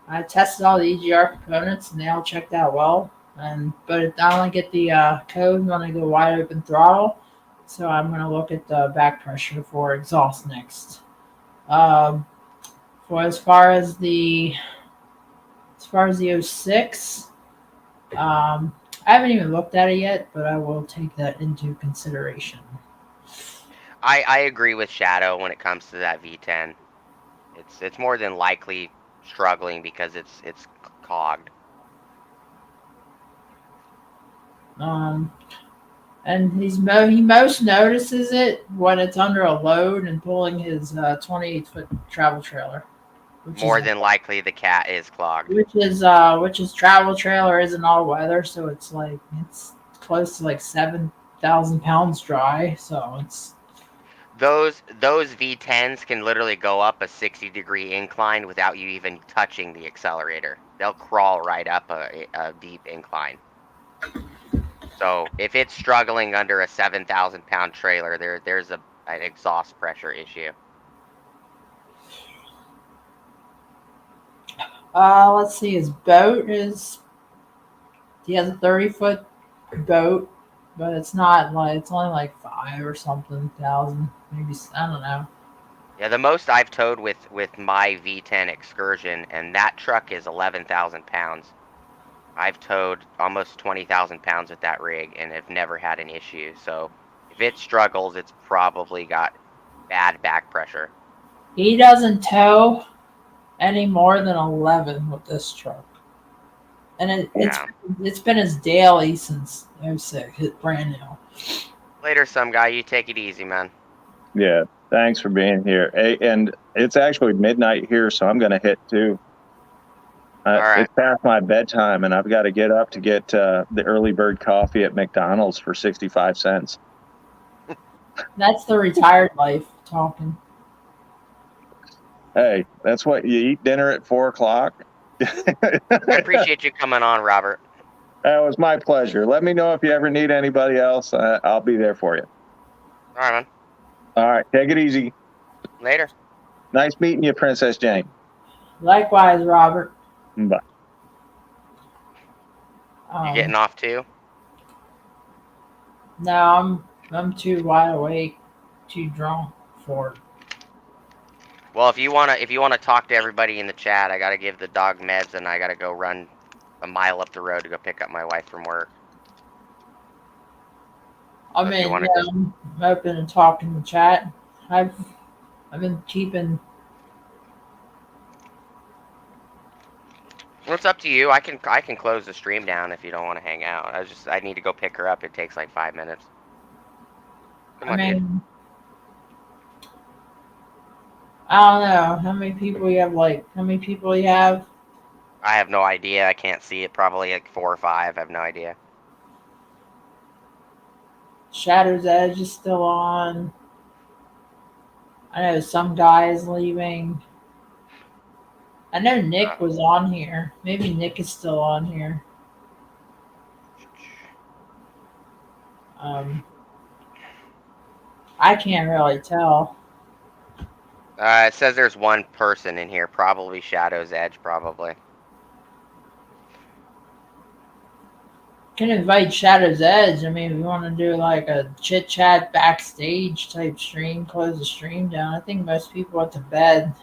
I tested all the EGR components and they all checked out well. But I only get the code when I go wide open throttle. So I'm gonna look at the back pressure for exhaust next. Um, for as far as the 06, I haven't even looked at it yet, but I will take that into consideration. I agree with Shadow when it comes to that V10. It's more than likely struggling because it's clogged. Um, and he most notices it when it's under a load and pulling his 28-foot travel trailer, which More is than likely the cat is clogged. which is travel trailer isn't all weather, so it's close to like 7,000 pounds dry, so it's Those V10s can literally go up a 60-degree incline without you even touching the accelerator. They'll crawl right up a deep incline. So if it's struggling under a 7,000-pound trailer, there's an exhaust pressure issue. let's see, his boat is he has a 30-foot boat, but it's not like it's only like 5 or something thousand, maybe I don't know. Yeah, the most I've towed with my V10 Excursion, and that truck is 11,000 pounds. I've towed almost 20,000 pounds with that rig and have never had an issue. So if it struggles, it's probably got bad back pressure. He doesn't tow any more than 11 with this truck, and Yeah. it's been his daily since '06. It's brand new. Later, some guy. You take it easy, man. Yeah, thanks for being here. Hey, and it's actually midnight here, so I'm going to hit too. All right. It's past my bedtime, and I've got to get up to get the early bird coffee at McDonald's for 65 cents. That's the retired life talking. Hey, that's what you eat dinner at 4 o'clock. I appreciate you coming on, Robert. That was my pleasure. Let me know if you ever need anybody else. I'll be there for you. All right, man. All right, take it easy. Later. Nice meeting you, Princess Jane. Likewise, Robert. Bye. You getting off too? No, I'm too wide awake, too drunk for it. Well, if you wanna talk to everybody in the chat, I gotta give the dog meds, and I gotta go run a mile up the road to go pick up my wife from work. I So if you mean, wanna yeah, I'm open and talking in the chat. I've been keeping. Well, it's up to you. I can close the stream down if you don't want to hang out. I need to go pick her up. It takes like 5 minutes. Come on, dude. I don't know how many people you have. How many people you have? I have no idea. I can't see it. Probably like 4 or 5. I have no idea. Shadow's Edge is still on. I know some guy is leaving. I know Nick was on here. Maybe Nick is still on here. Um, I can't really tell. It says there's one person in here, probably Shadow's Edge, probably. Can invite Shadow's Edge. I mean, if you want to do like a chit chat backstage type stream, close the stream down. I think most people went to bed.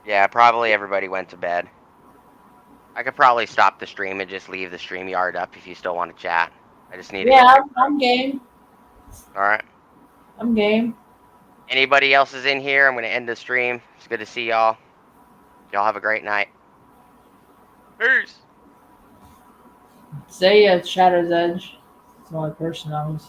Yeah, probably everybody went to bed. I could probably stop the stream and just leave the StreamYard up if you still want to chat. I just need to go Yeah, pick I'm game. All right. I'm game. Anybody else is in here? I'm going to end the stream. It's good to see y'all. Y'all have a great night. Peace. Say Shadow's Edge. It's the only person I was.